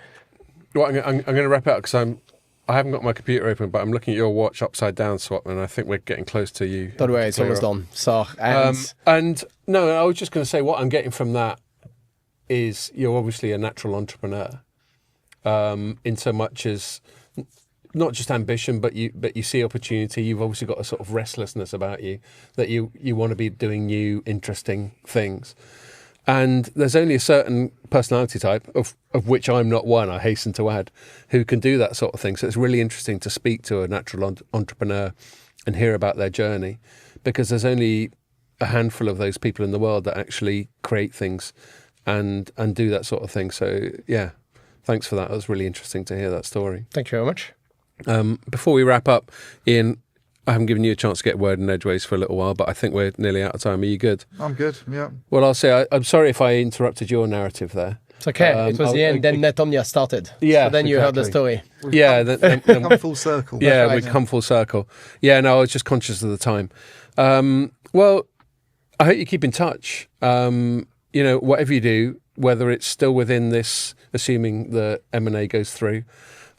Well, I'm going to wrap it up because I haven't got my computer open, but I'm looking at your watch upside down, Swap, and I think we're getting close to you. Don't worry, it's almost done. So, and no, I was just going to say what I'm getting from that is you're obviously a natural entrepreneur, in so much as not just ambition, but you see opportunity. You've obviously got a sort of restlessness about you that you want to be doing new, interesting things. And there's only a certain personality type, of which I'm not one, I hasten to add, who can do that sort of thing. So it's really interesting to speak to a natural entrepreneur and hear about their journey, because there's only a handful of those people in the world that actually create things and do that sort of thing. So, yeah, thanks for that. It was really interesting to hear that story. Thank you very much. Before we wrap up, Ian, I haven't given you a chance to get a word in edgeways for a little while, but I think we're nearly out of time. Are you good? I'm good, yeah. Well, I'll say I'm sorry if I interrupted your narrative there. It's okay. It was the end. Then Netomnia started. Yeah. So then you heard the story. We've come full circle. Yeah, right, we've come full circle. Yeah, no, I was just conscious of the time. Well, I hope you keep in touch. Whatever you do, whether it's still within this, assuming the M&A goes through,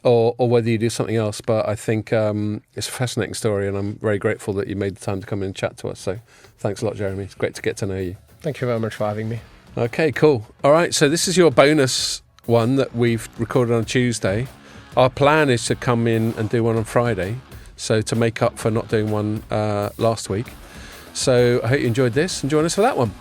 or whether you do something else. But I think it's a fascinating story, and I'm very grateful that you made the time to come in and chat to us. So thanks a lot, Jeremy. It's great to get to know you. Thank you very much for having me. Okay, cool. All right, so this is your bonus one that we've recorded on Tuesday. Our plan is to come in and do one on Friday, so to make up for not doing one last week. So I hope you enjoyed this and join us for that one.